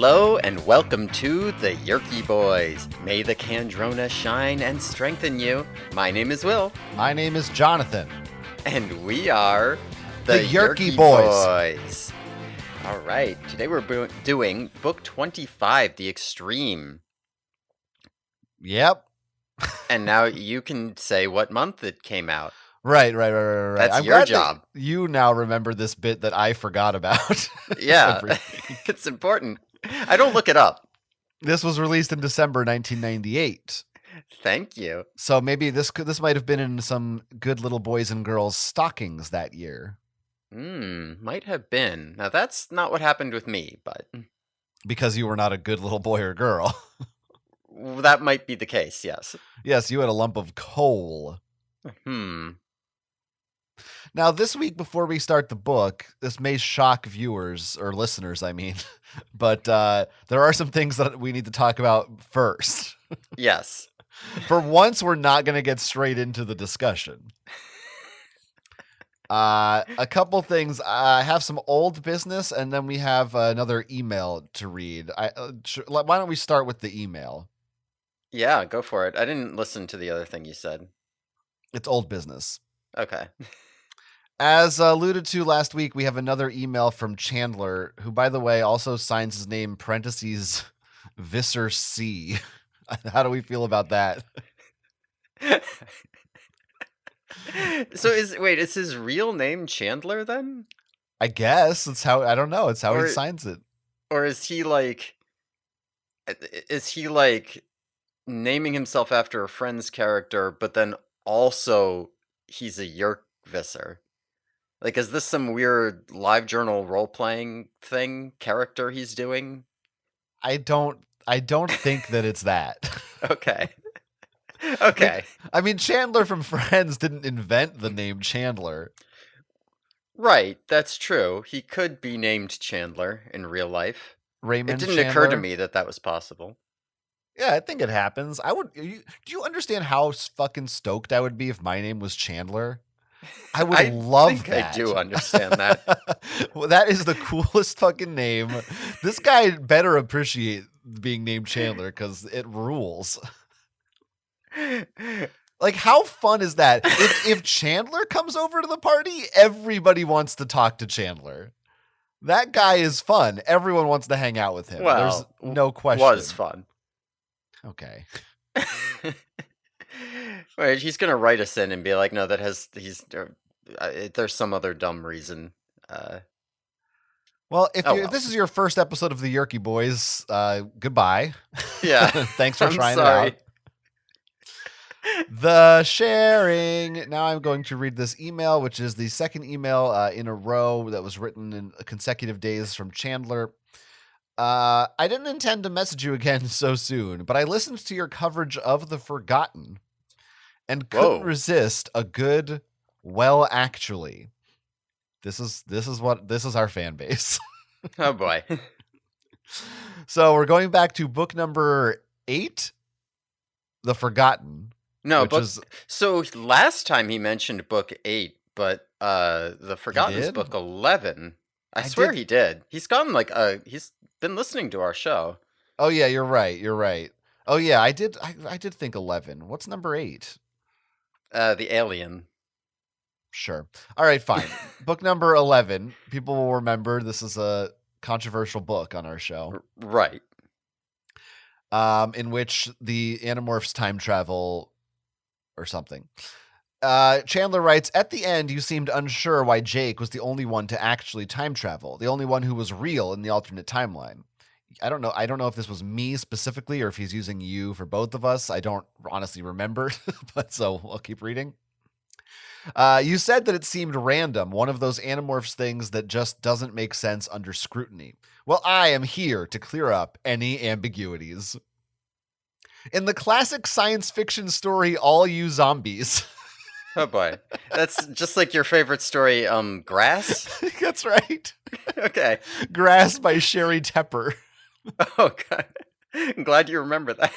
Hello and welcome to the Yerky Boys. May the Candrona shine and strengthen you. My name is Will. My name is Jonathan. And we are the Yerky Boys. All right, today we're doing book 25, The Extreme. Yep. And now you can say what month it came out. Right. That's I'm your glad job. That you now remember this bit that I forgot about. Yeah, it's important. I don't look it up. This was released in December 1998. Thank you. So maybe this might have been in some good little boys and girls stockings that year. Might have been. Now that's not what happened with me, but because you were not a good little boy or girl. That might be the case, yes. Yes, you had a lump of coal. Now, this week, before we start the book, this may shock viewers, or listeners, I mean, but there are some things that we need to talk about first. Yes. For once, we're not going to get straight into the discussion. A couple things. I have some old business, and then we have another email to read. Why don't we start with the email? Yeah, go for it. I didn't listen to the other thing you said. It's old business. Okay. As alluded to last week, we have another email from Chandler, who, by the way, also signs his name parentheses Visser C. How do we feel about that? So is his real name Chandler then? I guess it's how, I don't know. It's how he signs it. Or is he like naming himself after a Friends character, but then also he's a Yerk Visser? Like, is this some weird live journal role-playing thing character he's doing? I don't think that it's that. Okay. Okay. I mean, Chandler from Friends didn't invent the name Chandler. Right, that's true. He could be named Chandler in real life. Raymond It didn't Chandler. occur to me that was possible. Yeah, I think it happens. Do you understand how fucking stoked I would be if my name was Chandler? I would love that. I do understand that. Well, that is the coolest fucking name. This guy better appreciate being named Chandler because it rules. Like, how fun is that? If Chandler comes over to the party, everybody wants to talk to Chandler. That guy is fun. Everyone wants to hang out with him. Well, there's no question. Was fun. Okay. Wait, he's gonna write us in and be like, no, there's some other dumb reason. Well, if this is your first episode of the Yerky Boys, goodbye. Yeah. Thanks for trying it out. The sharing. Now I'm going to read this email, which is the second email in a row that was written in consecutive days from Chandler. I didn't intend to message you again so soon, but I listened to your coverage of The Forgotten and couldn't resist a good, well, actually. This is our fan base. Oh boy. So we're going back to book number 8, The Forgotten. No, so last time he mentioned book 8, but The Forgotten is book 11. I swear he did. He's gotten he's been listening to our show. Oh yeah, you're right. Oh yeah, I did think 11. What's number 8? The Alien. Sure. All right, fine. Book number 11. People will remember this is a controversial book on our show. Right. In which the Animorphs time travel or something. Chandler writes, at the end, you seemed unsure why Jake was the only one to actually time travel, the only one who was real in the alternate timeline. I don't know if this was me specifically or if he's using you for both of us. I don't honestly remember, but so I'll keep reading. You said that it seemed random, one of those Animorphs things that just doesn't make sense under scrutiny. Well, I am here to clear up any ambiguities. In the classic science fiction story, All You Zombies. Oh boy. That's just like your favorite story, Grass? That's right. Okay. Grass by Sherry Tepper. Oh god. I'm glad you remember that.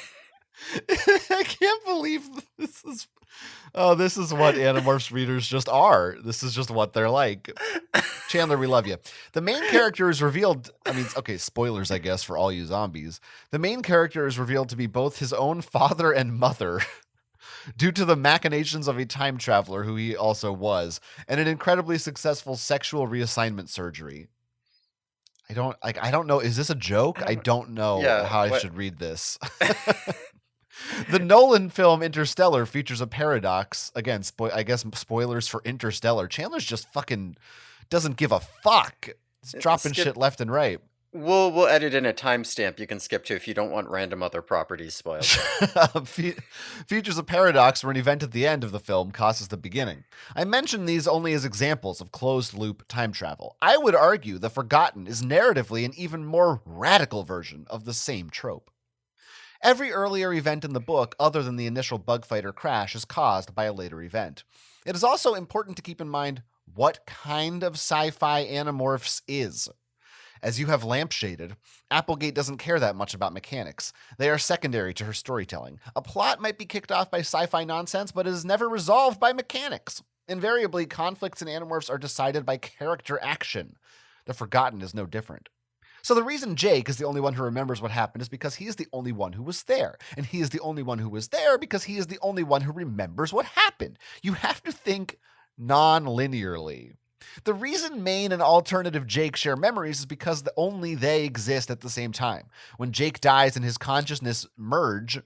I can't believe this is what Animorphs readers just are. This is just what they're like. Chandler, we love you. The main character is revealed. I mean, okay, spoilers, I guess, for all you zombies. The main character is revealed to be both his own father and mother due to the machinations of a time traveler who he also was, and an incredibly successful sexual reassignment surgery. I don't know. Is this a joke? I don't know Yeah, how I what? should read this. The Nolan film Interstellar features a paradox. Again, I guess spoilers for Interstellar. Chandler's just fucking doesn't give a fuck. He's dropping shit Skip. left and right. We'll edit in a timestamp you can skip to if you don't want random other properties spoiled. Features a paradox where an event at the end of the film causes the beginning. I mention these only as examples of closed loop time travel. I would argue The Forgotten is narratively an even more radical version of the same trope. Every earlier event in the book, other than the initial bug fight or crash, is caused by a later event. It is also important to keep in mind what kind of sci-fi Animorphs is. As you have lampshaded, Applegate doesn't care that much about mechanics. They are secondary to her storytelling. A plot might be kicked off by sci-fi nonsense, but it is never resolved by mechanics. Invariably, conflicts in Animorphs are decided by character action. The Forgotten is no different. So the reason Jake is the only one who remembers what happened is because he is the only one who was there. And he is the only one who was there because he is the only one who remembers what happened. You have to think non-linearly. The reason Maine and alternative Jake share memories is because only they exist at the same time. When Jake dies and his consciousnesses merge,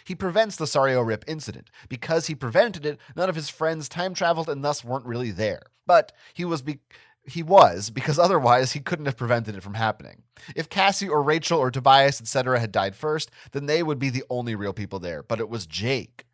he prevents the Sario Rip incident. Because he prevented it, none of his friends time traveled and thus weren't really there. But he was because otherwise he couldn't have prevented it from happening. If Cassie or Rachel or Tobias, etc. had died first, then they would be the only real people there. But it was Jake.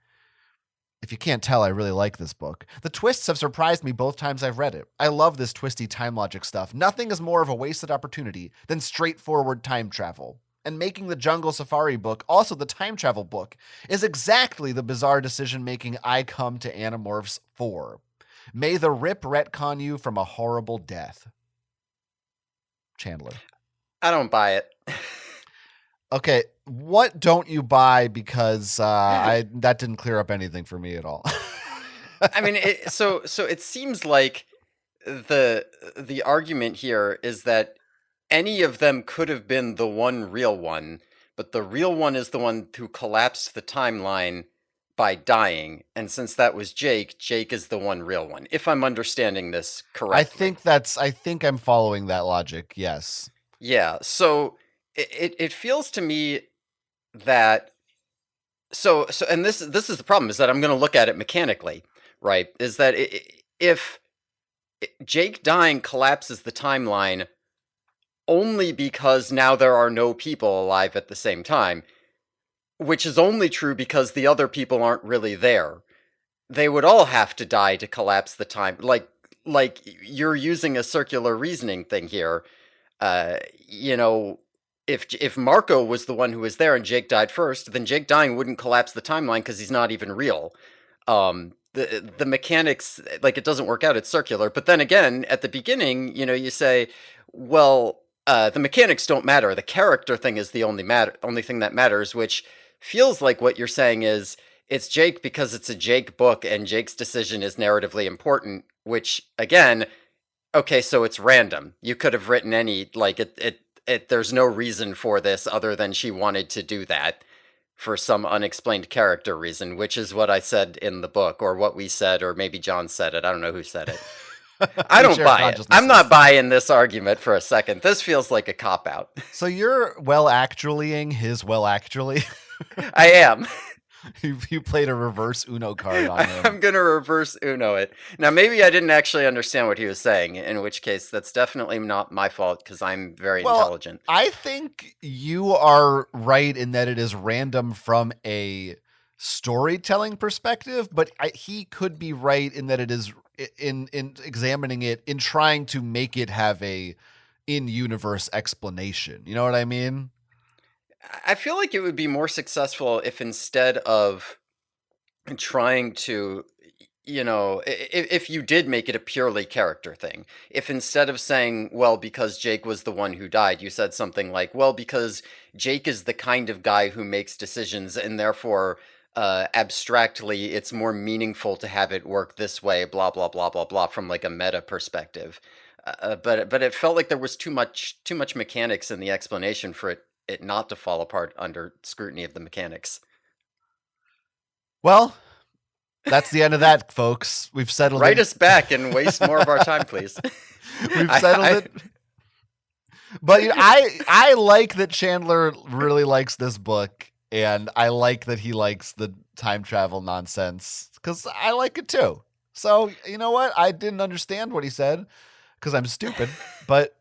If you can't tell, I really like this book. The twists have surprised me both times I've read it. I love this twisty time logic stuff. Nothing is more of a wasted opportunity than straightforward time travel. And making the Jungle Safari book, also the time travel book, is exactly the bizarre decision making I come to Animorphs for. May the Rip retcon you from a horrible death. Chandler. I don't buy it. Okay, what don't you buy? Because that didn't clear up anything for me at all. I mean, so it seems like the argument here is that any of them could have been the one real one, but the real one is the one who collapsed the timeline by dying, and since that was Jake, Jake is the one real one. If I'm understanding this correctly, I think I'm following that logic. Yes. yeah. So it feels to me that and this is the problem, is that I'm going to look at it mechanically, right? Is that if Jake dying collapses the timeline only because now there are no people alive at the same time, which is only true because the other people aren't really there. They would all have to die to collapse the time. Like you're using a circular reasoning thing here. You know, if Marco was the one who was there and Jake died first, then Jake dying wouldn't collapse the timeline because he's not even real. The mechanics, like, it doesn't work out. It's circular. But then again, at the beginning, you know, you say, well, the mechanics don't matter. The character thing is the only thing that matters, which feels like what you're saying is it's Jake because it's a Jake book and Jake's decision is narratively important, which, again, okay, so it's random. You could have written any, like, there's no reason for this other than she wanted to do that for some unexplained character reason, which is what I said in the book, or what we said, or maybe John said it. I don't know who said it. I don't buy it. I'm not buying this argument for a second. This feels like a cop-out. So you're well-actuallying his well-actually? I am. You played a reverse Uno card on him. I'm going to reverse Uno it. Now, maybe I didn't actually understand what he was saying, in which case that's definitely not my fault because I'm very intelligent. I think you are right in that it is random from a storytelling perspective, but he could be right in that it is in examining it, in trying to make it have a in-universe explanation. You know what I mean? I feel like it would be more successful if, instead of trying to, you know, if you did make it a purely character thing, if instead of saying, well, because Jake was the one who died, you said something like, well, because Jake is the kind of guy who makes decisions and therefore abstractly it's more meaningful to have it work this way, blah blah blah blah blah, from like a meta perspective. But it felt like there was too much mechanics in the explanation for it not to fall apart under scrutiny of the mechanics. Well, that's the end of that, folks. We've settled Write it. us back and waste more of our time, please. We've settled I it. But I like that Chandler really likes this book, and I like that he likes the time travel nonsense because I like it too. So you know what? I didn't understand what he said because I'm stupid, but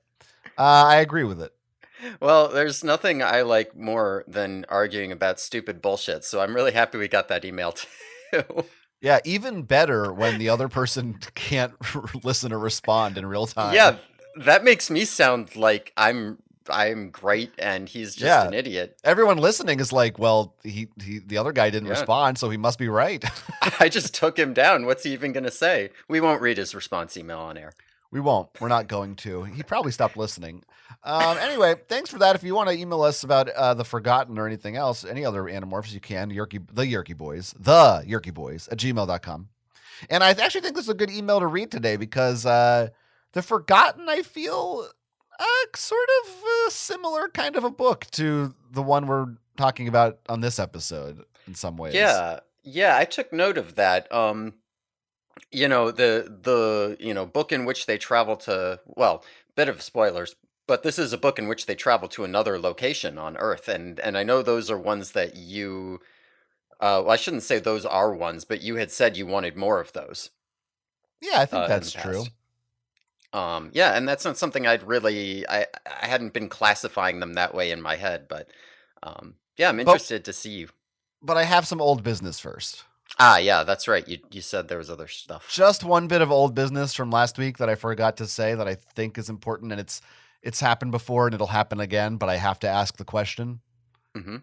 I agree with it. well, there's nothing I like more than arguing about stupid bullshit, so I'm really happy we got that email too. Yeah, even better when the other person can't listen or respond in real time. Yeah, that makes me sound like I'm great and he's just Yeah. an idiot. Everyone listening is like, well, he the other guy didn't Yeah. respond, so he must be right. I just took him down. What's he even going to say? We won't read his response email on air. We won't. We're not going to. He probably stopped listening. Anyway, thanks for that. If you want to email us about The Forgotten or anything else, any other Animorphs, you can. The Yerky Boys at gmail.com. And I actually think this is a good email to read today because The Forgotten, I feel, sort of a similar kind of a book to the one we're talking about on this episode in some ways. Yeah. Yeah, I took note of that. The book in which they travel to, well, bit of spoilers, but this is a book in which they travel to another location on Earth, and I know those are ones that you well, I shouldn't say those are ones, but you had said you wanted more of those Yeah, I think in the that's true. past. Yeah, and that's not something I hadn't been classifying them that way in my head, but yeah, I'm But interested to see you. but I have some old business first. Ah, yeah, that's right. You said there was other stuff. Just one bit of old business from last week that I forgot to say that I think is important, and it's happened before and it'll happen again, but I have to ask the question. Hmm.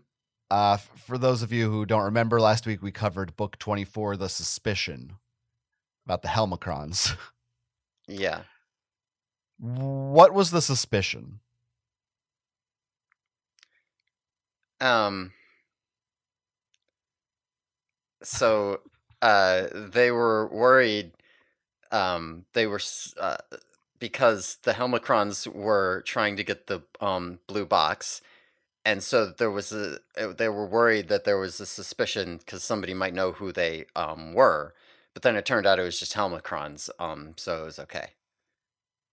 For those of you who don't remember, last week we covered book 24, The Suspicion, about the Helmicrons. Yeah. What was the suspicion? Um. So, they were worried. They were because the Helmicrons were trying to get the blue box, and so they were worried that there was a suspicion because somebody might know who they were, but then it turned out it was just Helmicrons. So it was okay.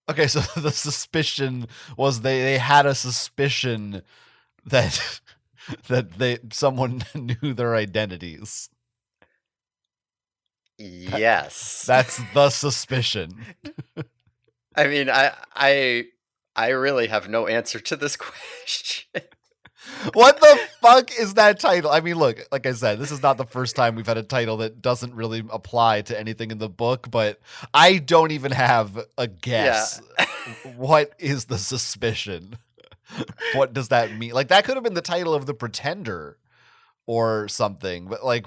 Okay, so the suspicion was they had a suspicion that someone knew their identities. Yes. That's the suspicion. I mean, I really have no answer to this question. What the fuck is that title? I mean, look, like I said, this is not the first time we've had a title that doesn't really apply to anything in the book, but I don't even have a Yeah. guess. What is the suspicion? What does that mean? Like, that could have been the title of The Pretender or something, but like,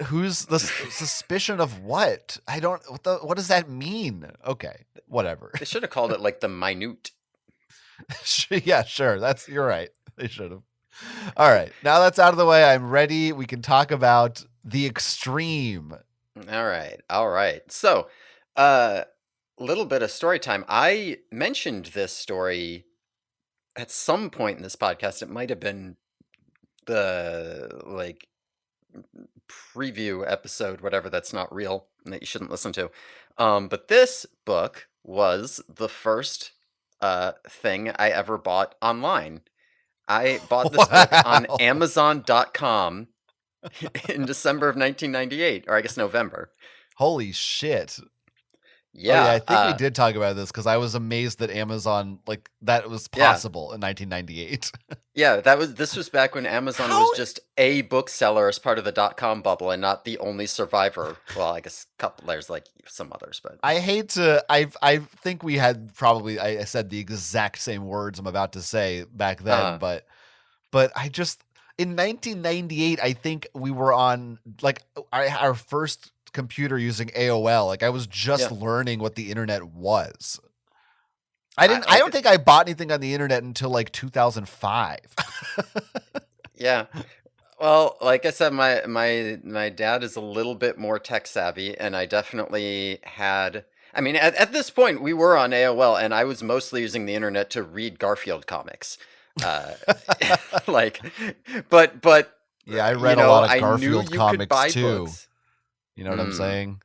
who's the suspicion of what? I don't, what does that mean? Okay, whatever. They should have called it like the minute. Yeah, sure. You're right. They should have. All right. Now that's out of the way. I'm ready. We can talk about the extreme. All right. All right. So, little bit of story time. I mentioned this story at some point in this podcast. It might have been the like preview episode, whatever that's not real and that you shouldn't listen to. But this book was the first thing I ever bought online. I bought this book on Wow. Amazon.com in December of 1998, or I guess November. Holy shit. Oh yeah, Yeah, I think we did talk about this because I was amazed that Amazon like that was yeah, possible in 1998. yeah. This was back when Amazon How? was just a bookseller as part of the .com bubble and not the only survivor. Well, I guess there's like some others, but I hate to. I think we had probably. I said the exact same words I'm about to say back then, uh, but I just in 1998, I think we were on like our first computer using AOL. Like I was just yeah, learning what the internet was. I I like don't think I bought anything on the internet until like 2005. yeah. Well, like I said, my dad is a little bit more tech savvy, and I definitely had. I mean, at this point, we were on AOL, and I was mostly using the internet to read Garfield comics. Uh, like, but Yeah, I you read a know, lot of I knew Garfield you could comics buy too. books. You know what I'm Hmm. saying?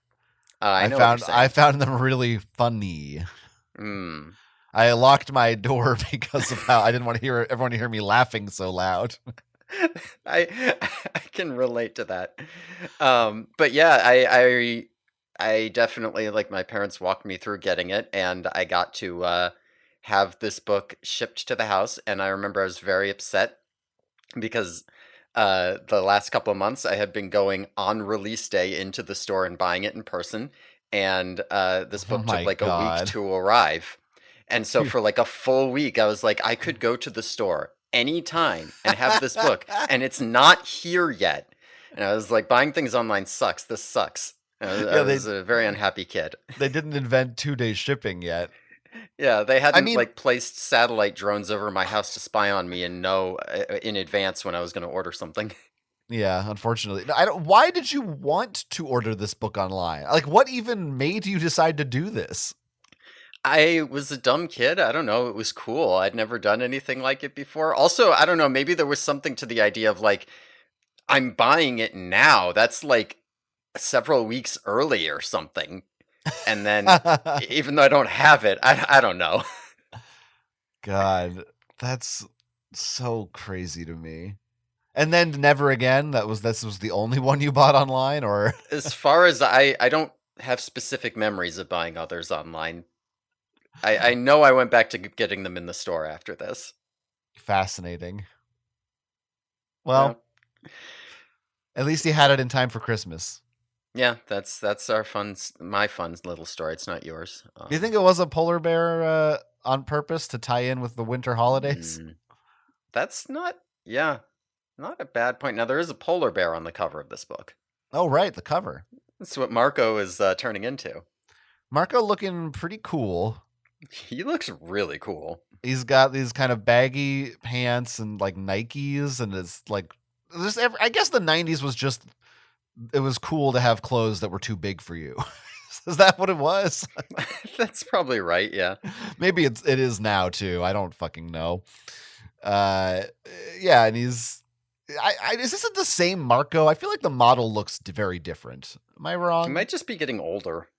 I I know what you're found I saying. found them really funny. Hmm. I locked my door because of how I didn't want to hear everyone to hear me laughing so loud. I can relate to that. But yeah, I definitely like my parents walked me through getting it, and I got to have this book shipped to the house. And I remember I was very upset because the last couple of months I had been going on release day into the store and buying it in person, and this Oh book took my like a week god. to arrive. And so You for like a full week, I was like, I could go to the store anytime and have this book, and it's not here yet. And I was like, buying things online sucks. This sucks. I Yeah, was a very unhappy kid. they didn't invent 2-day shipping yet. Yeah, they I hadn't mean, like placed satellite drones over my house to spy on me and know in advance when I was going to order something. yeah, unfortunately. No, I don't why did you want to order this book online? Like what even made you decide to do this? I was a dumb kid. I don't know. It was cool. I'd never done anything like it before. Also, I don't know. Maybe there was something to the idea of like, I'm buying it now. That's like several weeks early or something. And then, even though I don't have it, I don't know. God, that's so crazy to me. And then never again. This was the only one you bought online, or As far as I don't have specific memories of buying others online. I know I went back to getting them in the store after this. fascinating. Yeah. Well, at least you had it in time for Christmas. Yeah, that's our my fun little story. It's not yours. Do you think it was a polar bear on purpose to tie in with the winter holidays? Hmm, that's not. Yeah, not a bad point. Now there is a polar bear on the cover of this book. Oh, right, the cover. That's what Marco is turning into. Marco looking pretty cool. He looks really cool. He's got these kind of baggy pants and like Nikes, and it's like I guess the '90s was just it was cool to have clothes that were too big for you. Is that what it was? That's probably right. Yeah. Maybe it is now too. I don't fucking know. Uh, yeah, and he's. Is this the same Marco? I feel like the model looks very different. Am I He wrong? might just be getting older.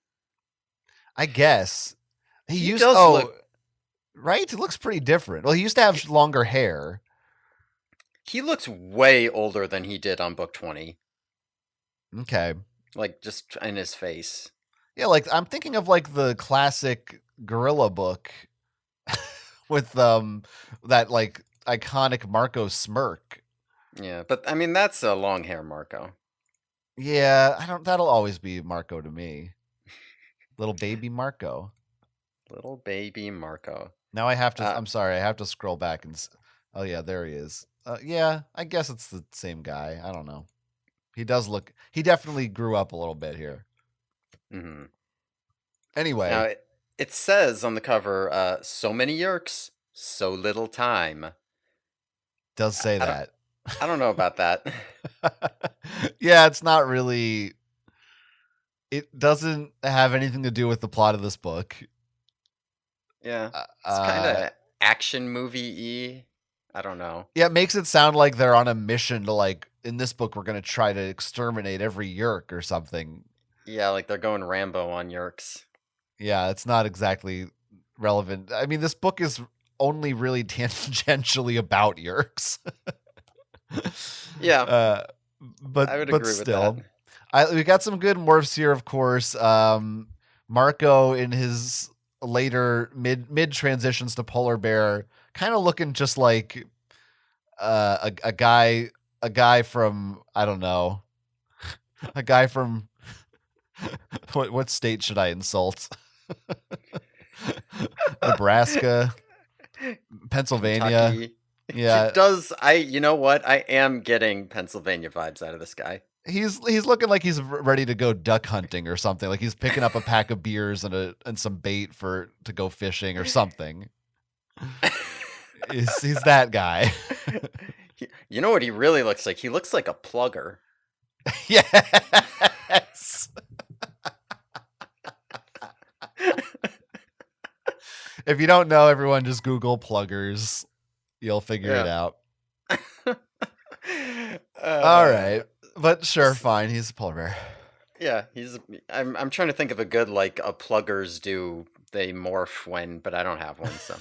I guess he He used. does Oh, look. right. It looks pretty different. Well, he used to have longer hair. He looks way older than he did on book 20. Okay. Like just in his face. Yeah, like I'm thinking of like the classic Gorilla book with that like iconic Marco smirk. Yeah, but I mean that's a long hair Marco. Yeah, I don't that'll always be Marco to me. Little baby Marco. Little baby Marco. Now I have to Uh, I'm sorry, I have to scroll back and oh yeah, there he is. Yeah, I guess it's the same guy. I don't know. He definitely grew up a little bit here. mhm. Now Anyway, it says on the cover, so many yerks, so little time. does say I don't that. I don't know about that. Yeah, it's not really it doesn't have anything to do with the plot of this book. Yeah, Uh, it's kind uh of action movie-y. I don't know. yeah, it makes it sound like they're on a mission to like in this book we're going to try to exterminate every yerk or something. Yeah, like they're going Rambo on yerks. Yeah, it's not exactly relevant. I mean, this book is only really tangentially about yerks. Yeah, uh, I would but agree with that. still, we got some good morphs here, of course. Marco in his later mid transitions to polar bear, kind of looking just like a guy from I don't know, a guy from what state should I insult? Nebraska, Pennsylvania. Kentucky. Yeah, You know what? I am getting Pennsylvania vibes out of this guy. he's looking like he's ready to go duck hunting or something. Like he's picking up a pack of beers and some bait for to go fishing or something. He's that guy. You know what he really looks like? He looks like a plugger. Yes. If you don't know, everyone just Google pluggers. You'll figure it Yeah. out. All uh, right. But sure, s- fine. He's a polar bear. yeah, he's. I'm trying to think of a good like a pluggers do. They morph when, but I don't have one. So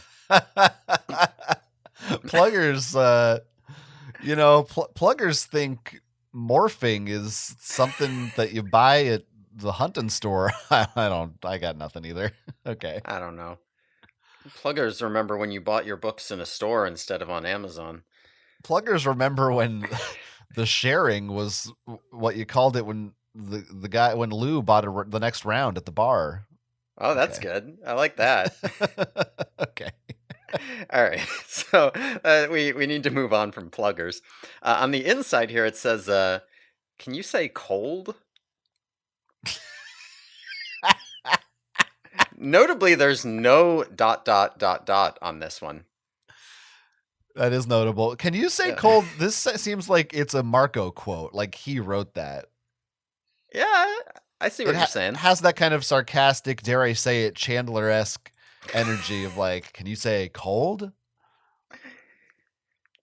Pluggers, pluggers think morphing is something that you buy at the hunting store. I got nothing either. Okay. I don't know. Pluggers remember when you bought your books in a store instead of on Amazon. Pluggers remember when the sharing was what you called it when the guy when Lou bought the next round at the bar. Oh, that's Okay. good. I like that. Okay. All right, so we need to move on from pluggers. On the inside here, it says, "Can you say cold?" Notably, there's no dot dot dot dot on this one. That is notable. Can you say Yeah, cold? This seems like it's a Marco quote. Like he wrote that. yeah, I see It what you're saying. has that kind of sarcastic, dare I say it, Chandler esque energy of like, can you say cold?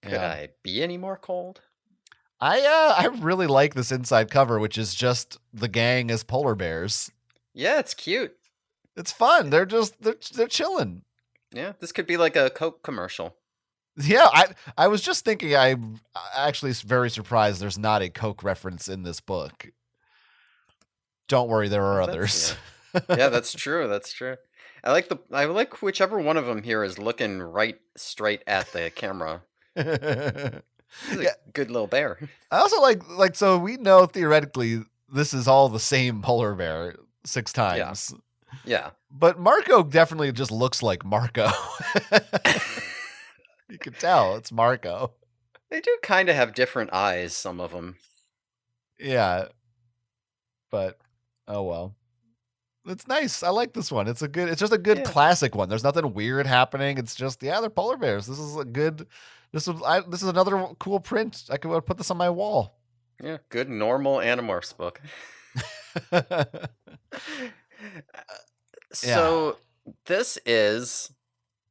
Could Yeah. I be any more cold? I really like this inside cover, which is just the gang as polar bears. Yeah, it's cute. It's fun. They're chilling. Yeah, this could be like a Coke commercial. Yeah, I was just thinking I'm actually very surprised there's not a Coke reference in this book. Don't worry, there are Oh, that's others. yeah. Yeah, that's true. That's true. I like whichever one of them here is looking right straight at the camera. He's a Yeah, good little bear. I also like so we know theoretically this is all the same polar bear 6 Yeah. times. Yeah. But Marco definitely just looks like Marco. You can tell it's Marco. They do kind of have different eyes, some of them. Yeah, but oh well. It's nice. I like this one. It's just a good Yeah. classic one. There's nothing weird happening. It's just they're polar bears. This is another cool print. I could put this on my wall. Yeah. Good normal Animorphs book. Yeah. So this is,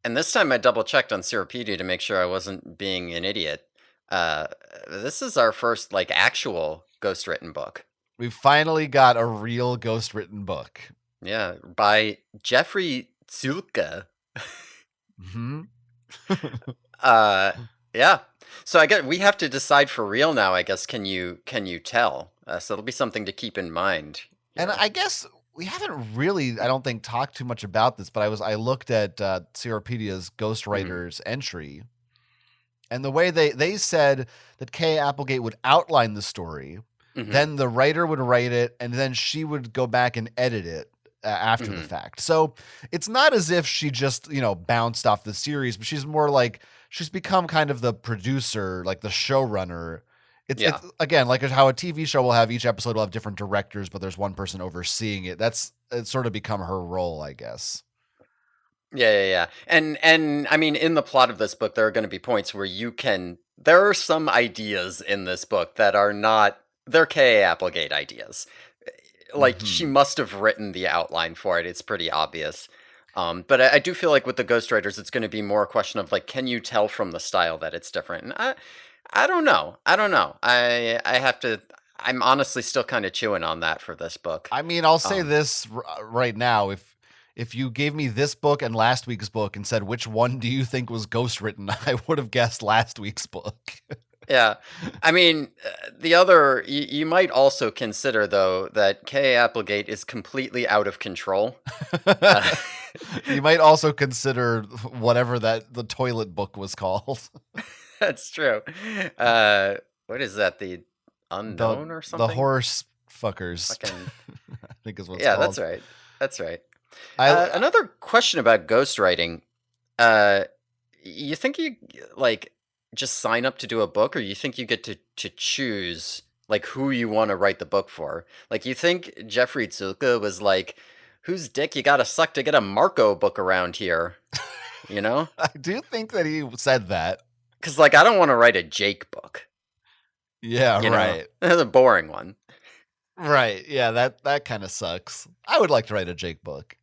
and this time I double checked on Seropedia to make sure I wasn't being an idiot. Uh, this is our first like actual ghostwritten book. We finally got a real ghost written book. Yeah, by Jeffrey Zulka. Hmm. Uh, yeah. So I guess we have to decide for real now. I guess can you tell? So it'll be something to keep in mind And here. I guess we haven't really, I don't think, talked too much about this, but I looked at Seropedia's Mhm. ghostwriter's entry, and the way they said that Kay Applegate would outline the story, Mhm. then the writer would write it, and then she would go back and edit it after the Mhm. fact. So it's not as if she just bounced off the series, but she's more like she's become kind of the producer, like the showrunner. It's Yeah. again like how a TV show will have each episode will have different directors, but there's one person overseeing it. It's sort of become her role, I guess. Yeah, yeah, yeah. And I mean, in the plot of this book, there are going to be points where there are some ideas in this book that are not they're K.A. Applegate ideas. Like she Hmm. must have written the outline for it. It's pretty obvious. But I do feel like with the ghostwriters, it's going to be more a question of like, can you tell from the style that it's different? And I don't know. I don't know. I have to. I'm honestly still kind of chewing on that for this book. I mean, I'll say Um, this right now: if you gave me this book and last week's book and said which one do you think was ghostwritten, I would have guessed last week's book. Yeah. I mean, the other, you might also consider, though, that K. Applegate is completely out of control. Uh, You might also consider whatever that the toilet book was called. that's true. Uh, what is that? The the Unknown or the something? horse fuckers, Fucking, I think is what it's yeah, that's called. right. That's right. I Another question about ghostwriting. Uh, you think you like just sign up to do a book, or you think you get to choose like who you want to write the book for? Like, you think Jeffrey Tsuka was like, "Whose dick you gotta suck to get a Marco book around here?" You know? I do think that he said that. Because, like, I don't want to write a Jake book, Yeah, you know? right. That's a boring one. Right. Yeah, that kind of sucks. I would like to write a Jake book.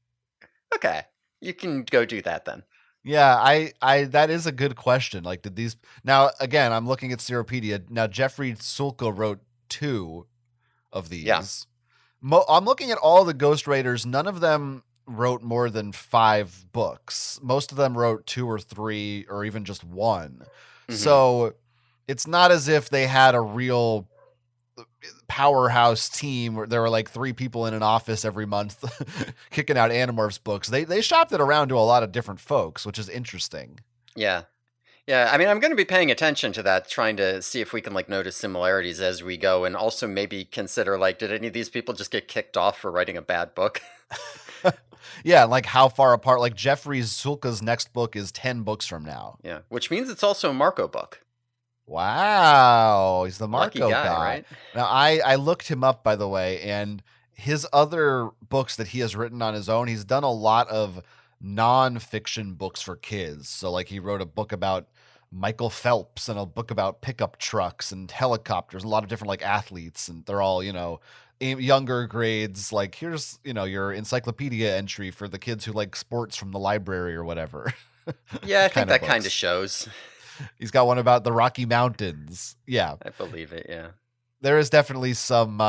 Okay. You can go do that then. Yeah, I that is a good question. Like, did these now again? I'm looking at Seropedia now. Jeffrey Sulka wrote 2 of Yeah. these. I'm looking at all the ghostwriters. None of them wrote more than 5 books. Most of them wrote 2 or 3, or even just 1. Hmm. So it's not as if they had a real powerhouse team where there were like 3 people in an office every month kicking out Animorphs books. They shopped it around to a lot of different folks, which is interesting. Yeah. Yeah, I mean, I'm going to be paying attention to that, trying to see if we can like notice similarities as we go, and also maybe consider like, did any of these people just get kicked off for writing a bad book? Yeah, like how far apart. Like Jeffrey Sulka's next book is 10 books from now. Yeah, which means it's also a Marco book. Wow, he's the Lucky Marco guy, guy. right? Now I looked him up, by the way, and his other books that he has written on his own, he's done a lot of non-fiction books for kids. So like he wrote a book about Michael Phelps and a book about pickup trucks and helicopters, a lot of different like athletes, and they're all, younger grades. Like here's, your encyclopedia entry for the kids who like sports from the library or whatever. Yeah, I think Kind of that kind of books. shows. He's got one about the Rocky Mountains. Yeah. I believe it, yeah. There is definitely some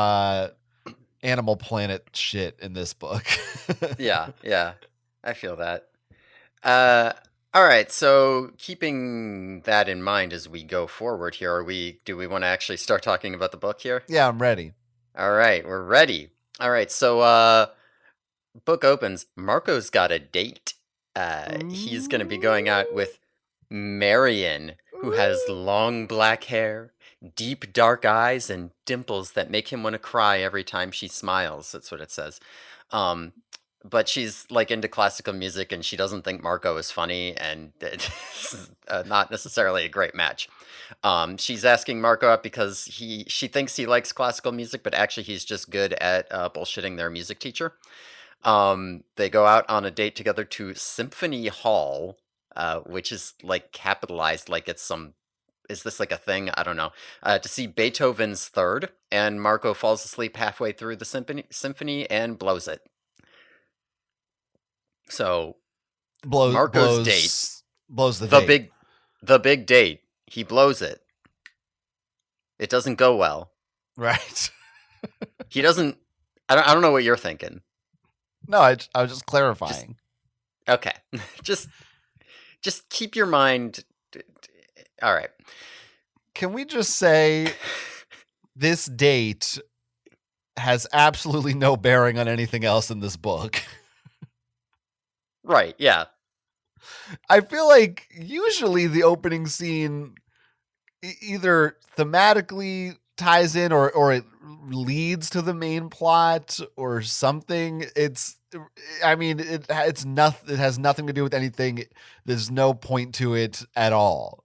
Animal Planet shit in this book. Yeah, yeah. I feel that. Uh all right, so keeping that in mind as we go forward here, do we want to actually start talking about the book here? Yeah, I'm ready. All right, we're ready. All right, so book opens. Marco's got a date. He's going to be going out with Marion, who has long black hair, deep dark eyes, and dimples that make him want to cry every time she smiles. That's what it says. Um, but she's like into classical music, and she doesn't think Marco is funny, and it's not necessarily a great match. She's asking Marco out because she thinks he likes classical music, but actually he's just good at bullshitting their music teacher. They go out on a date together to Symphony Hall, which is like capitalized like it's some. Is this like a thing? I don't know. To see Beethoven's Third, and Marco falls asleep halfway through the symphony and blows it. So Marco's date, Blows the the date. big, the big date, he blows it. It doesn't go well. Right. He doesn't. I don't know what you're thinking. No, I was just Just clarifying. okay. just just keep your mind. All right. Can we just say this date has absolutely no bearing on anything else in this book? Right. Yeah. I feel like usually the opening scene either thematically ties in or it leads to the main plot or something. It's nothing. It has nothing to do with anything. There's no point to it at all.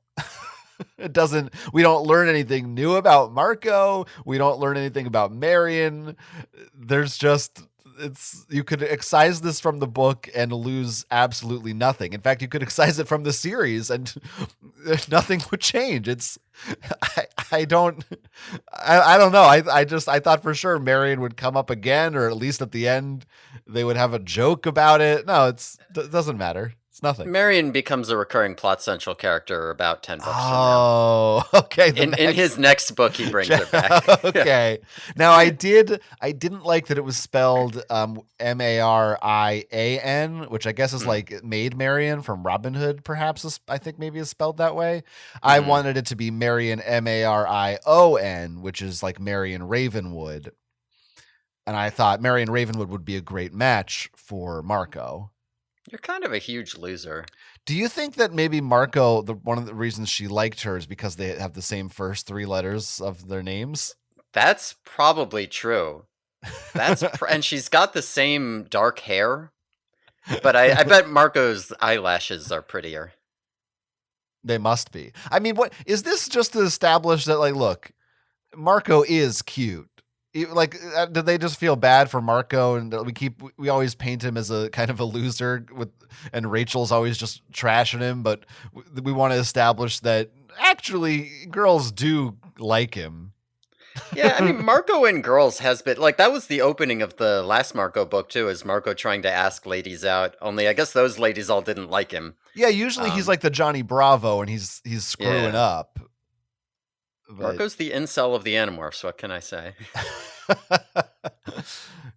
It doesn't. We don't learn anything new about Marco. We don't learn anything about Marion. There's just you could excise this from the book and lose absolutely nothing. In fact, you could excise it from the series and nothing would change. I don't I don't know. I thought for sure Marion would come up again, or at least at the end they would have a joke about it. No, it doesn't matter. It's nothing. Marion becomes a recurring plot central character about 10 books from now. Oh, okay. In his next book, he brings it back. Okay. Now I didn't like that it was spelled Marian, which I guess is like Maid Marian from Robin Hood, perhaps I think maybe is spelled that way. I Mhm. wanted it to be Marion Marion, which is like Marion Ravenwood. And I thought Marion Ravenwood would be a great match for Marco. You're kind of a huge loser. Do you think that maybe Marco, one of the reasons she liked her is because they have the same first 3 letters of their names? That's probably true. And she's got the same dark hair, but I bet Marco's eyelashes are prettier. They must be. I mean, what is this just to establish that, like, look, Marco is cute. Like, did they just feel bad for Marco, and we always paint him as a kind of a loser and Rachel's always just trashing him, but we want to establish that actually, girls do like him. Yeah, I mean, Marco and girls has been like that was the opening of the last Marco book too, is Marco trying to ask ladies out. Only I guess those ladies all didn't like him. Yeah, usually he's Um, like the Johnny Bravo and he's screwing yeah, up. But Marco's the incel of the Animorphs. What can I say?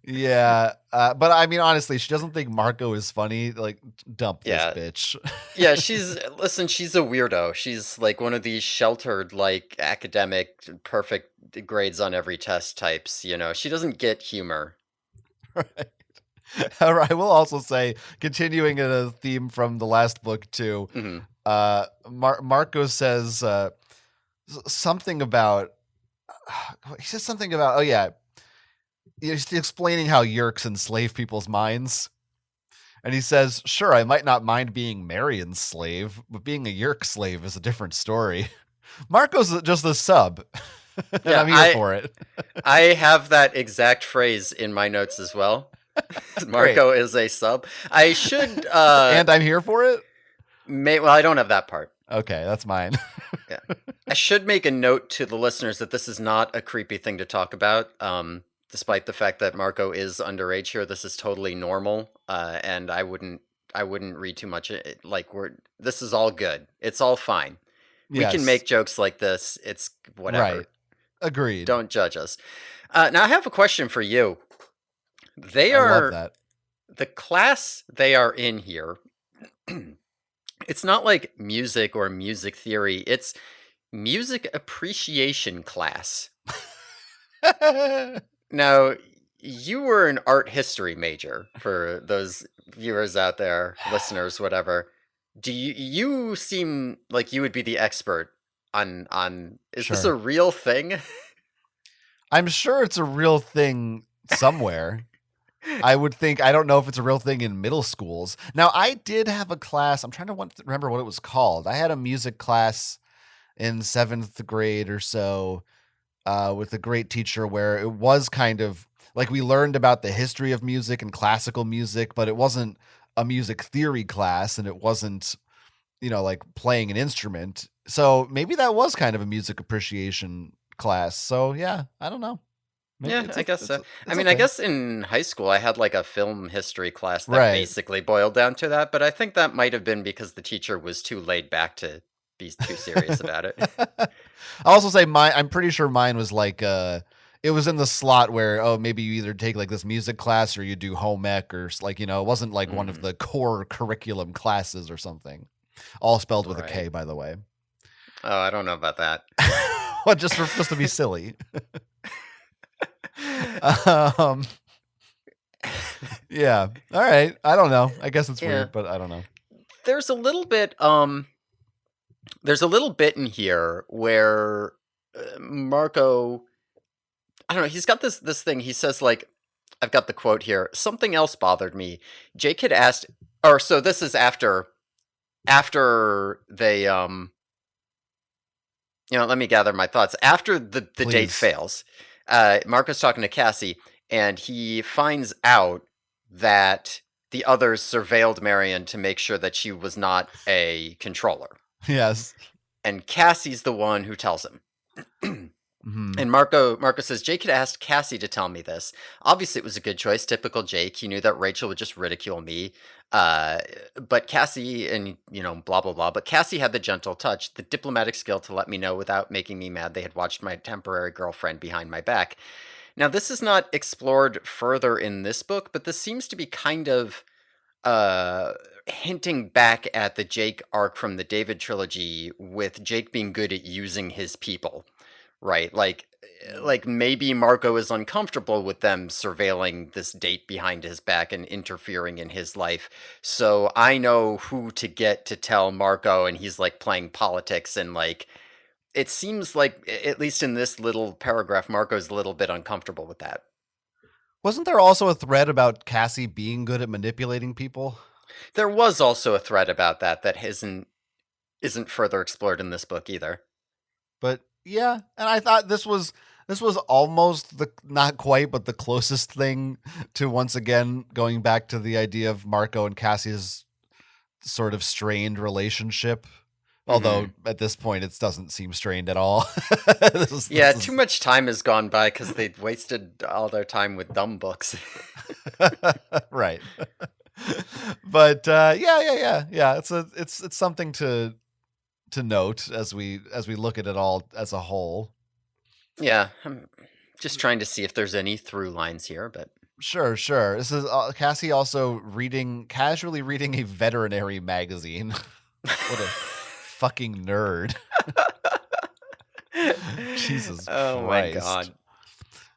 yeah, but I mean, honestly, she doesn't think Marco is funny. Like, dump this Yeah, bitch. yeah. She's a weirdo. She's like one of these sheltered, like academic, perfect grades on every test types. She doesn't get humor. Right. I will also say, continuing in a theme from the last book too, Hmm. Marco says something about. He says something about. Oh yeah, he's explaining how Yerks enslave people's minds. And he says, "Sure, I might not mind being Marion's slave, but being a Yerk slave is a different story." Marco's just a sub, and Yeah, I'm here I for it. I have that exact phrase in my notes as well. Great. Marco is a sub. I should And I'm here for it? well, I don't have that part. Okay, that's mine. Yeah. I should make a note to the listeners that this is not a creepy thing to talk about. Despite the fact that Marco is underage here, this is totally normal. And I wouldn't read too much. Like this is all good. It's all fine. We can Yes. make jokes like this. It's Right. whatever. Agreed. Don't judge us. Now I have a question for you. They I love are that. the class they are in here. It's not like music or music theory. It's music appreciation class. Now, you were an art history major for those viewers out there, listeners, whatever. Do you seem like you would be the expert on is this Sure. a real thing? I'm sure it's a real thing somewhere. I would think, I don't know if it's a real thing in middle schools. Now, I did have a class. I'm trying to remember what it was called. I had a music class in 7th grade or so with a great teacher where it was kind of like we learned about the history of music and classical music, but it wasn't a music theory class and it wasn't, like playing an instrument. So maybe that was kind of a music appreciation class. So yeah, I don't know. Maybe Yeah, I guess so. I it's a mean, I thing. guess in high school I had like a film history class that Right. basically boiled down to that, but I think that might have been because the teacher was too laid back to be too serious about it. I'll also say I'm pretty sure mine was like it was in the slot where, oh, maybe you either take like this music class or you do home ec or like, it wasn't like one of Mhm. the core curriculum classes or something. All spelled with a Right. K, by the way. Oh, I don't know about that. What, just to be silly. um yeah. All right. I don't know. I guess it's Yeah. weird, but I don't know. There's a little bit there's a little bit in here where Marco, I don't know, he's got this thing. He says like, I've got the quote here. Something else bothered me. Jake had asked, or so this is after they let me gather my thoughts. After the date Please. fails, Marco's talking to Cassie, and he finds out that the others surveilled Marion to make sure that she was not a controller. Yes. And Cassie's the one who tells him. Mhm. And Marco says, Jake had asked Cassie to tell me this. Obviously, it was a good choice. Typical Jake. He knew that Rachel would just ridicule me. Uh, but Cassie, and, blah, blah, blah. But Cassie had the gentle touch, the diplomatic skill to let me know without making me mad they had watched my temporary girlfriend behind my back. Now, this is not explored further in this book, but this seems to be kind of uh hinting back at the Jake arc from the David trilogy, with Jake being good at using his people, right? Like maybe Marco is uncomfortable with them surveilling this date behind his back and interfering in his life. So I know who to get to tell Marco, and he's like playing politics, and like it seems like at least in this little paragraph Marco's a little bit uncomfortable with that. Wasn't there also a thread about Cassie being good at manipulating people? There was also a thread about that isn't further explored in this book either. But yeah, and I thought this was almost the, not quite, but the closest thing to once again going back to the idea of Marco and Cassie's sort of strained relationship. Although Mhm. at this point it doesn't seem strained at all. Yeah, This too is much time has gone by because they've wasted all their time with dumb books. right. But yeah. It's something to note as we look at it all as a whole. Yeah, I'm just trying to see if there's any through lines here, but Sure. This is Cassie also casually reading a veterinary magazine. What a fucking nerd. Jesus oh my Christ. god.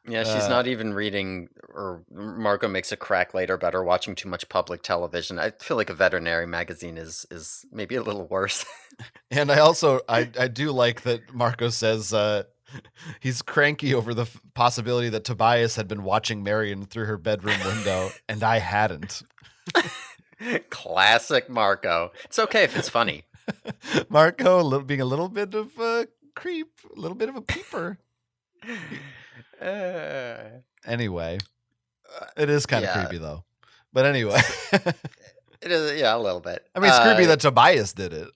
Yeah, she's Uh, not even reading, or Marco makes a crack later about her watching too much public television. I feel like a veterinary magazine is maybe a little worse. and I do like that Marco says he's cranky over the possibility that Tobias had been watching Marion through her bedroom window and I hadn't. Classic Marco. It's okay if it's funny. Marco being a little bit of a creep, a little bit of a peeper. Uh, Anyway, it is kind of yeah, creepy though. But anyway, it is. Yeah, a little bit. I mean, it's creepy that Tobias did it.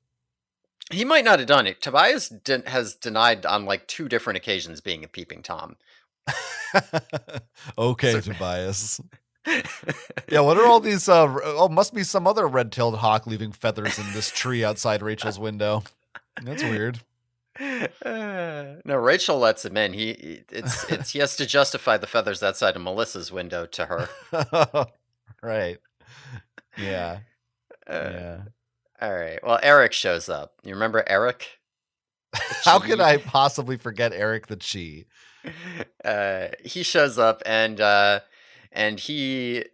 He might not have done it. Tobias has denied on like two different occasions being a peeping tom. Okay, So, Tobias. Yeah, what are all these? Must be some other red-tailed hawk leaving feathers in this tree outside Rachel's window. That's weird. no, Rachel lets him in. He has to justify the feathers outside of Melissa's window to her. Right. Yeah. Uh, Yeah. all right. Well, Eric shows up. You remember Eric, the How could Chi? I possibly forget Eric the Chi? He shows up and he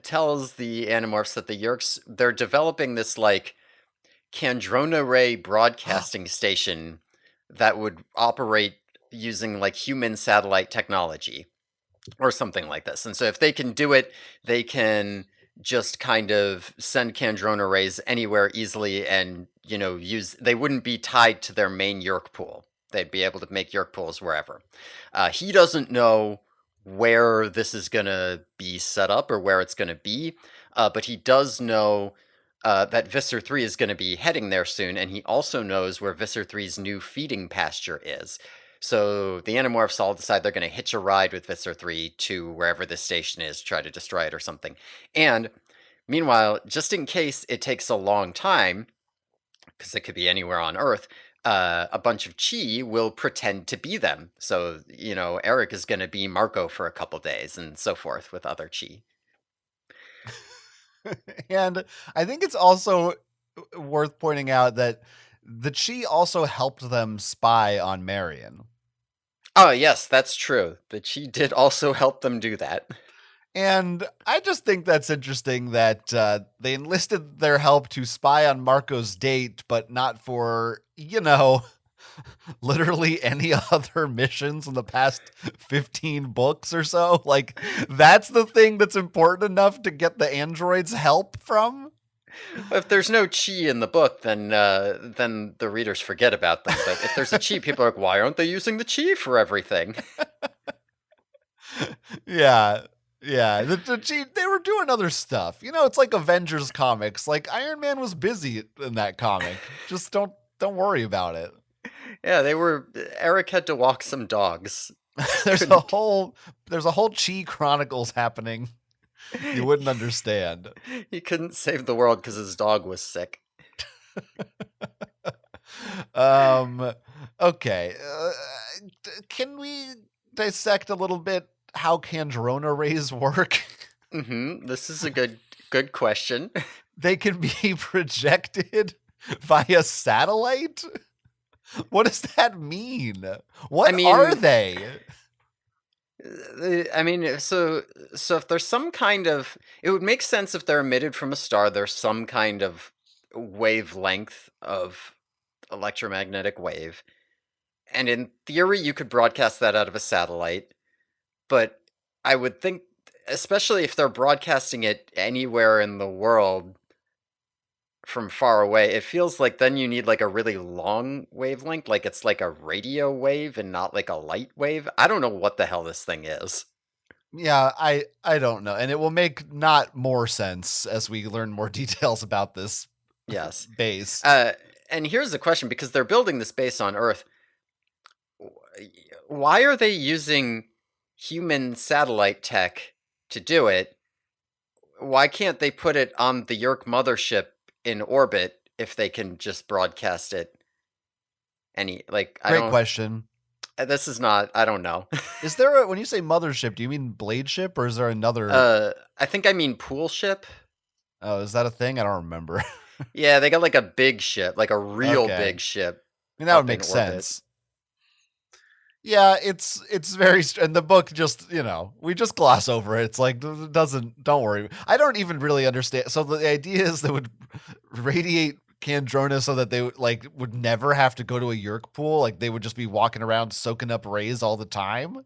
tells the Animorphs that the Yerks they're developing this like Kandrona Ray broadcasting station that would operate using like human satellite technology or something like this. And so if they can do it, they can just kind of send Kandrona rays anywhere easily and, use they wouldn't be tied to their main Yerk pool. They'd be able to make Yerk pools wherever. He doesn't know where this is going to be set up or where it's going to be, but he does know that Visser 3 is going to be heading there soon, and he also knows where Visser 3's new feeding pasture is. So the Animorphs all decide they're going to hitch a ride with Visser 3 to wherever this station is, try to destroy it or something. And meanwhile, just in case it takes a long time, because it could be anywhere on Earth, a bunch of Chi will pretend to be them. So, Eric is going to be Marco for a couple days and so forth with other Chi. And I think it's also worth pointing out that the Chi also helped them spy on Marion. Oh, yes, that's true. The Chi did also help them do that. And I just think that's interesting that they enlisted their help to spy on Marco's date, but not for, literally any other missions in the past 15 books or so. Like, that's the thing that's important enough to get the androids help from. If there's no Chi in the book, then the readers forget about them. But if there's a Chi, people are like, why aren't they using the Chi for everything? Yeah. Yeah, they were doing other stuff. It's like Avengers comics. Like Iron Man was busy in that comic. Just don't worry about it. Yeah, they were. Eric had to walk some dogs. there's a Couldn't. whole Chi Chronicles happening. You wouldn't understand. He couldn't save the world because his dog was sick. Okay. Can we dissect a little bit how Kandrona rays work? This is a good question. They can be projected via satellite? What does that mean? What are they? So if there's some kind of, it would make sense if they're emitted from a star. There's some kind of wavelength of electromagnetic wave, and in theory, you could broadcast that out of a satellite. But I would think, especially if they're broadcasting it anywhere in the world from far away, it feels like then you need like a really long wavelength, like it's like a radio wave and not like a light wave. I don't know what the hell this thing is. Yeah, I don't know. And it will make not more sense as we learn more details about this Yes. base. and here's the question, because they're building this base on Earth. Why are they using human satellite tech to do it? Why can't they put it on the Yerk mothership in orbit if they can just broadcast it? I Great don't. question. This is not. I don't know. Is there when you say mothership, do you mean blade ship or is there another? I think I mean pool ship. Oh, is that a thing? I don't remember. Yeah, they got like a big ship, like a real Okay. big ship I mean, that would up in make orbit. sense. Yeah, it's very and the book just, we just gloss over it. It's like don't worry. I don't even really understand. So the idea is they would radiate Kandrona so that they would never have to go to a Yerk pool, like they would just be walking around soaking up rays all the time.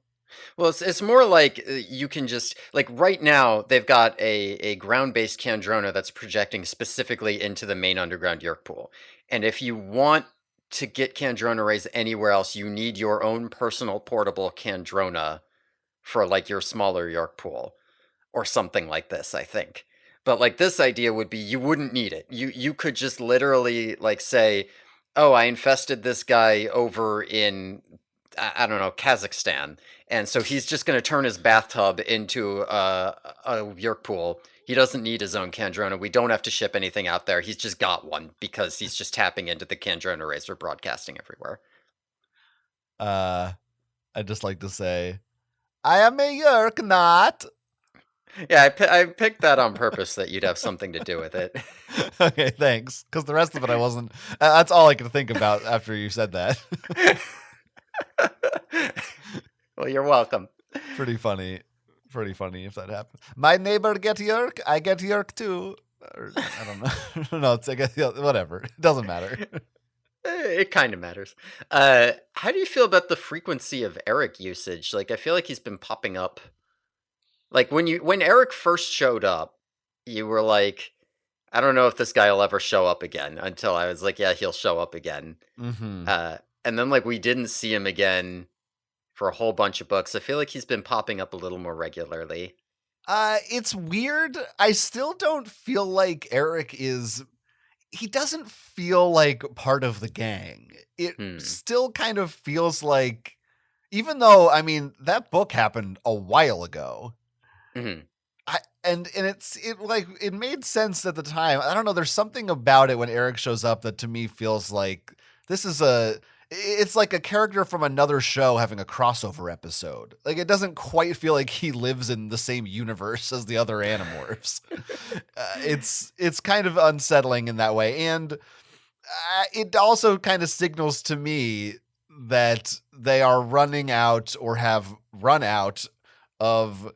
Well, it's more like you can just like right now they've got a ground based Kandrona that's projecting specifically into the main underground Yerk pool, and if you want to get Kandrona rays anywhere else, you need your own personal portable Kandrona for like your smaller Yerk pool or something like this, I think. But like this idea would be you wouldn't need it. You could just literally like say, "Oh, I infested this guy over in I don't know, Kazakhstan." And so he's just going to turn his bathtub into a Yerk pool. He doesn't need his own Kandrona. We don't have to ship anything out there. He's just got one because he's just tapping into the Kandrona rays we're broadcasting everywhere. I'd just like to say, I am a Yerk, not. Yeah, I picked that on purpose that you'd have something to do with it. Okay, thanks. Because the rest of it I wasn't. That's all I could think about after you said that. Well, you're welcome. Pretty funny. Pretty funny if that happens. My neighbor get Yerk, I get Yerk too. Or, I don't know. I don't know. It's, I guess, whatever. It doesn't matter. It kind of matters. How do you feel about the frequency of Eric usage? Like, I feel like he's been popping up. Like when Eric first showed up, you were like, I don't know if this guy will ever show up again. Until I was like, yeah, he'll show up again. Mm-hmm. And then like we didn't see him again for a whole bunch of books. I feel like he's been popping up a little more regularly. It's weird. I still don't feel like Eric is. He doesn't feel like part of the gang. It Hmm. still kind of feels like, even though, I mean, that book happened a while ago. Hmm. And it made sense at the time. I don't know. There's something about it when Eric shows up that to me feels like this is it's like a character from another show having a crossover episode. Like it doesn't quite feel like he lives in the same universe as the other Animorphs. It's kind of unsettling in that way, and it also kind of signals to me that they are running out or have run out of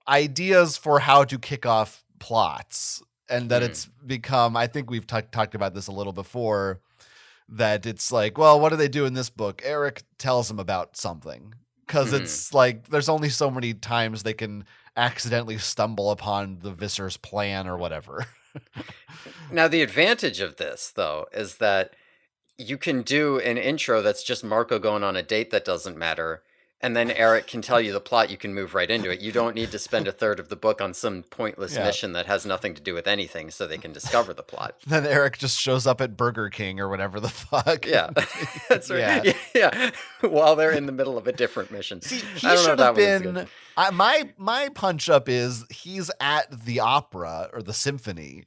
ideas for how to kick off plots, and that Hmm. it's become, I think we've talked about this a little before, that it's like, well, what do they do in this book? Eric tells them about something, because Hmm. it's like there's only so many times they can accidentally stumble upon the Visser's plan or whatever. Now the advantage of this though is that you can do an intro that's just Marco going on a date that doesn't matter, and then Eric can tell you the plot. You can move right into it. You don't need to spend a third of the book on some pointless Yeah. mission that has nothing to do with anything so they can discover the plot. Then Eric just shows up at Burger King or whatever the fuck. Yeah, that's right. Yeah. Yeah, yeah, while they're in the middle of a different mission. See, I he don't know if should have that one was good. been. My punch up is he's at the opera or the symphony,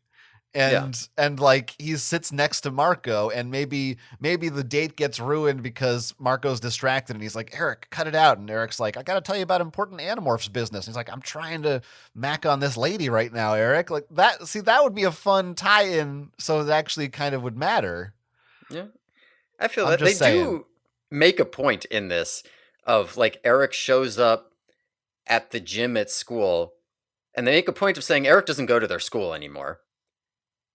Yeah. and like he sits next to Marco, and maybe the date gets ruined because Marco's distracted, and he's like, Eric, cut it out, and Eric's like, I gotta tell you about important Animorphs business. And he's like, I'm trying to mac on this lady right now, Eric. Like that. See, that would be a fun tie-in, so it actually kind of would matter. Yeah. I feel I'm that they just saying. do make a point in this of like Eric shows up at the gym at school, and they make a point of saying Eric doesn't go to their school anymore.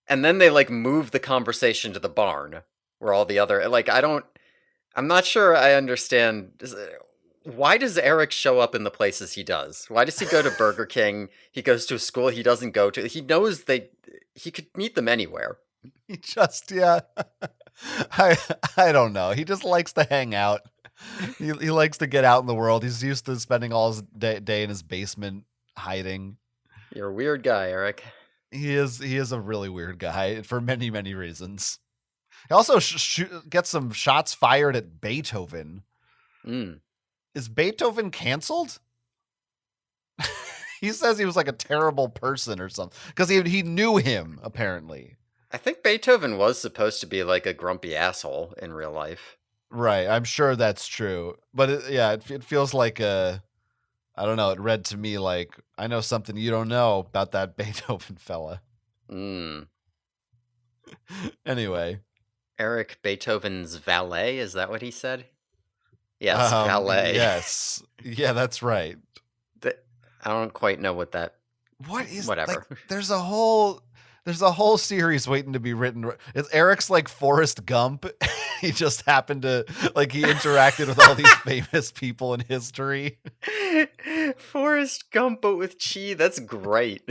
And then they like move the conversation to the barn where all the other like I'm not sure I understand why does Eric show up in the places he does? Why does he go to Burger King? He goes to a school he doesn't go to. He knows he could meet them anywhere. He just, yeah. I I don't know. He just likes to hang out. He likes to get out in the world. He's used to spending all his day in his basement hiding. You're a weird guy, Eric. He is a really weird guy for many reasons. He also gets some shots fired at Beethoven. Mm. Is Beethoven canceled? He says he was like a terrible person or something because he knew him apparently. I think Beethoven was supposed to be like a grumpy asshole in real life. Right, I'm sure that's true, but it feels like I don't know. It read to me like I know something you don't know about that Beethoven fella. Mm. Anyway, Eric Beethoven's valet, is that what he said? Yes, valet. yes, yeah, that's right. I don't quite know what that. What is like? Whatever. There's a whole series waiting to be written. It's Eric's like Forrest Gump. He just happened to like he interacted with all these famous people in history. Forrest Gump, but with chi. That's great.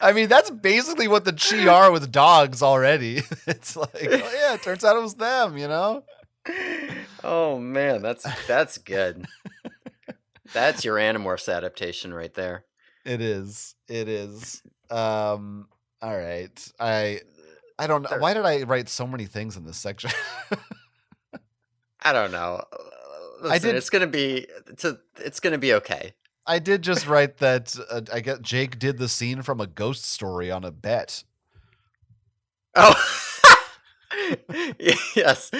I mean, that's basically what the chi are with dogs already. It's like, oh yeah, it turns out it was them, you know? Oh man, that's good. That's your Animorphs adaptation right there. It is. It is. All right. I don't know. Why did I write so many things in this section? I don't know. Listen, it's gonna be okay. I did just write that I get Jake did the scene from a ghost story on a bet. Oh, yes.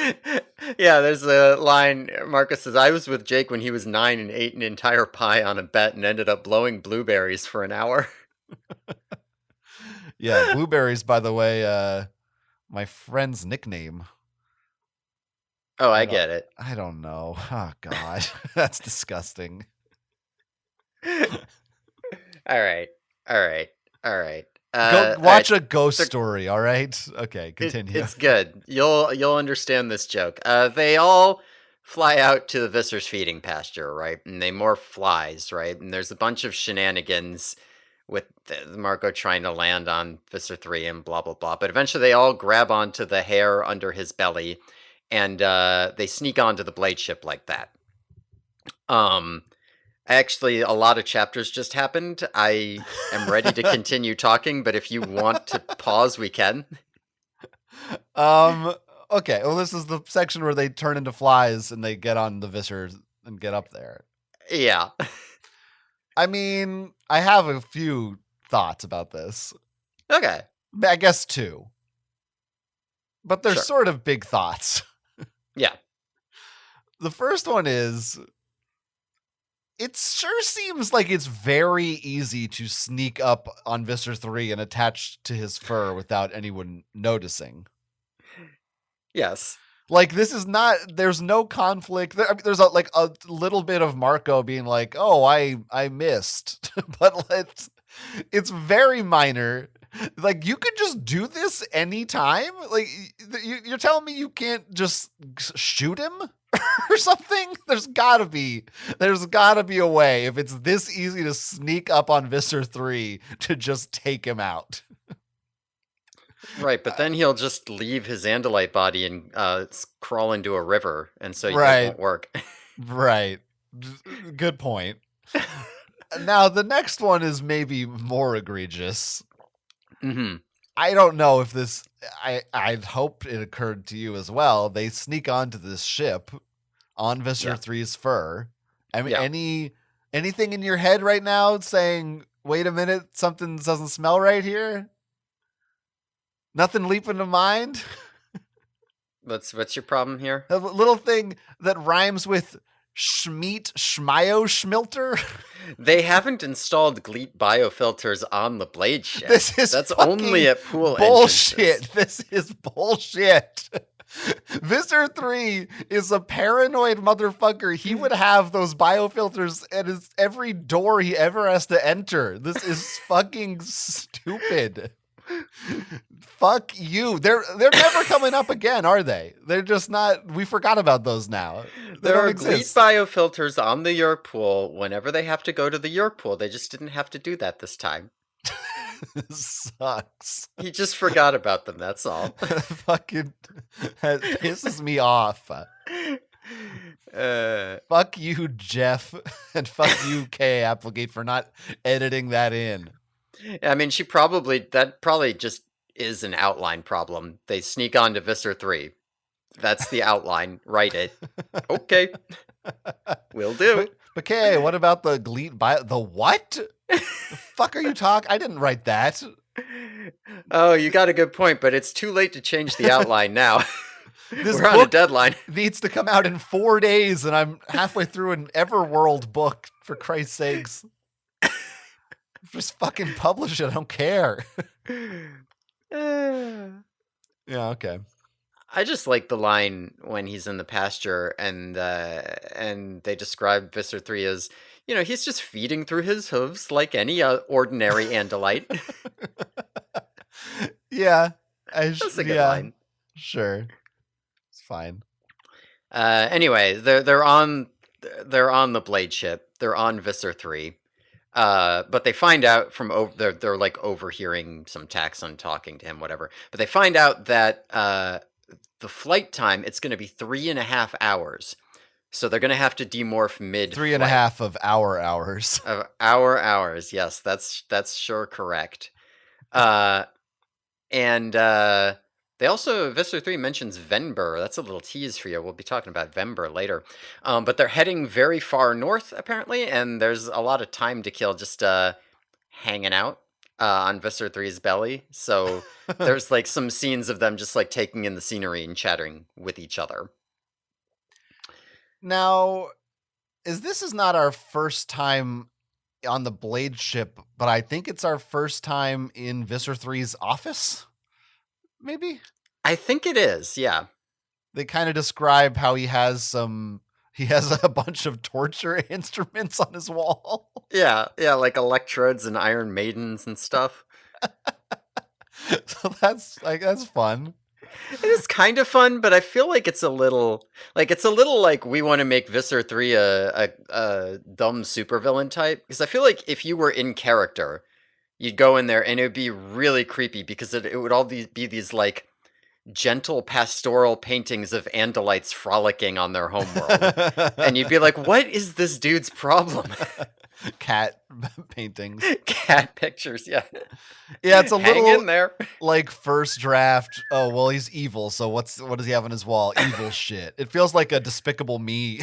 Yeah, there's a line. Marcus says, I was with Jake when he was 9 and ate an entire pie on a bet and ended up blowing blueberries for an hour. Yeah, blueberries, by the way, my friend's nickname. Oh, I get it. I don't know. Oh, God. That's disgusting. All right. Go watch a ghost story, all right? Okay, continue. It's good. You'll understand this joke. They all fly out to the Visser's feeding pasture, right? And they morph flies, right? And there's a bunch of shenanigans with Marco trying to land on Visser 3 and blah, blah, blah. But eventually they all grab onto the hair under his belly and they sneak onto the blade ship like that. Actually, a lot of chapters just happened. I am ready to continue talking, but if you want to pause, we can. Okay. Well, this is the section where they turn into flies and they get on the Visser and get up there. Yeah. I mean, I have a few thoughts about this. Okay. I guess 2. But they're sort of big thoughts. Yeah. The first one is, it sure seems like it's very easy to sneak up on Visser 3 and attach to his fur without anyone noticing. Yes. Like, this is not, there's no conflict. There's a little bit of Marco being like, oh, I missed. But it's very minor. Like, you could just do this anytime? Like, you're telling me you can't just shoot him or something? There's gotta be a way, if it's this easy to sneak up on Visser 3, to just take him out. Right, but then he'll just leave his Andalite body and crawl into a river, and so it won't work. Right. Good point. Now, the next one is maybe more egregious. Mm-hmm. I don't know if this, I'd hoped it occurred to you as well. They sneak onto this ship on Visser 3's fur. I mean, anything in your head right now saying, wait a minute, something doesn't smell right here? Nothing leaping to mind? What's your problem here? A little thing that rhymes with Schmeat Schmio Schmilter? They haven't installed Gleet biofilters on the blade ship. That's only at pool bullshit. entrances. This is bullshit. Visser 3 is a paranoid motherfucker. He would have those biofilters at every door he ever has to enter. This is fucking stupid. Fuck you. They're never coming up again, are they? They're just not. We forgot about those now. There are Gleet biofilters on the York pool whenever they have to go to the York pool. They just didn't have to do that this time. This sucks. He just forgot about them, that's all. Fucking that pisses me off. Fuck you, Jeff, and fuck you, Kay Applegate, for not editing that in. I mean, that probably just is an outline problem. They sneak onto Visser 3. That's the outline. Write it. Okay, will do. But okay, what about the the what? The fuck are you talking? I didn't write that. Oh, you got a good point, but it's too late to change the outline now. This We're on a book deadline. needs to come out in 4 days, and I'm halfway through an Everworld book, for Christ's sakes. Just fucking publish it. I don't care. Yeah, okay. I just like the line when he's in the pasture and they describe Visser 3 as, he's just feeding through his hooves like any ordinary Andalite. Yeah. That's a good line. Sure. It's fine. Anyway, they're on the blade ship. They're on Visser 3. But they find out from they're like overhearing some Taxon talking to him, whatever. But they find out that the flight time, it's going to be 3.5 hours. So they're going to have to demorph mid. 3.5 of our hours. Of our hours, yes, that's sure correct. And they also, Visser 3 mentions Venber. That's a little tease for you. We'll be talking about Venber later. But they're heading very far north, apparently, and there's a lot of time to kill just hanging out on Visser 3's belly. So there's like some scenes of them just like taking in the scenery and chatting with each other. Now, this is not our first time on the Blade ship, but I think it's our first time in Visser 3's office? Maybe? I think it is, yeah. They kind of describe how he has a bunch of torture instruments on his wall. Yeah, like electrodes and Iron Maidens and stuff. So that's fun. It is kind of fun, but I feel like it's a little like we want to make Visser 3 a dumb supervillain type. Because I feel like if you were in character, you'd go in there and it would be really creepy because it would all be these like gentle pastoral paintings of Andalites frolicking on their homeworld. And you'd be like, what is this dude's problem? Cat paintings. Cat pictures, yeah. Yeah, it's a Hang little in there. like first draft. Oh, well, he's evil, so what does he have on his wall? Evil shit. It feels like a Despicable Me.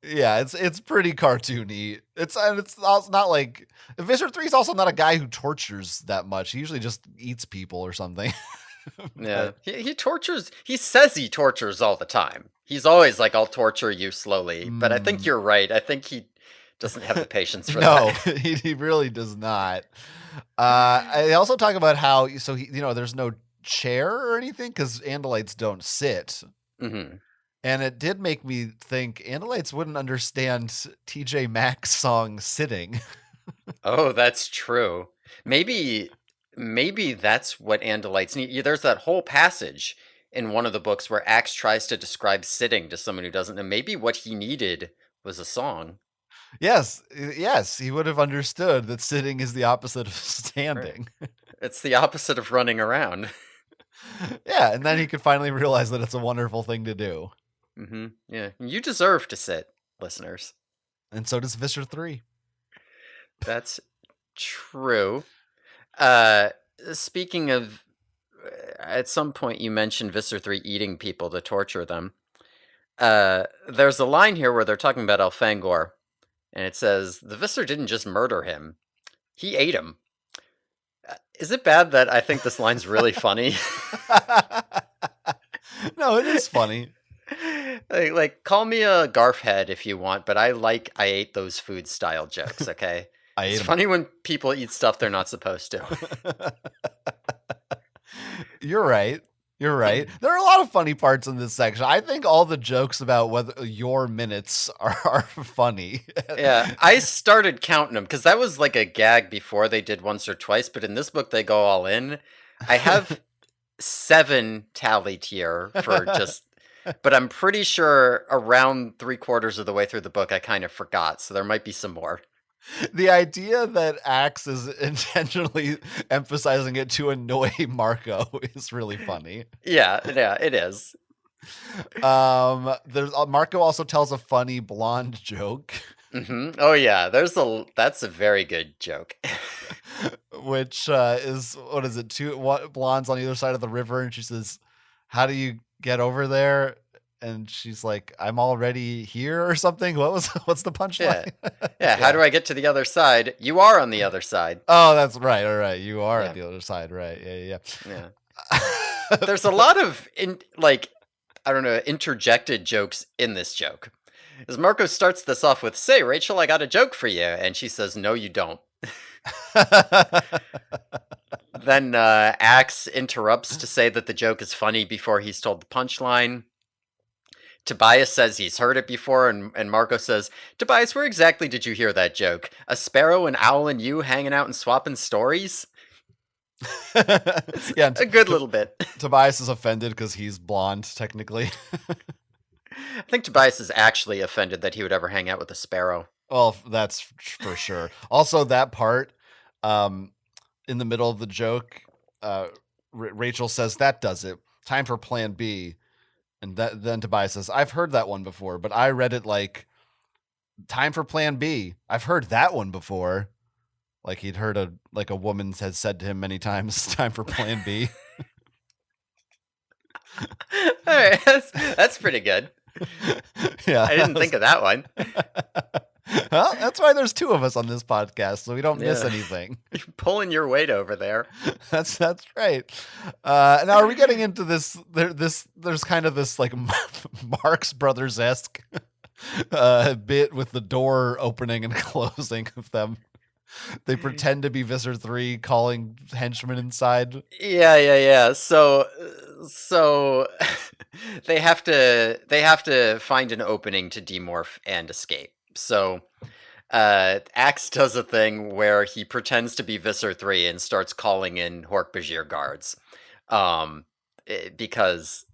Yeah, it's pretty cartoony. It's also not like Visser 3 is also not a guy who tortures that much. He usually just eats people or something. Yeah, he tortures. He says he tortures all the time. He's always like, "I'll torture you slowly." But I think you're right. I think he doesn't have the patience for that. No, he really does not. I also talk about how there's no chair or anything because Andalites don't sit. Mm-hmm. And it did make me think Andalites wouldn't understand TJ Maxx's song "Sitting." Oh, that's true. Maybe that's what Andalites need. There's that whole passage in one of the books where Axe tries to describe sitting to someone who doesn't know. Maybe what he needed was a song. Yes, he would have understood that sitting is the opposite of standing. Right. It's the opposite of running around. Yeah, and then he could finally realize that it's a wonderful thing to do. Mm-hmm. Yeah, you deserve to sit, listeners. And so does Visser 3. That's true. Speaking of, at some point you mentioned Visser 3 eating people to torture them. There's a line here where they're talking about Elfangor, and it says, the Visser didn't just murder him, he ate him. Is it bad that I think this line's really funny? No, it is funny. Like, call me a garf head if you want, but I ate those food style jokes, okay? It's funny when people eat stuff they're not supposed to. You're right. There are a lot of funny parts in this section. I think all the jokes about whether your minutes are funny. Yeah, I started counting them because that was like a gag before they did once or twice, but in this book they go all in. I have 7 tallied here for just, but I'm pretty sure around 3/4 of the way through the book I kind of forgot, so there might be some more. The idea that Axe is intentionally emphasizing it to annoy Marco is really funny. Yeah, it is. There's Marco also tells a funny blonde joke. Oh yeah, that's a very good joke. Which is, what is it, two blondes on either side of the river, and she says, how do you get over there? And she's like, I'm already here or something. What's the Yeah. punchline? Yeah, how Yeah. do I get to the other side? You are on the other side. Oh, that's right. All right, you are on Yeah. the other side, right? Yeah, Yeah. yeah. There's a lot of I don't know, interjected jokes in this joke. As Marco starts this off with, "Say, Rachel, I got a joke for you." And she says, "No, you don't." Then Axe interrupts to say that the joke is funny before he's told the punchline. Tobias says he's heard it before, and Marco says, "Tobias, where exactly did you hear that joke? A sparrow, an owl, and you hanging out and swapping stories?" It's Yeah, and a good little bit. Tobias is offended because he's blonde, technically. I think Tobias is actually offended that he would ever hang out with a sparrow. Well, that's for sure. Also, that part, um, in the middle of the joke, Rachel says, "That does it. Time for Plan B." And then Tobias says, "I've heard that one before, but I read it like time for Plan B. I've heard that one before." Like he'd heard a woman has said to him many times, "Time for Plan B." All right, that's pretty good. Yeah. I didn't think of that one. Well, that's why there's two of us on this podcast, so we don't miss Yeah, anything. you're pulling your weight over there. That's right. Now, are we getting into this? There's kind of this like Marx Brothers esque bit with the door opening and closing of them. They pretend to be Visser 3 calling henchmen inside. Yeah. So they have to find an opening to demorph and escape. So Axe does a thing where he pretends to be Visser 3 and starts calling in Hork-Bajir guards. Because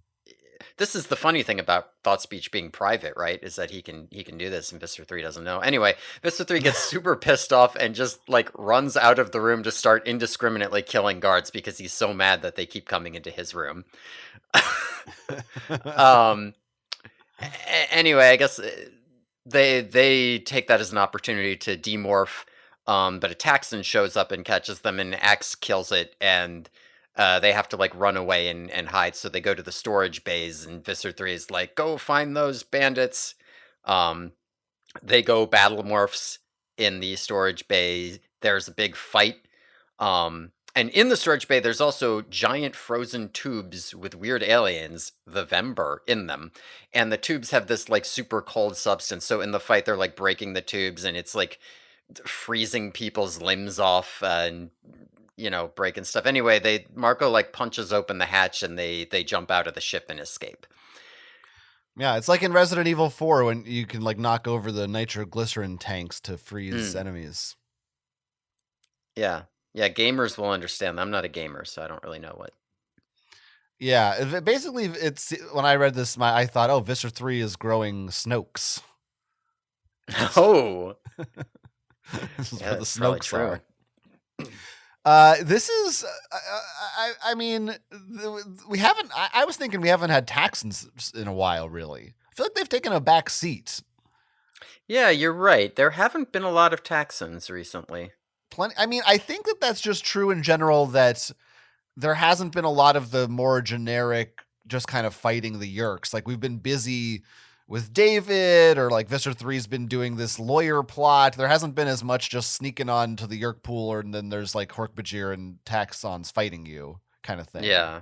this is the funny thing about thought speech being private, right? Is that he can do this and Visser 3 doesn't know. Anyway, Visser 3 gets super pissed off and just like runs out of the room to start indiscriminately killing guards because he's so mad that they keep coming into his room. um Anyway, I guess they take that as an opportunity to demorph, but a Taxon shows up and catches them, and Axe kills it, and they have to like run away and hide. So they go to the storage bays, and Visser 3 is like, "Go find those bandits." Um, they go battle morphs in the storage bay. There's a big fight. And in the storage bay, there's also giant frozen tubes with weird aliens, the Vember, in them. And the tubes have this like super cold substance. So in the fight, they're like breaking the tubes and it's like freezing people's limbs off and breaking stuff. Anyway, they Marco like punches open the hatch and they jump out of the ship and escape. Yeah, it's like in Resident Evil 4 when you can like knock over the nitroglycerin tanks to freeze enemies. Yeah. Yeah, gamers will understand. I'm not a gamer, so I don't really know what. Yeah, basically, it's when I read this, I thought, oh, Visser 3 is growing Snokes. Oh, This is yeah, where the that's probably Snokes true. are. This is, I mean, we haven't. I was thinking we haven't had Taxons in a while, really. I feel like they've taken a back seat. Yeah, you're right. There haven't been a lot of Taxons recently. Plenty. I mean, I think that's just true in general. That there hasn't been a lot of the more generic, just kind of fighting the Yerks. Like we've been busy with David, or like Visser 3's been doing this lawyer plot. There hasn't been as much just sneaking on to the Yerk pool, and then there's like Hork-Bajir and Taxons fighting you kind of thing. Yeah.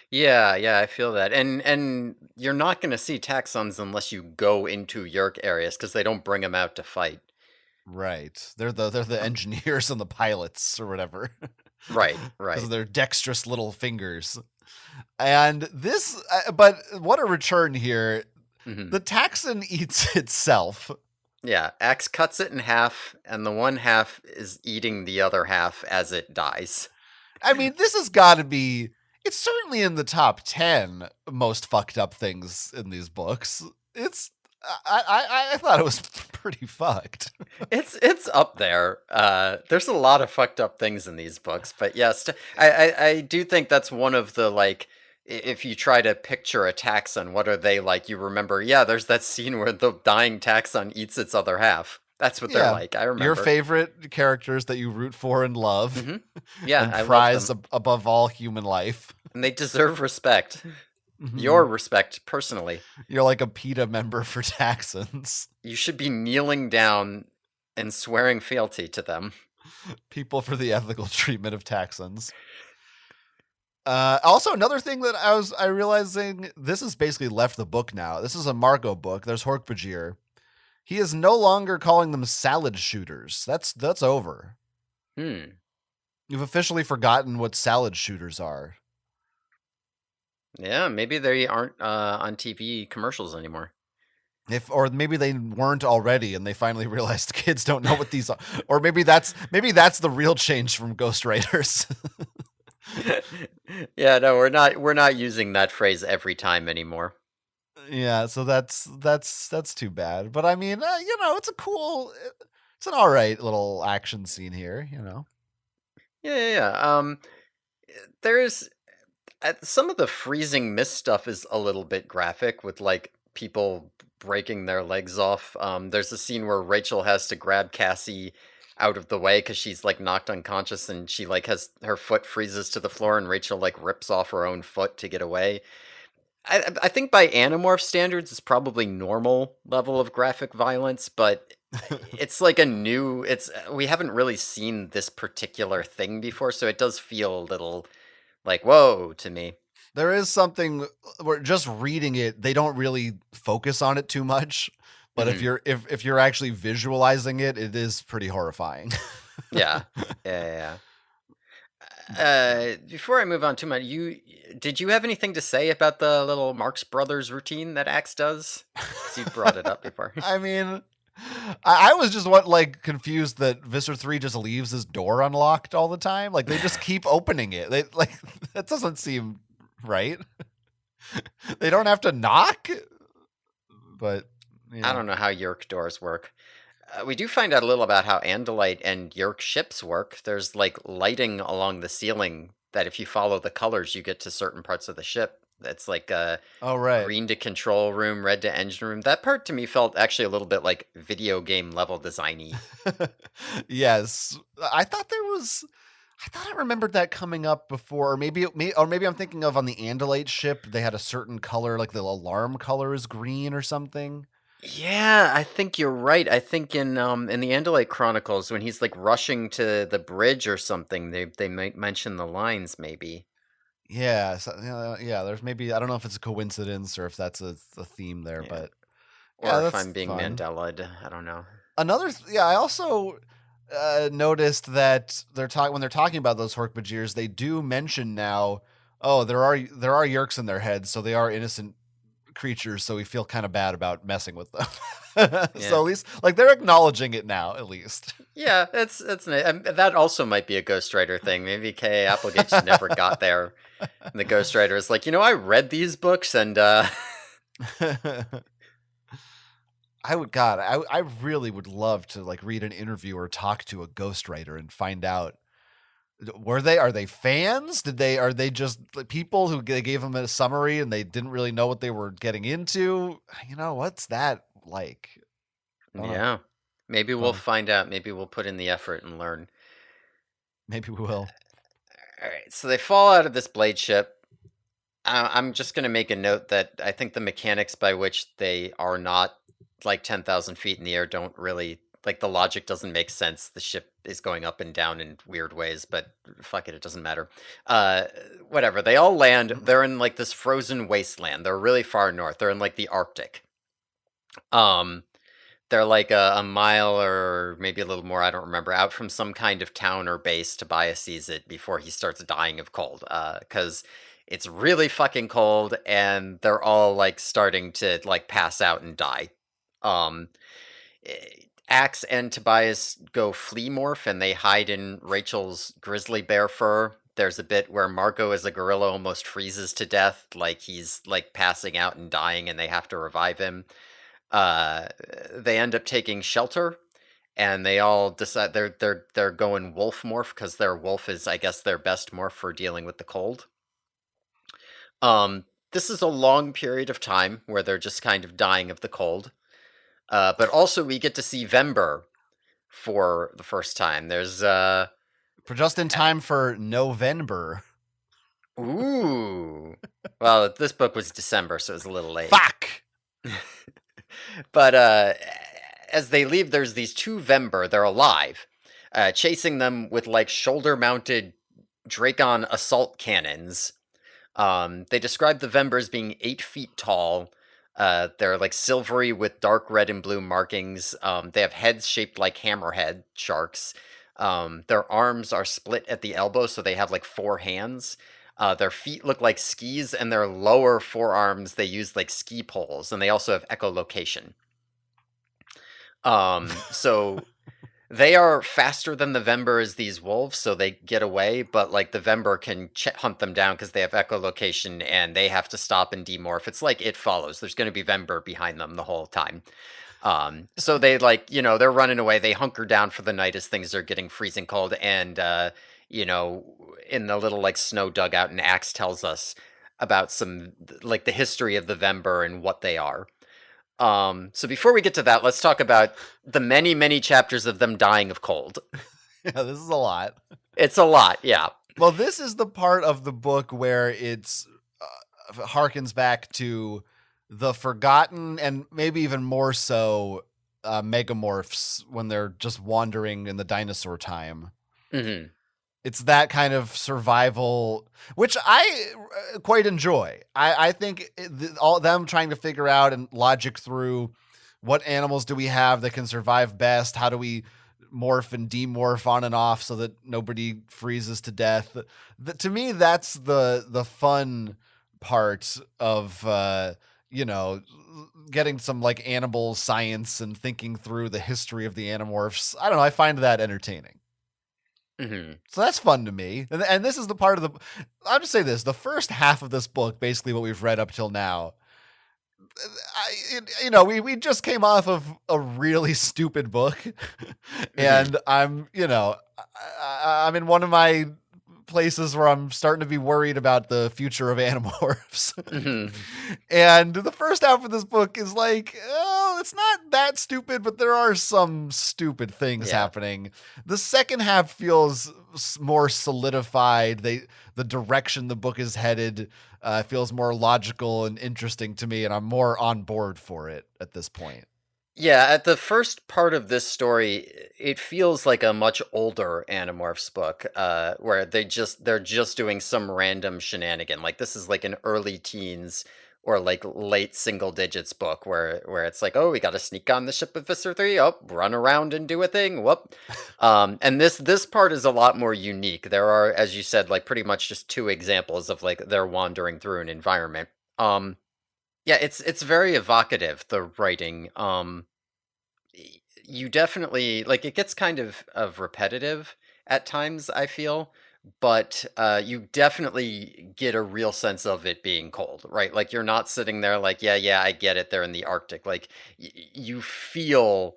Yeah, I feel that. And you're not going to see Taxons unless you go into Yerk areas because they don't bring them out to fight. Right. They're the engineers and the pilots or whatever. Right. Because of their dexterous little fingers. And this, but what a return here. Mhm. The Taxon eats itself. Yeah, Axe cuts it in half, and the one half is eating the other half as it dies. I mean, this has got to be, it's certainly in the top 10 most fucked up things in these books. I thought it was pretty fucked. It's up there. There's a lot of fucked up things in these books, but yes, I do think that's one of the like. If you try to picture a taxon, what are they like? You remember, yeah, there's that scene where the dying taxon eats its other half. That's what they're Yeah. like, I Your remember. favorite characters that you root for and love Mhm. Yeah, and I love prize them, above all human life. and they deserve respect. Your Mhm. respect, personally. You're like a PETA member for Texans. You should be kneeling down and swearing fealty to them. People for the ethical treatment of Texans. Also, another thing that I realizing this has basically left the book now. This is a Margot book. There's Hork-Bajir. He is no longer calling them salad shooters. That's over. Hmm. You've officially forgotten what salad shooters are. Yeah, maybe they aren't, on TV commercials anymore. If or maybe they weren't already and they finally realized kids don't know what these are. Or maybe that's the real change from ghostwriters. Yeah, no, we're not using that phrase every time anymore. Yeah, so that's too bad. But I mean, it's a it's an all right little action scene here. Yeah, yeah, yeah. There's some of the freezing mist stuff is a little bit graphic with like people breaking their legs off. There's a scene where Rachel has to grab Cassie out of the way because she's like knocked unconscious and she like has her foot freezes to the floor and Rachel like rips off her own foot to get away. I think by Animorph standards, it's probably normal level of graphic violence, but it's like a new. It's we haven't really seen this particular thing before, so it does feel a little like whoa to me. There is something where just reading it, they don't really focus on it too much. But if Hmm. you're actually visualizing it, it is pretty horrifying. Yeah, yeah, yeah. Yeah. Before I move on too much, did you have anything to say about the little Marx Brothers routine that Axe does? Because you brought it up before. I mean, I was just like confused that Visser 3 just leaves his door unlocked all the time. Like they just keep opening it. They like that doesn't seem right. They don't have to knock, but I yeah. don't know how Yerk doors work. We do find out a little about how Andalite and Yerk ships work. There's like lighting along the ceiling that if you follow the colors, you get to certain parts of the ship. That's like Oh right. green to control room, red to engine room. That part to me felt actually a little bit like video game level designy. Yes. I thought I remembered that coming up before, or maybe I'm thinking of on the Andalite ship, they had a certain color, like the alarm color is green or something. Yeah, I think you're right. I think in the Andalite Chronicles when he's like rushing to the bridge or something, they might mention the lines maybe. Yeah, so, yeah. There's maybe I don't know if it's a coincidence or if that's a theme there, Yeah. but Or yeah, if that's I'm being fun. Mandela, I don't know. Yeah, I also noticed that when they're talking about those Hork-Bajirs, they do mention now. Oh, there are yerks in their heads, so they are innocent creatures. So we feel kind of bad about messing with them. So Yeah. at least like they're acknowledging it now, at least. Yeah, that's nice. That also might be a ghostwriter thing. Maybe K.A. Applegate just never got there. And the ghostwriter is like, I read these books and I really would love to like read an interview or talk to a ghostwriter and find out are they fans? Are they just like, people who they gave them a summary and they didn't really know what they were getting into? What's that like? I don't know. yeah. Maybe we'll Funny. find out. Maybe we'll put in the effort and learn. Maybe we will. All right. So they fall out of this blade ship. I'm just going to make a note that I think the mechanics by which they are not like 10,000 feet in the air don't really, like, the logic doesn't make sense. The ship is going up and down in weird ways, but fuck it, it doesn't matter. Uh, Whatever. They all land. They're in like this frozen wasteland. They're really far north. They're in like the Arctic. Um, they're like a mile or maybe a little more, I don't remember, out from some kind of town or base. Tobias sees it before he starts dying of cold. Because it's really fucking cold and they're all like starting to like pass out and die. Um, Axe and Tobias go flea morph and they hide in Rachel's grizzly bear fur. There's a bit where Margot as a gorilla almost freezes to death, like he's like passing out and dying and they have to revive him. Uh, they end up taking shelter, and they all decide they're going wolf morph because their wolf is, I guess, their best morph for dealing with the cold. This is a long period of time where they're just kind of dying of the cold. But also we get to see Vember for the first time. There's For just in time for November. ooh. Well, this book was December, so it was a little late. Fuck! But as they leave, there's these two Vember. They're alive, chasing them with like shoulder-mounted Dracon assault cannons. They describe the Vember as being 8 feet tall. They're like silvery with dark red and blue markings. They have heads shaped like hammerhead sharks. Their arms are split at the elbow, so they have like four hands. Their feet look like skis, and their lower forearms they use like ski poles, and they also have echolocation. So they are faster than the Vember as these wolves, so they get away, but like the Vember can hunt them down because they have echolocation and they have to stop and demorph. It's like It Follows. There's going to be Vember behind them the whole time. So they like, they're running away. They hunker down for the night as things are getting freezing cold. And, you know, in the little like snow dugout, and Axe tells us about some like the history of the Vember and what they are. So before we get to that, let's talk about the many, many chapters of them dying of cold. Yeah, this is a lot. It's a lot, yeah. Well, this is the part of the book where it's harkens back to the forgotten and maybe even more so megamorphs when they're just wandering in the dinosaur time. Hmm. It's that kind of survival, which I quite enjoy. I think all them trying to figure out and logic through what animals do we have that can survive best? How do we morph and demorph on and off so that nobody freezes to death? To me, that's the fun part of getting some like animal science and thinking through the history of the Animorphs. I don't know. I find that entertaining. Hmm. So that's fun to me. And this is the part of the, I'll just say this, the first half of this book, basically what we've read up till now, we just came off of a really stupid book. Hmm. And I'm in one of my places where I'm starting to be worried about the future of Animorphs. Hmm. And the first half of this book is like, oh, it's not that stupid, but there are some stupid things Yeah. happening. The second half feels more solidified. The direction the book is headed feels more logical and interesting to me, and I'm more on board for it at this point. Yeah, at the first part of this story, it feels like a much older Animorphs book, where they're just doing some random shenanigan. Like this is like an early teens or like late single digits book where it's like, oh, we got to sneak on the ship of Visser 3, oh, run around and do a thing, whoop. And this part is a lot more unique. There are, as you said, like pretty much just two examples of like they're wandering through an environment. Yeah, it's very evocative, the writing. You definitely like it gets kind of repetitive at times, I feel, but you definitely get a real sense of it being cold, right? Like you're not sitting there like, yeah, yeah, I get it. They're in the Arctic. Like you feel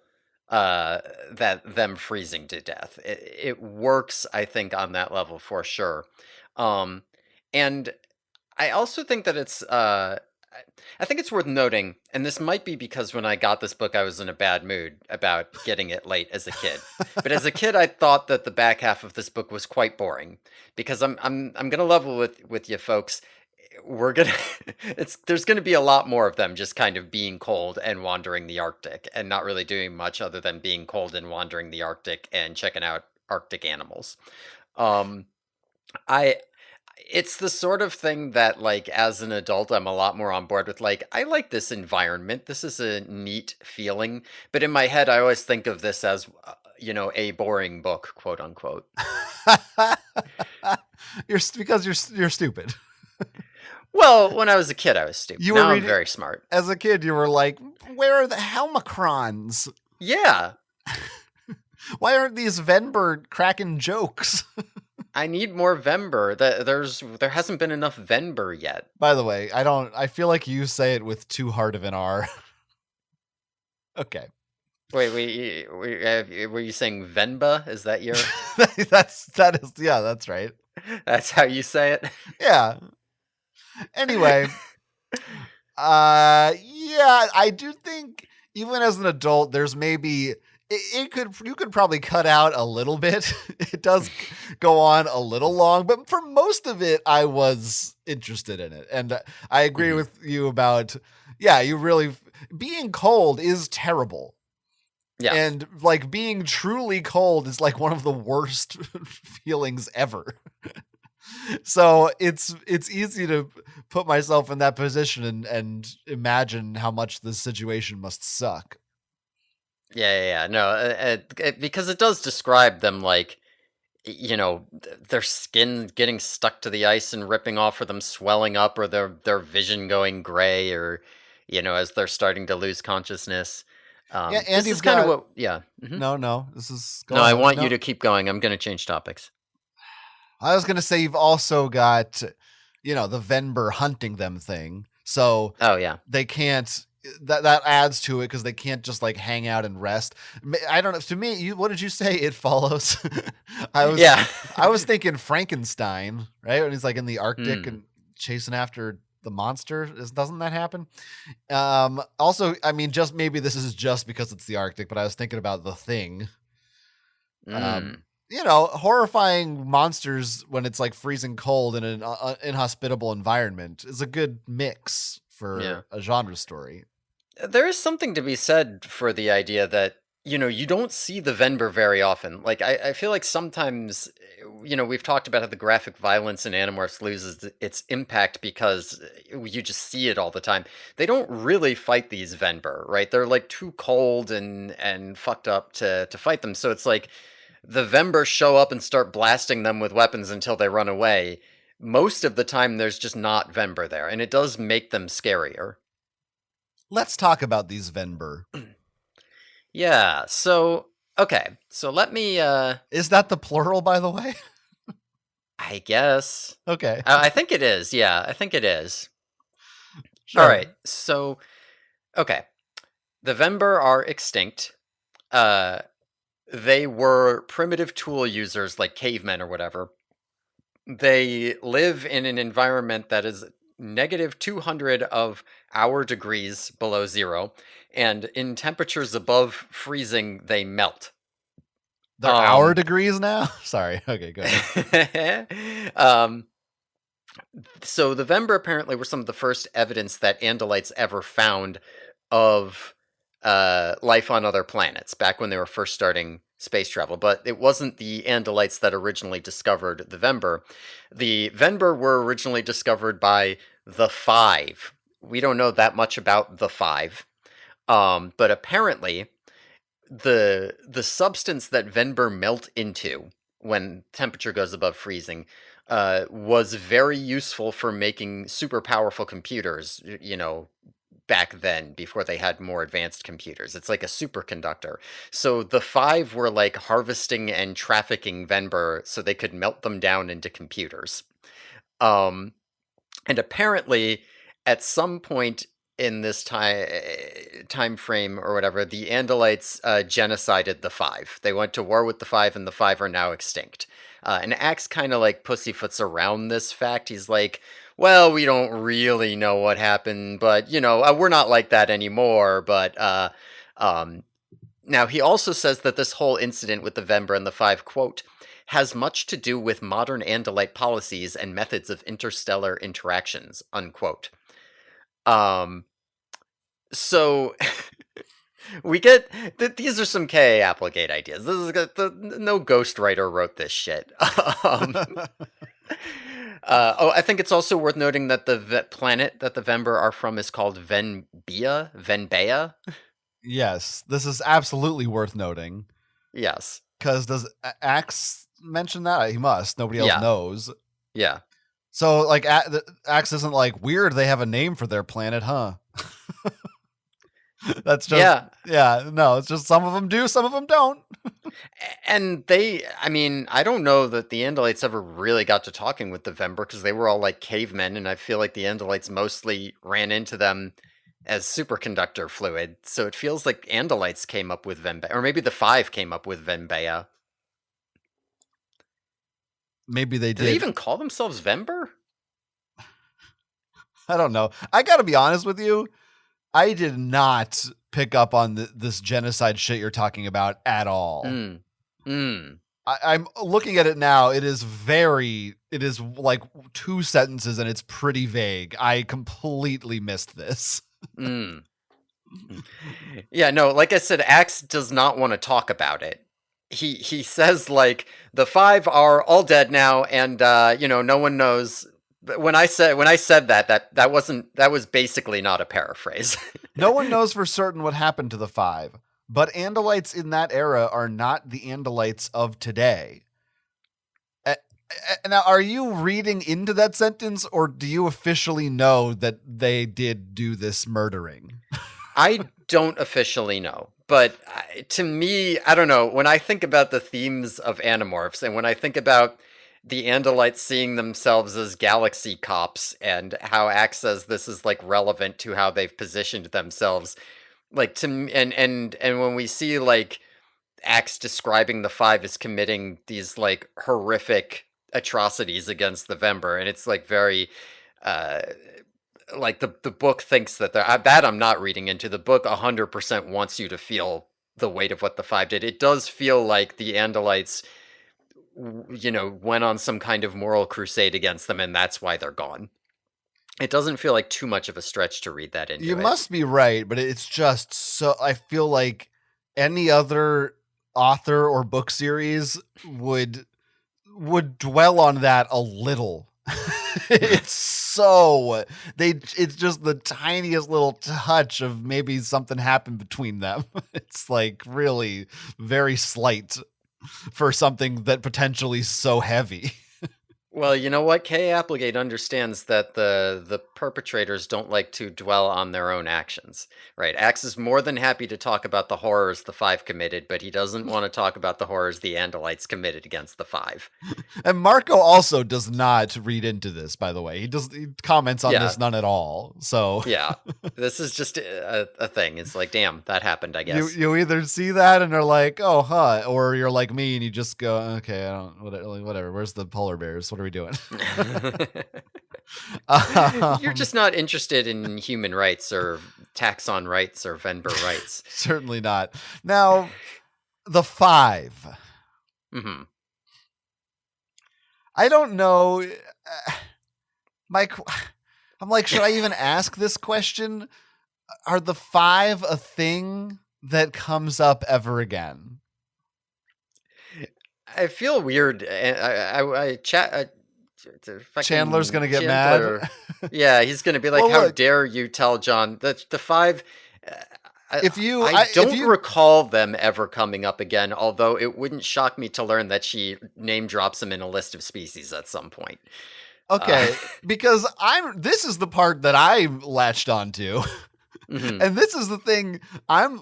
uh that them freezing to death. It works, I think, on that level for sure. Um, and I also think that I think it's worth noting, and this might be because when I got this book, I was in a bad mood about getting it late as a kid. But as a kid, I thought that the back half of this book was quite boring because I'm gonna level with you folks. We're gonna it's there's gonna be a lot more of them just kind of being cold and wandering the Arctic and not really doing much other than being cold and wandering the Arctic and checking out Arctic animals. Um, I it's the sort of thing that, like, as an adult, I'm a lot more on board with, like, I like this environment. This is a neat feeling. But in my head, I always think of this as, a boring book, quote unquote. Because you're stupid. Well, when I was a kid, I was stupid. You were Now I'm reading very smart. as a kid. You were like, "Where are the Helmacrons? Yeah, Why aren't these Venberg cracking jokes?" I need more Vember. There hasn't been enough Venber yet. By the way, I feel like you say it with too hard of an R. Okay. Wait, were you saying Venba? Is that your? Yeah, that's right. That's how you say it? Yeah. Anyway, yeah, I do think even as an adult, there's maybe it could you could probably cut out a little bit. It does go on a little long, but for most of it, I was interested in it, and I agree Mhm. with you about yeah, you really being cold is terrible. Yeah. And like being truly cold is like one of the worst feelings ever. So it's easy to put myself in that position and imagine how much this situation must suck. Yeah. No, because it does describe them like, their skin getting stuck to the ice and ripping off, or them swelling up, or their vision going gray, or as they're starting to lose consciousness. Yeah, and This you've is kind of got what, yeah. no, this is No, go I ahead. want you No, to keep going. I'm going to change topics. I was gonna say you've also got, the Venber hunting them thing. So Oh yeah, they can't that adds to it because they can't just like hang out and rest. I don't know. To me, what did you say? It follows. I was yeah. I was thinking Frankenstein, right? When he's like in the Arctic Hmm. and chasing after the monster. Doesn't that happen? Also, I mean, just maybe this is just because it's the Arctic, but I was thinking about the Thing. Um, Mm. Horrifying monsters when it's like freezing cold in an inhospitable environment is a good mix Yeah. for a genre story. There is something to be said for the idea that, you don't see the Venber very often. Like, I feel like sometimes, we've talked about how the graphic violence in Animorphs loses its impact because you just see it all the time. They don't really fight these Venber, right? They're like too cold and fucked up to fight them. So it's like the Venber show up and start blasting them with weapons until they run away. Most of the time, there's just not Venber there, and it does make them scarier. Let's talk about these Venber. Yeah, so okay. So let me Is that the plural, by the way? I guess. Okay, I think it is. Yeah, I think it is. All sure. right. So, okay. The Vember are extinct. Uh they were primitive tool users like cavemen or whatever. They live in an environment that is negative 200 of our degrees below zero, and in temperatures above freezing they melt. They're hour Um degrees now? Sorry. Okay, go ahead. um So the Vember apparently were some of the first evidence that Andalites ever found of life on other planets back when they were first starting space travel. But it wasn't the Andalites that originally discovered the Vember. The Vember were originally discovered by the Five. We don't know that much about the Five, but apparently the substance that Venber melt into when temperature goes above freezing was very useful for making super powerful computers. Back then, before they had more advanced computers, it's like a superconductor. So the Five were like harvesting and trafficking Venber so they could melt them down into computers. Um, and apparently, at some point in this time frame or whatever, the Andalites genocided the Five. They went to war with the Five, and the Five are now extinct. And Axe kind of like pussyfoots around this fact. He's like, "Well, we don't really know what happened, but we're not like that anymore." But um, now, he also says that this whole incident with the Vember and the Five, quote, has much to do with modern Andalite policies and methods of interstellar interactions, unquote. Um, so we get these are some KA Applegate ideas. This is no ghostwriter wrote this shit. um, I think it's also worth noting that the planet that the Vember are from is called Venbea. Yes, this is absolutely worth noting. Yes. Because does Axe mention that? He must. Nobody else Yeah. knows. Yeah. So, like, Axe isn't like weird. They have a name for their planet, huh? That's just Yeah. yeah. No, it's just some of them do, some of them don't. And I mean, I don't know that the Andalites ever really got to talking with the Vember because they were all like cavemen, and I feel like the Andalites mostly ran into them as superconductor fluid. So it feels like Andalites came up with Vembea, or maybe the Five came up with Vembea. Maybe they Do they did. even call themselves Vember? I don't know. I got to be honest with you. I did not pick up on this genocide shit you're talking about at all. Mm. Mm. I'm looking at it now. It is like 2 sentences and it's pretty vague. I completely missed this. Mm. Yeah, no, like I said, Axe does not want to talk about it. He says like the five are all dead now, and no one knows. But when I said that was basically not a paraphrase. No one knows for certain what happened to the five, but Andalites in that era are not the Andalites of today. Now, are you reading into that sentence, or do you officially know that they did do this murdering? I don't officially know, but to me, I don't know. When I think about the themes of Animorphs, and when I think about the Andalites seeing themselves as galaxy cops, and how Axe says this is like relevant to how they've positioned themselves, like and when we see like Axe describing the five as committing these like horrific atrocities against the Vember, and it's like very uh like the book thinks that that I'm not reading into. The book 100% wants you to feel the weight of what the five did. It does feel like the Andalites went on some kind of moral crusade against them, and that's why they're gone. It doesn't feel like too much of a stretch to read that You into it. must be right, but it's just so. I feel like any other author or book series would dwell on that a little. It's so it's just the tiniest little touch of maybe something happened between them. It's like really very slight for something that potentially so heavy. Well, you know what? Kay Applegate understands that the perpetrators don't like to dwell on their own actions, right? Axe is more than happy to talk about the horrors the five committed, but he doesn't want to talk about the horrors the Andalites committed against the five. And Marco also does not read into this, by the way. He comments on Yeah, this none at all. So yeah. This is just a thing. It's like, damn, that happened, I you guess. you either see that and are like, oh, huh, or you're like me and you just go, okay, I don't, whatever. Where's the polar bears? What are we doing? You're um, just not interested in human rights or taxon rights or Venber rights. certainly not. Now, the five. Hmm. I don't know. Mike, I'm like, should I even ask this question? Are the five a thing that comes up ever again? I feel weird. I chat. Chandler's Fucking gonna get mad. Chandler. Yeah, he's gonna be like, Well, "How look, dare you tell John that the five?" uh, I, I if don't you recall them ever coming up again. Although it wouldn't shock me to learn that she name drops them in a list of species at some point. Uh, okay, because this is the part that I latched onto. mhm, And this is the thing. I'm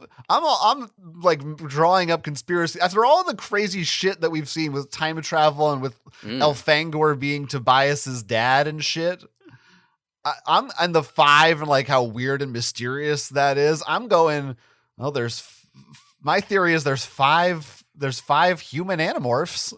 like drawing up conspiracy after all the crazy shit that we've seen with time travel and with mm. Elfangor being Tobias's dad and shit. I'm and the five and like how weird and mysterious that is. I'm going. Well, my theory is there's five human animorphs.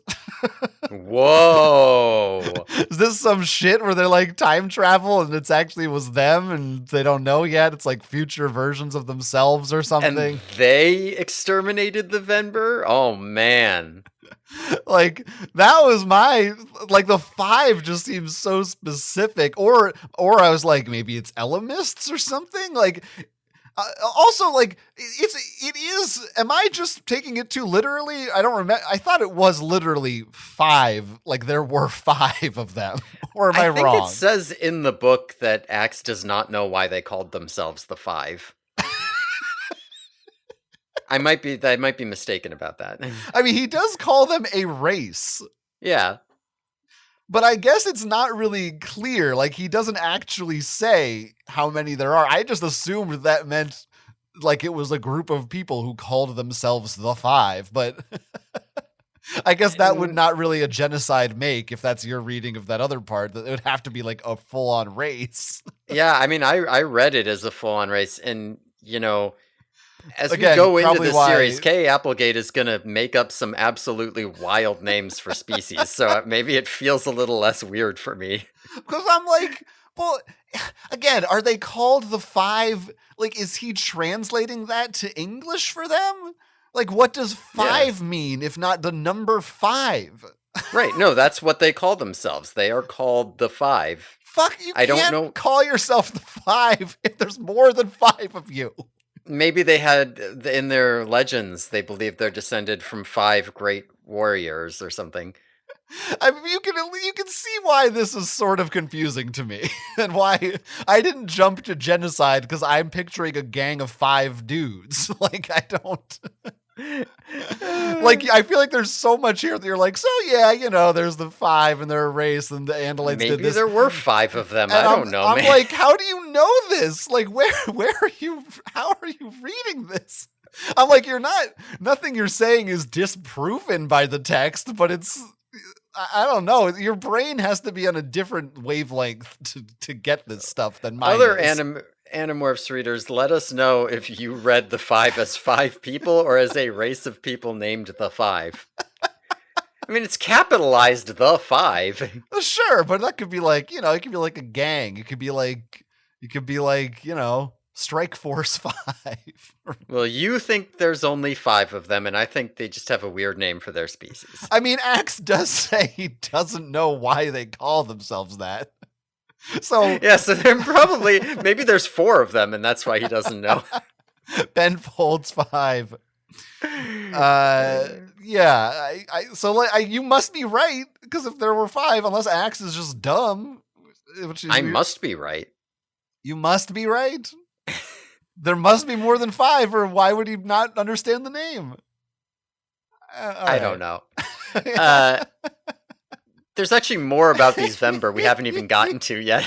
Whoa! Is this some shit where they're like time travel and it's actually was them and they don't know yet? It's like future versions of themselves or And something. they exterminated the Venber? Oh man. Like that was my like the five just seems so specific. Or I was like maybe it's Elamists or something. Like also like it is. Am I just taking it too literally? I don't remember. I thought it was literally five. Like there were five of them. Or am I I think it wrong? says in the book that Axe does not know why they called themselves the Five. I might be mistaken about that. I mean, he does call them a race, Yeah. but I guess it's not really clear. Like he doesn't actually say how many there are. I just assumed that meant like it was a group of people who called themselves the Five, but I guess that would And not really a genocide make if that's your reading of that other part. That it would have to be like a full on race. yeah, I mean I read it as a full-on race, and as we Again, go into probably the series, why. Kay Applegate is going to make up some absolutely wild names for species, so maybe it feels a little less weird for me. Because I'm like, Well, again, are they called the five? Like, is he translating that to English for them? Like, what does Yeah. five mean if not the number five? Right. No, that's what they call themselves. They are called the Five. Fuck, you I don't can't know. call yourself the five if there's more than five of you. Maybe they had in their legends, they believe they're descended from five great warriors or something. I mean, you can see why this is sort of confusing to me, and why I didn't jump to genocide because I'm picturing a gang of five dudes. Like I don't. Like I feel like there's so much here that you're like, so yeah, there's the five and they're a race and the Andalites did Maybe this, there were five of them. and I I'm don't know, I'm man. like, how do you know this? Like where are you? How are you reading this? I'm like, nothing you're saying is disproven by the text, but it's I don't know. Your brain has to be on a different wavelength to get this stuff than mine Other is. Animorphs readers, let us know if you read the Five as five people or as a race of people named the Five. I mean, it's capitalized the Five. Sure, but that could be like, it could be like a gang. It could be like, Strike Force 5. Well, you think there's only five of them, and I think they just have a weird name for their species. I mean, Axe does say he doesn't know why they call themselves that. So Yeah, so they're probably, maybe there's four of them, and that's why he doesn't know. Ben Folds 5. Yeah, so like you must be right, because if there were five, unless Axe is just dumb, which is I weird. must be right. You must be right. There must be more than five, or why would he not understand the name? I don't know. Uh, there's actually more about these Vember we haven't even gotten to yet.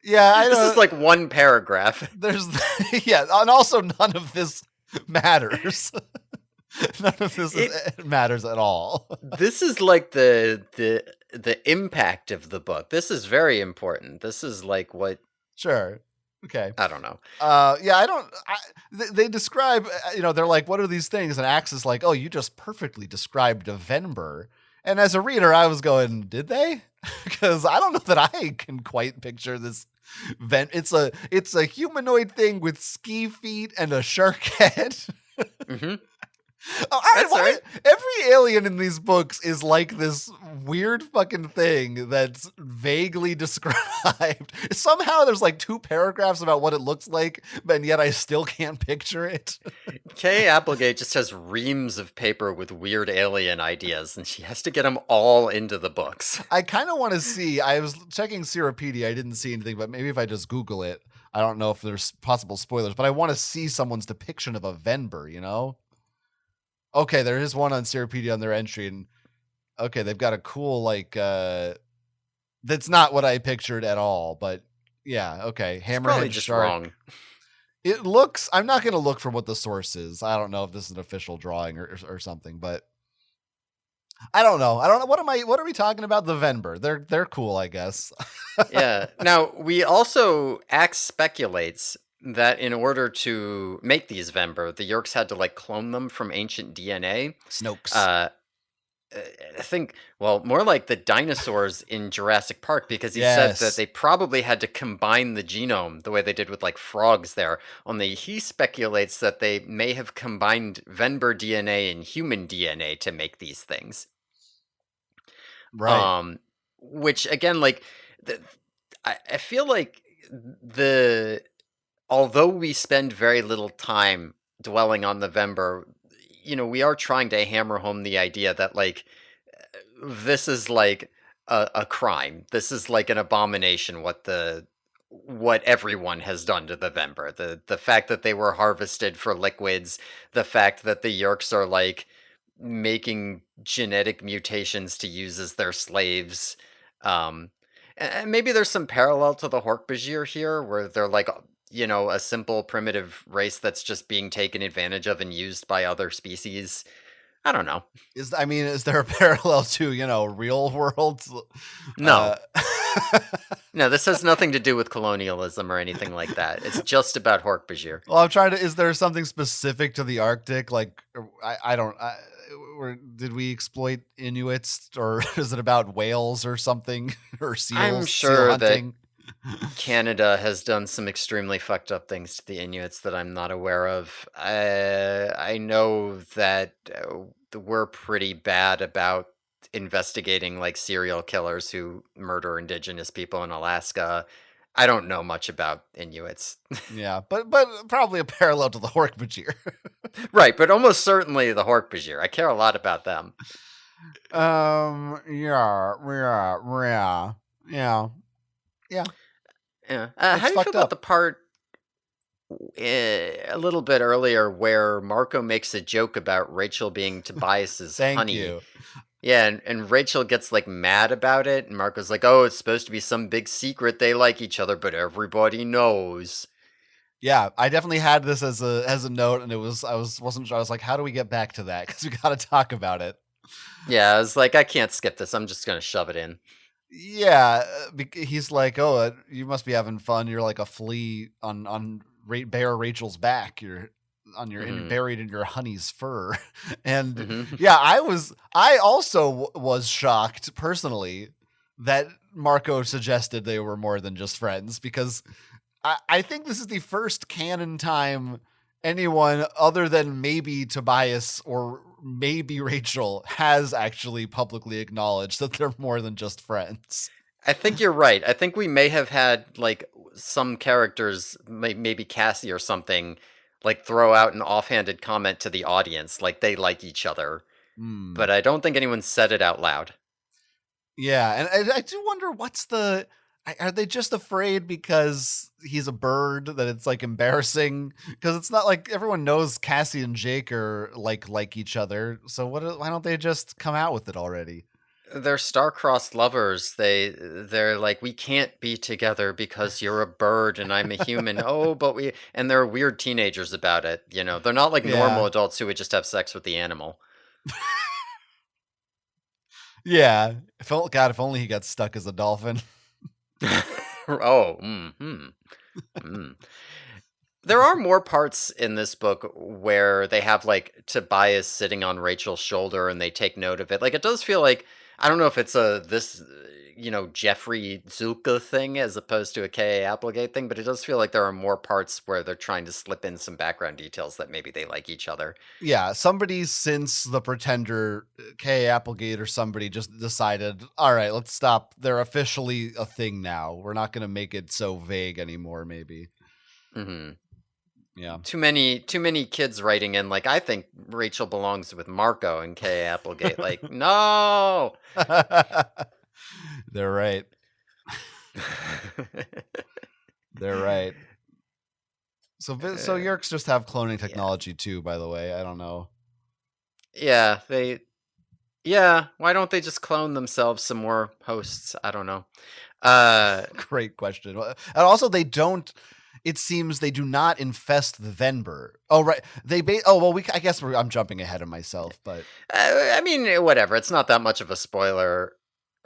Yeah, I know. This is like one paragraph. There's yeah, and also none of this matters. None of this matters at all. This is like the impact of the book. This is very important. This is like what. Sure. Okay. I don't know. Yeah, I don't. They describe, they're like, what are these things? And Axe is like, oh, you just perfectly described a Venber. And as a reader, I was going, did they? Because I don't know that I can quite picture this. It's a humanoid thing with ski feet and a shark head. Mm-hmm. That's right. Every alien in these books is like this weird fucking thing that's vaguely described. Somehow there's like 2 paragraphs about what it looks like, but yet I still can't picture it. Kay Applegate just has reams of paper with weird alien ideas, and she has to get them all into the books. I kind of want to see. I was checking Seropedia. I didn't see anything, but maybe if I just Google it, I don't know if there's possible spoilers, but I want to see someone's depiction of a Venber, Okay, there is one on Seropedia on their entry, and okay, they've got a cool that's not what I pictured at all, but yeah, okay. It's probably Hammerhead just shark. wrong. It looks, I'm not going to look for what the source is. I don't know if this is an official drawing or something, but I don't know. What are we talking about? The Venber. They're cool, I guess. Yeah. Now, Axe speculates that in order to make these Vember, the Yerks had to like clone them from ancient DNA. Snokes. I think, well, more like the dinosaurs in Jurassic Park, because he said that they probably had to combine the genome the way they did with like frogs there. Only he speculates that they may have combined Venber DNA and human DNA to make these things. Right. Which again, like, I feel like although we spend very little time dwelling on the Vember, we are trying to hammer home the idea that like this is like a crime. This is like an abomination what everyone has done to the Vember. The fact that they were harvested for liquids, the fact that the Yerks are like making genetic mutations to use as their slaves. And maybe there's some parallel to the Hork-Bajir here, where they're like, a simple primitive race that's just being taken advantage of and used by other species. I don't know. Is there a parallel to, real world? No. No, this has nothing to do with colonialism or anything like that. It's just about Hork-Bajir. Well, I'm trying to, is there something specific to the Arctic? Like, or did we exploit Inuits, or is it about whales or something, or seals? I'm sure that Canada has done some extremely fucked up things to the Inuits that I'm not aware of. I know that we're pretty bad about investigating like serial killers who murder indigenous people in Alaska. I don't know much about Inuits. Yeah, but probably a parallel to the Hork-Bajir. Right, but almost certainly the Hork-Bajir. I care a lot about them. Yeah, yeah, yeah. Yeah. How It's do you feel fucked about the up. part a little bit earlier where Marco makes a joke about Rachel being Tobias's Thank honey? you. Yeah, and Rachel gets like mad about it, and Marco's like, "Oh, it's supposed to be some big secret. They like each other, but everybody knows." Yeah, I definitely had this as a note, and wasn't sure. I was like, how do we get back to that? Because we got to talk about it. Yeah, I was like, I can't skip this. I'm just gonna shove it in. Yeah, he's like, "Oh, you must be having fun. You're like a flea on Bear Rachel's back. You're Hmm. buried in your honey's fur." And Hmm. yeah, I also was shocked personally that Marco suggested they were more than just friends, because I think this is the first canon time anyone other than maybe Tobias or maybe Rachel has actually publicly acknowledged that they're more than just friends. I think you're right. I think we may have had like some characters, maybe Cassie or something, like throw out an offhanded comment to the audience, like they like each other. Hmm. But I don't think anyone said it out loud. Yeah, and I do wonder are they just afraid because he's a bird that it's like embarrassing? Because it's not like everyone knows Cassie and Jake are like each other. So why don't they just come out with it already? They're star-crossed lovers. They're like, we can't be together because you're a bird and I'm a human. Oh, but we and they're weird teenagers about it. They're not like normal Yeah. adults who would just have sex with the animal. Yeah. If only he got stuck as a dolphin. Oh, there are more parts in this book where they have like Tobias sitting on Rachel's shoulder and they take note of it. Like it does feel like I don't know if it's a this Jeffrey Zulka thing as opposed to a K.A. Applegate thing, but it does feel like there are more parts where they're trying to slip in some background details that maybe they like each other. Yeah, somebody since the Pretender, K. Applegate or somebody just decided, all right, let's stop. They're officially a thing now. We're not going to make it so vague anymore, maybe. Hmm. Yeah. Too many kids writing in like I think Rachel belongs with Marco and K.A. Applegate. Like no. They're right. They're right. So Uh, Yerks just have cloning yeah. technology too, by the way. I don't know. Yeah, yeah, why don't they just clone themselves some more hosts? I don't know. Uh Great question. And also, they don't. It seems they do not infest the Venber. Oh right, oh well. I guess I'm jumping ahead of myself, but I mean, whatever. It's not that much of a spoiler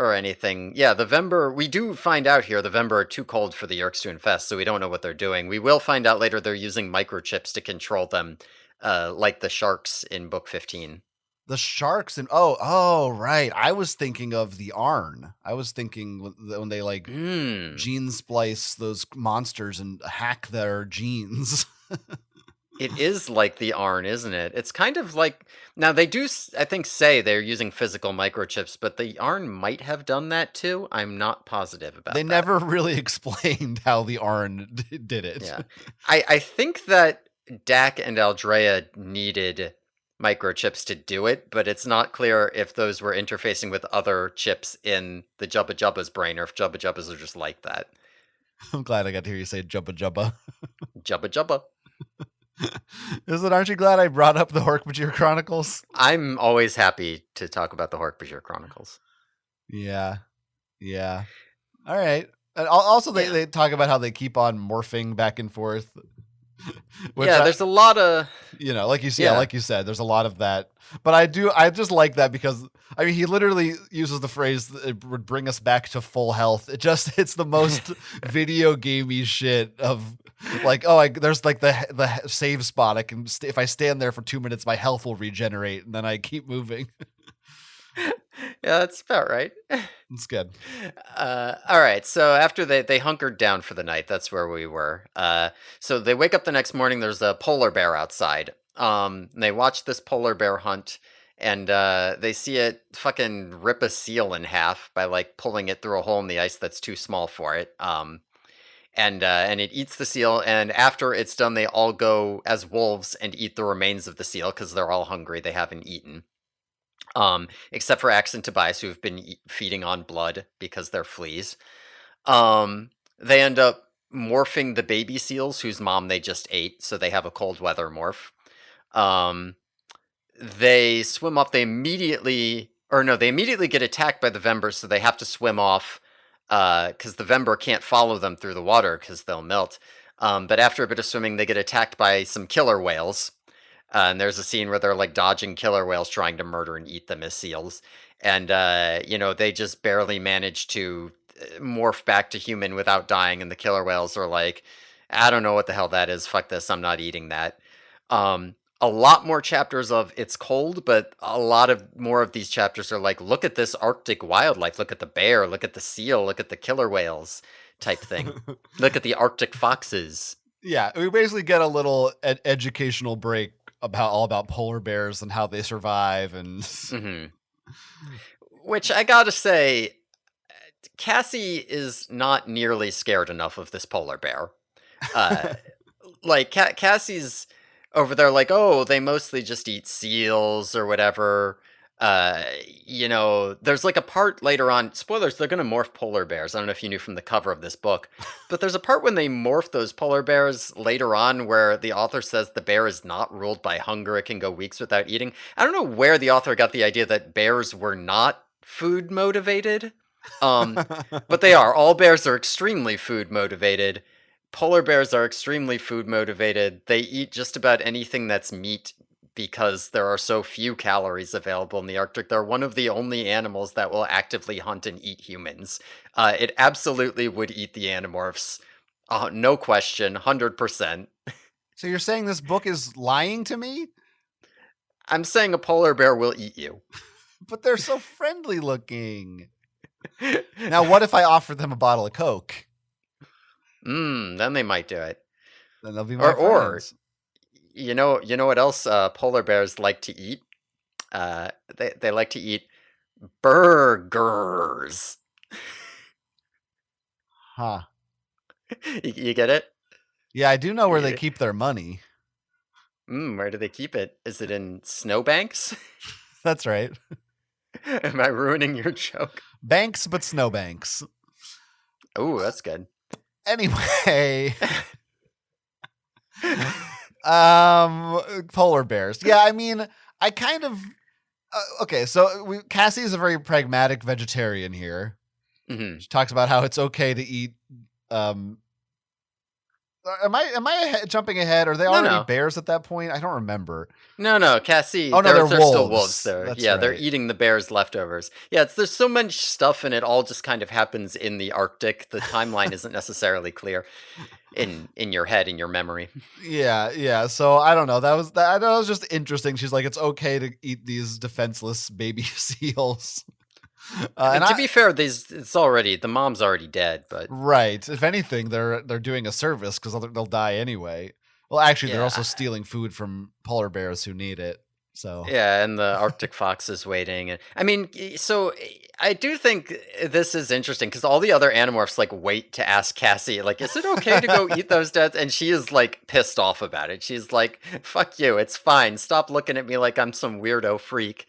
or anything. Yeah, the Vember, we do find out here the Vember are too cold for the Yerks to infest, so we don't know what they're doing. We will find out later they're using microchips to control them, like the sharks in book 15. the sharks and oh right. I was thinking of the Arn. I was thinking when they like Hmm. gene splice those monsters and hack their genes. It is like the Arn, isn't it? It's kind of like now they do, I think, say they're using physical microchips, but the Arn might have done that too. I'm not positive They about that. never really explained how the Arn did it. Yeah, I think that Dak and Aldrea needed microchips to do it, but it's not clear if those were interfacing with other chips in the Jubba Jubba's brain or if Jubba Jubbas are just like that. I'm glad I got to hear you say Jubba Jubba. Jubba Jubba. Aren't you glad I brought up the Hork-Bajir Chronicles? I'm always happy to talk about the Hork-Bajir Chronicles. Yeah. Yeah. All right. And also, Yeah. they talk about how they keep on morphing back and forth, which Yeah, there's a lot of yeah. like you said, there's a lot of that. But I just like that because I mean, he literally uses the phrase that it would bring us back to full health. It's the most video gamey shit of like, oh, there's like the save spot. I can if I stand there for 2 minutes, my health will regenerate, and then I keep moving. Yeah, that's about right. It's good. All right. So after they hunkered down for the night, that's where we were. So they wake up the next morning. There's a polar bear outside. And they watch this polar bear hunt, and they see it fucking rip a seal in half by like pulling it through a hole in the ice that's too small for it. And it eats the seal. And after it's done, they all go as wolves and eat the remains of the seal because they're all hungry. They haven't eaten. Except for Axe and Tobias, who have been feeding on blood because they're fleas. They end up morphing the baby seals, whose mom they just ate, so they have a cold weather morph. Um, they swim off. They immediately, or no, they immediately get attacked by the Vember, so they have to swim off because the Vember can't follow them through the water because they'll melt. But after a bit of swimming, they get attacked by some killer whales. And there's a scene where they're like dodging killer whales trying to murder and eat them as seals. And, they just barely manage to morph back to human without dying. And the killer whales are like, I don't know what the hell that is. Fuck this. I'm not eating that. A lot more chapters of it's cold, but a lot of more of these chapters are like, look at this Arctic wildlife. Look at the bear. Look at the seal. Look at the killer whales type thing. Look at the Arctic foxes. Yeah, we basically get a little educational break about all about polar bears and how they survive and Hmm. Which I gotta say, Cassie is not nearly scared enough of this polar bear. Uh, like Cassie's over there, like, oh, they mostly just eat seals or whatever. There's like a part later on. Spoilers: they're gonna morph polar bears. I don't know if you knew from the cover of this book, but there's a part when they morph those polar bears later on where the author says the bear is not ruled by hunger; it can go weeks without eating. I don't know where the author got the idea that bears were not food motivated. But they are. All bears are extremely food motivated. Polar bears are extremely food motivated. They eat just about anything that's meat because there are so few calories available in the Arctic. They're one of the only animals that will actively hunt and eat humans. It absolutely would eat the Animorphs. No question, 100%. So you're saying this book is lying to me? I'm saying a polar bear will eat you. But they're so friendly looking. Now, what if I offer them a bottle of Coke? Then they might do it. Then they'll be my friends. You know what else polar bears like to eat? They like to eat burgers. Huh. You get it? Yeah, I do know where they keep their money. Where do they keep it? Is it in snowbanks? That's right. Am I ruining your joke? Banks, but snowbanks. Oh, that's good. Anyway. Polar bears. Yeah, I mean, I kind of okay, so Cassie's a very pragmatic vegetarian here. Mm-hmm. She talks about how it's okay to eat am I jumping ahead? Are they already bears at that point? I don't remember. No, Cassie. Oh no, they're wolves. Still wolves. That's right. They're eating eating the bears' leftovers. Yeah, there's so much stuff, and it all just kind of happens in the Arctic. The timeline isn't necessarily clear in your head, in your memory. Yeah. So I don't know. That was just interesting. She's like, it's okay to eat these defenseless baby seals. And to be fair, the mom's already dead, but right. If anything, they're doing a service because they'll die anyway. Well, actually, they're also stealing food from polar bears who need it. So yeah, and the Arctic fox is waiting, and I mean, so I do think this is interesting because all the other Animorphs like wait to ask Cassie, like, is it okay to go eat those dead? And she is like pissed off about it. She's like, "Fuck you, it's fine. Stop looking at me like I'm some weirdo freak."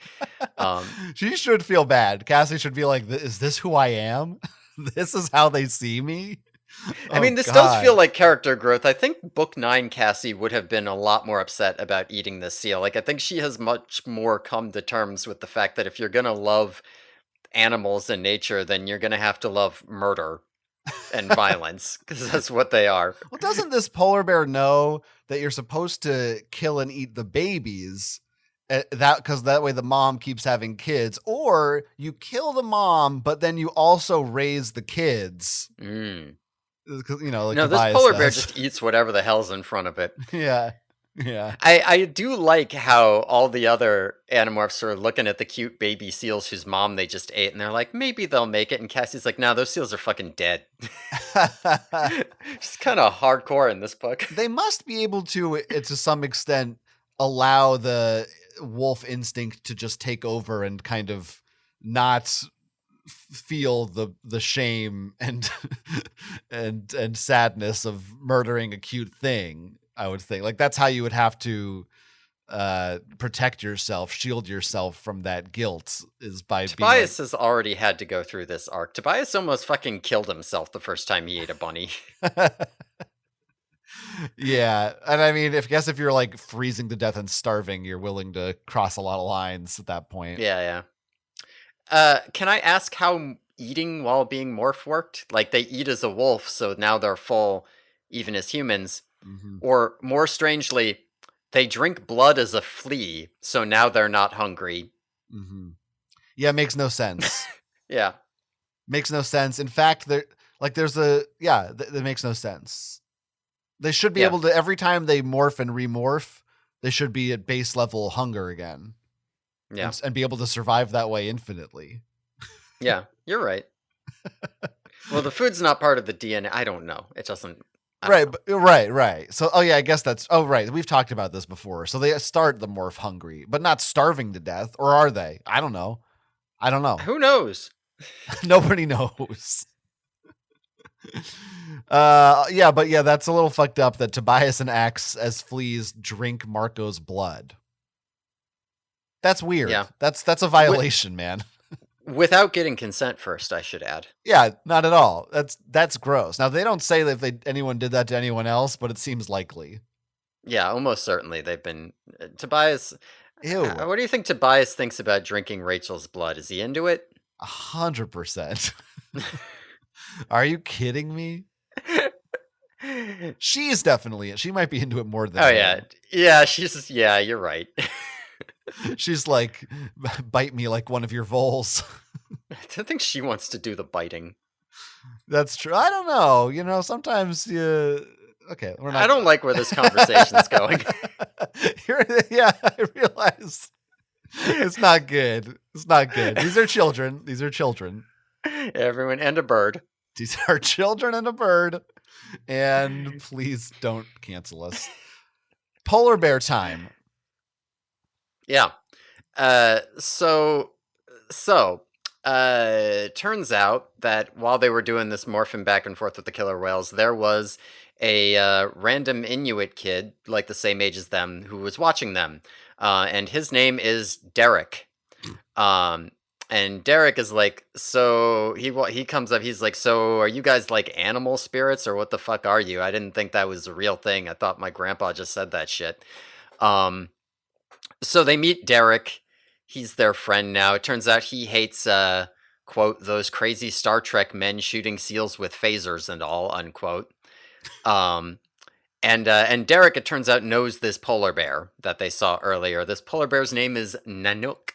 She should feel bad. Cassie should be like, "Is this who I am? This is how they see me." I mean, this does feel like character growth. I think book 9 Cassie would have been a lot more upset about eating this seal. Like, I think she has much more come to terms with the fact that if you're going to love animals and nature, then you're going to have to love murder and violence, because that's what they are. Well, doesn't this polar bear know that you're supposed to kill and eat the babies? Because that way the mom keeps having kids, or you kill the mom, but then you also raise the kids. Mm. Like no, this polar bear just eats whatever the hell's in front of it. Yeah. Yeah. I do like how all the other Animorphs are looking at the cute baby seals whose mom they just ate, and they're like, maybe they'll make it. And Cassie's like, no, those seals are fucking dead. Just kind of hardcore in this book. They must be able to some extent, allow the wolf instinct to just take over and kind of not feel the shame and and sadness of murdering a cute thing. I would think like that's how you would have to protect yourself, shield yourself from that guilt, is by being like, Tobias has already had to go through this arc. Tobias almost fucking killed himself the first time he ate a bunny. yeah. And I mean, if you're like freezing to death and starving, you're willing to cross a lot of lines at that point. Yeah, yeah. Can I ask how eating while being morph worked? Like they eat as a wolf, so now they're full, even as humans. Mm-hmm. Or more strangely, they drink blood as a flea, so now they're not hungry. Mm-hmm. Yeah, it makes no sense. Yeah, Makes no sense. In fact, that makes no sense. They should be yeah, able to, every time they morph and remorph, they should be at base level hunger again, yeah, and be able to survive that way infinitely. yeah. You're right. Well, the food's not part of the DNA. I don't know. It doesn't. I don't Right, know. right. So, oh yeah, I guess that's. Oh right, we've talked about this before. So they start the morph hungry, but not starving to death, or are they? I don't know. I don't know. Who knows? Nobody knows. Yeah, but yeah, that's a little fucked up that Tobias and Axe as fleas drink Marco's blood. That's weird. Yeah, That's a violation, man. without getting consent first, I should add. Yeah, not at all. That's gross. Now they don't say that if anyone did that to anyone else, but it seems likely. Yeah, almost certainly they've been. Tobias. Ew. What do you think Tobias thinks about drinking Rachel's blood? Is he into it? 100%. Are you kidding me? She's definitely. She might be into it more than Oh yeah, him. yeah. She's yeah. You're right. She's like, bite me like one of your voles. I don't think she wants to do the biting. That's true. I don't know. Sometimes you. Okay, we're not. I don't like where this conversation's going. Yeah, I realize it's not good. It's not good. These are children. These are children. Everyone and a bird. These are children and a bird. And please don't cancel us. Polar bear time. Yeah. So turns out that while they were doing this morphing back and forth with the killer whales, there was a random Inuit kid, like the same age as them, who was watching them. And his name is Derek. And Derek is like, so he comes up, he's like, so are you guys like animal spirits or what the fuck are you? I didn't think that was a real thing. I thought my grandpa just said that shit. So they meet Derek. He's their friend now. It turns out he hates, quote, those crazy Star Trek men shooting seals with phasers and all, unquote. And Derek, it turns out, knows this polar bear that they saw earlier. This polar bear's name is Nanook.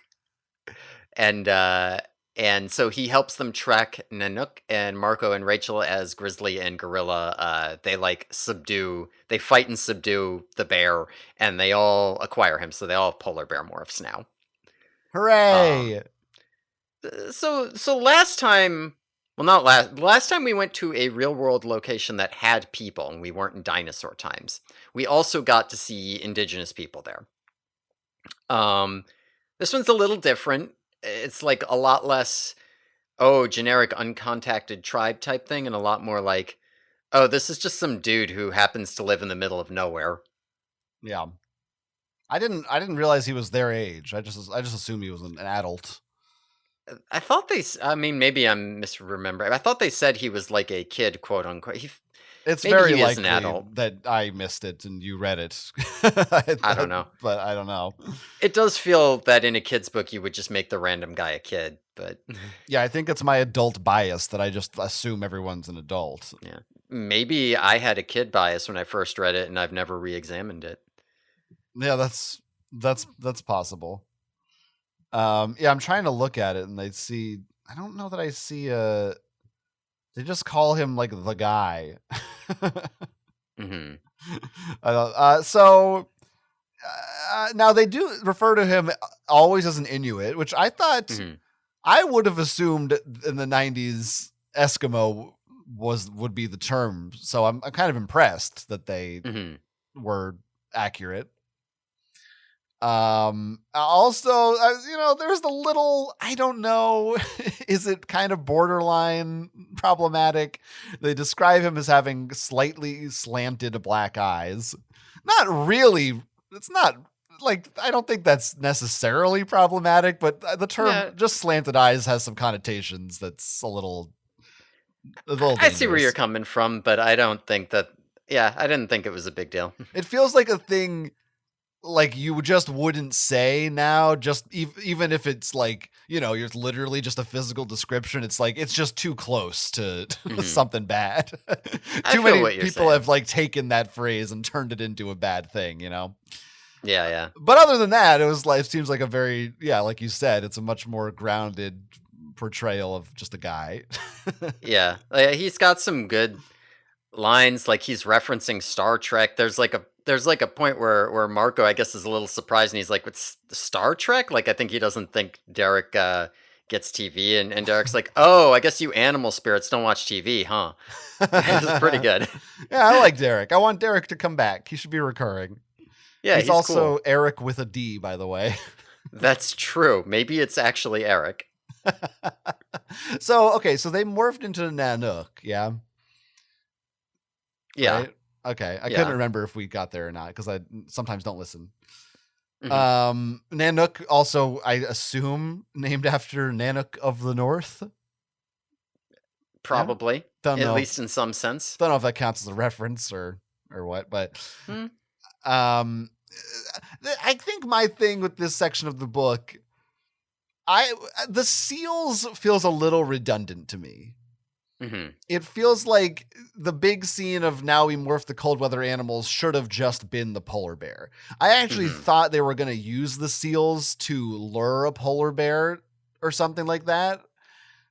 And so he helps them track Nanook, and Marco and Rachel as Grizzly and Gorilla. They fight and subdue the bear, and they all acquire him. So they all have polar bear morphs now. Hooray! So last time, well, not last time we went to a real world location that had people, and we weren't in dinosaur times. We also got to see indigenous people there. This one's a little different. It's like a lot less, generic uncontacted tribe type thing, and a lot more like, this is just some dude who happens to live in the middle of nowhere. Yeah. I didn't realize he was their age. I just assumed he was an adult. I thought I mean, maybe I'm misremembering. I thought they said he was like a kid, quote unquote. It's Maybe very he is an likely adult. that I missed it and you read it. I don't know. But I don't know. It does feel that in a kid's book you would just make the random guy a kid, but Yeah, I think it's my adult bias that I just assume everyone's an adult. yeah. Maybe I had a kid bias when I first read it and I've never re-examined it. Yeah, that's possible. Yeah, I'm trying to look at it and I don't know that I see they just call him like the guy. Mhm. I don't, so Now they do refer to him always as an Inuit, which I thought Mhm. I would have assumed in the 90s Eskimo would be the term. So I'm kind of impressed that they Mhm. were accurate. Also, there's the little, I don't know, is it kind of borderline problematic? They describe him as having slightly slanted black eyes. Not really. It's not like, I don't think that's necessarily problematic, but the term Yeah, just slanted eyes has some connotations that's a little I see where you're dangerous. coming from, but I don't think that. Yeah, I didn't think it was a big deal. It feels like a thing like you just wouldn't say now, just even if it's like, you're literally just a physical description. It's like it's just too close to Mhm. something bad. I Too feel many what you're people have saying. like taken that phrase and turned it into a bad thing. Yeah, yeah. But other than that, it seems like a very, yeah, like you said, it's a much more grounded portrayal of just a guy. Yeah. He's got some good lines, like he's referencing Star Trek. There's like a point where Marco, I guess, is a little surprised, and he's like, "What's Star Trek?" Like, I think he doesn't think Derek gets TV, and Derek's like, "Oh, I guess you animal spirits don't watch TV, huh?" It's pretty Yeah, good. I like Derek. I want Derek to come back. He should be recurring. Yeah, He's he's also cool. Eric with a D, by the way. That's true. Maybe it's actually Eric. So, okay, so they morphed into Nanook, yeah, Yeah, right? Okay, I couldn't yeah. remember if we got there or not because I sometimes don't listen. Hmm. Nanook also, I assume, named after Nanook of the North. Yeah, Probably, don't at know. least in some sense. Don't know if that counts as a reference or what, but Hmm. um, I think my thing with this section of the book, I the seals feels a little redundant to me. Hmm. It feels like the big scene of now we morph the cold weather animals should have just been the polar bear. I actually Hmm. thought they were going to use the seals to lure a polar bear or something like that.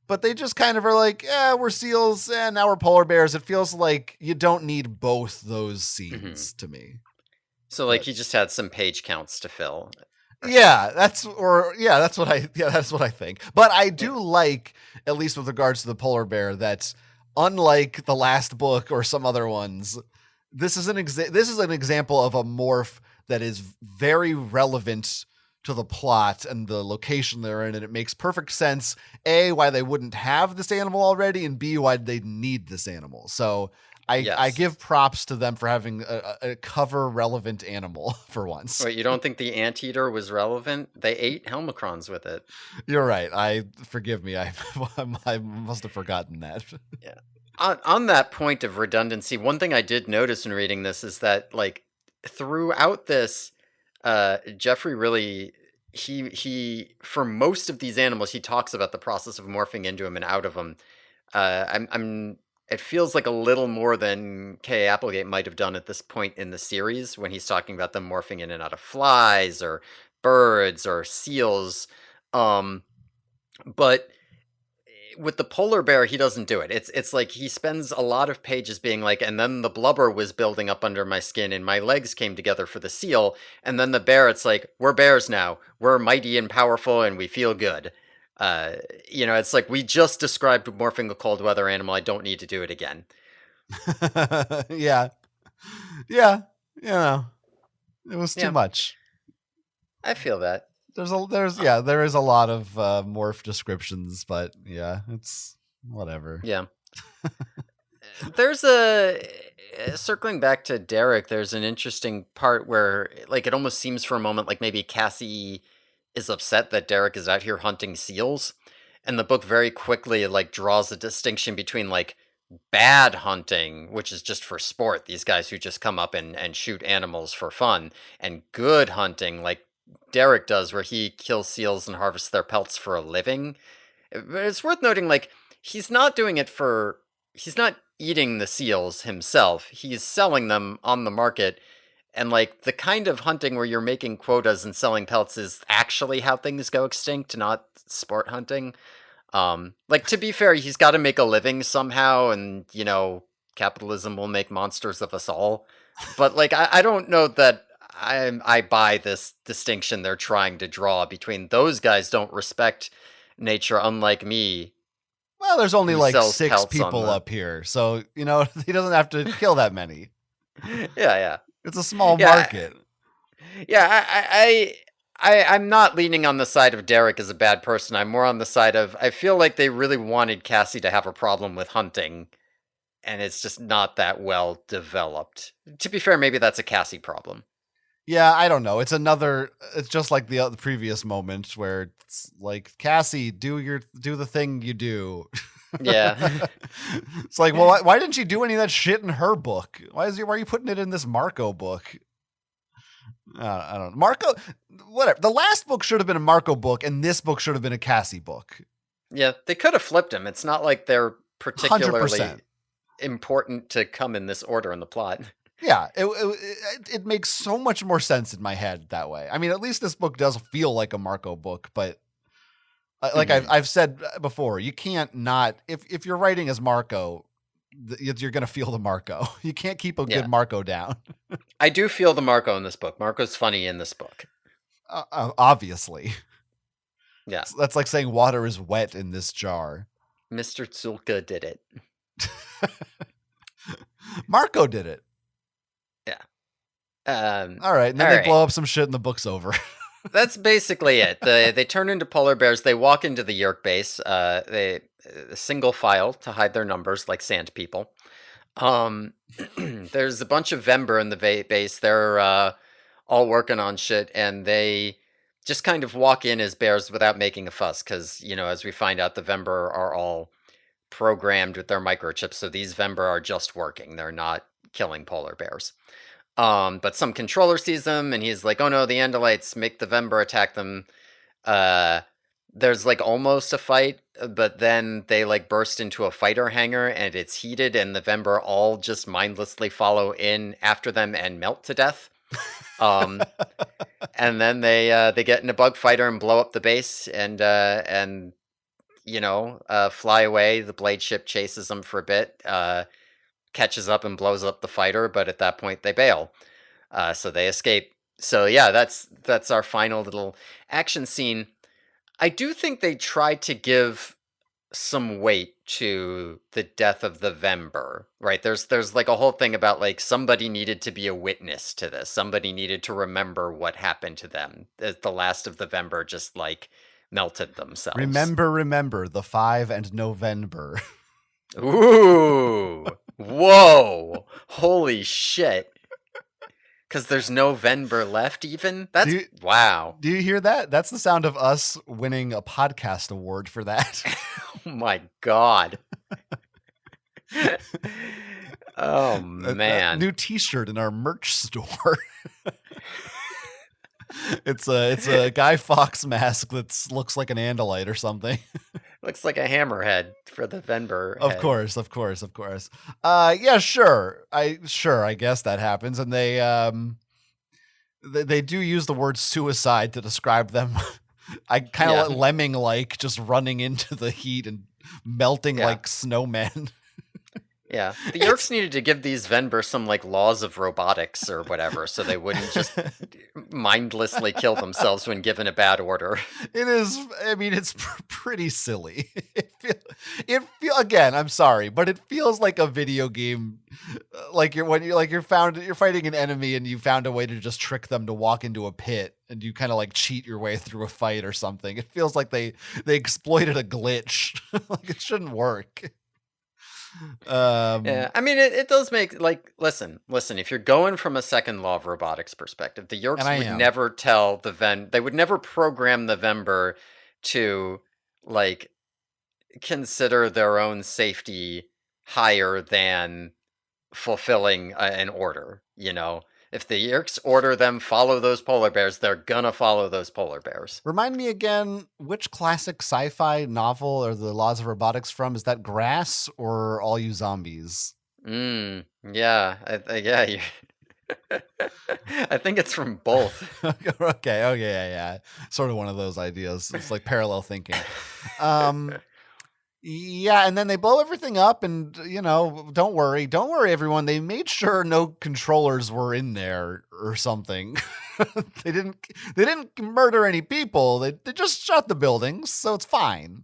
But they just kind of are like, yeah, we're seals and now we're polar bears. It feels like you don't need both those Hmm. scenes to me. So, like, But he just had some page counts to fill or something. that's what I think. But I Yeah. do like, at least with regards to the polar bear, that unlike the last book or some other ones, this is an example of a morph that is very relevant to the plot and the location they're in, and it makes perfect sense. A, why they wouldn't have this animal already, and B, why they need this animal. So I Yes. give props to them for having a cover relevant animal for once. Wait, you don't think the anteater was relevant? They ate helmicrons with it. You're right. I forgive me. I must have forgotten that. Yeah. On that point of redundancy, one thing I did notice in reading this is that, like, throughout this, Jeffrey really he for most of these animals he talks about the process of morphing into them and out of them. I'm it feels like a little more than K. Applegate might have done at this point in the series when he's talking about them morphing in and out of flies or birds or seals. Um, but with the polar bear, he doesn't do it. It's like he spends a lot of pages being like, and then the blubber was building up under my skin, and my legs came together for the seal, and then the bear. It's like we're bears now. We're mighty and powerful, and we feel good. Uh, it's like we just described morphing a cold weather animal. I don't need to do it again. Yeah. Yeah. It was too Yeah, much. I feel that. There's Uh, yeah, there is a lot of morph descriptions, but yeah, it's whatever. yeah, there's a circling back to Derek. There's an interesting part where, like, it almost seems for a moment like maybe Cassie is upset that Derek is out here hunting seals, and the book very quickly like draws a distinction between like bad hunting, which is just for sport, these guys who just come up and shoot animals for fun, and good hunting, like Derek does, where he kills seals and harvests their pelts for a living. But it's worth noting, like, he's not doing it for, he's not eating the seals himself. He's selling them on the market. And, like, the kind of hunting where you're making quotas and selling pelts is actually how things go extinct, not sport hunting. Like, to be fair, he's got to make a living somehow, and, capitalism will make monsters of us all. But, like, I don't know that. I buy this distinction they're trying to draw between those guys don't respect nature, unlike me, Well, there's only who like sells 6 pelts on people the. up here, so, he doesn't have to kill that many. Yeah, yeah, It's a small yeah, market. yeah. I'm not leaning on the side of Derek as a bad person. I'm more on the side of I feel like they really wanted Cassie to have a problem with hunting, and it's just not that well developed. To be fair, maybe that's a Cassie problem. Yeah, I don't know. It's just like the previous moment where it's like, Cassie, do the thing you do. Yeah. It's like, well, why didn't she do any of that shit in her book? Why are you putting it in this Marco book? I don't know. Marco, whatever. The last book should have been a Marco book, and this book should have been a Cassie book. Yeah, they could have flipped him. It's not like they're particularly 100%. important to come in this order in the plot. Yeah, it makes so much more sense in my head that way. I mean, at least this book does feel like a Marco book, but like Mhm. I've said before, you can't not if you're writing as Marco, you're gonna feel the Marco. You can't keep a good Yeah. Marco down. I do feel the Marco in this book. Marco's funny in this book. Obviously, Yeah. that's like saying water is wet in this jar. Mr. Zulka did it. Marco did it. Yeah. All right, and then All they right. blow up some shit and the book's over. That's basically it. They turn into polar bears. They walk into the Yerk base. They single file to hide their numbers like sand people. Um, there's a bunch of Vember in the base. They're all working on shit, and they just kind of walk in as bears without making a fuss. Because as we find out, the Vember are all programmed with their microchips, so these Vember are just working. They're not killing polar bears. But some controller sees them, and he's like, "Oh no, the Andalites make the Vember attack them." Uh, there's like almost a fight, but then they like burst into a fighter hangar, and it's heated, and the Vember all just mindlessly follow in after them and melt to death. Um, and then they get in a bug fighter and blow up the base, and fly away. The blade ship chases them for a bit, catches up and blows up the fighter, but at that point they bail. So they escape. So yeah, that's our final little action scene. I do think they tried to give some weight to the death of the Vember, right? There's like a whole thing about like somebody needed to be a witness to this. Somebody needed to remember what happened to them. The last of the Vember just like melted themselves. Remember the 5 and November. Ooh. Whoa. Holy shit. Because there's no Venber left, even? That's wow. Do you hear that? That's the sound of us winning a podcast award for that. Oh my god. Oh A man. new T-shirt in our merch store. It's a Guy Fawkes mask that looks like an Andalite or something. Looks like a hammerhead for the Venber Of head. course. Yeah, sure. I guess that happens, and they do use the word suicide to describe them. I kind of Yeah. lemming like just running into the heat and melting Yeah. like snowmen. Yeah. The Yerks needed to give these Venber some like laws of robotics or whatever, so they wouldn't just mindlessly kill themselves when given a bad order. It is. I mean, it's pretty silly. Again, I'm sorry, but it feels like a video game. Like you're fighting an enemy and you found a way to just trick them to walk into a pit and you kind of like cheat your way through a fight or something. It feels like they exploited a glitch. Like it shouldn't work. Yeah, I mean, it does make like listen. If you're going from a second law of robotics perspective, the And Yerks I would am. never tell they would never program the Vember to like consider their own safety higher than fulfilling an order. If the Yerks order them follow those polar bears, they're gonna follow those polar bears. Remind me again, which classic sci-fi novel are the laws of robotics from? Is that Grass or All You Zombies? Yeah, yeah. I think it's from both. Okay. Oh yeah. Sort of one of those ideas. It's like parallel thinking. Um, Yeah, and then they blow everything up, and don't worry, everyone. They made sure no controllers were in there or something. they didn't they didn't murder any people. They just shot the buildings, so it's fine.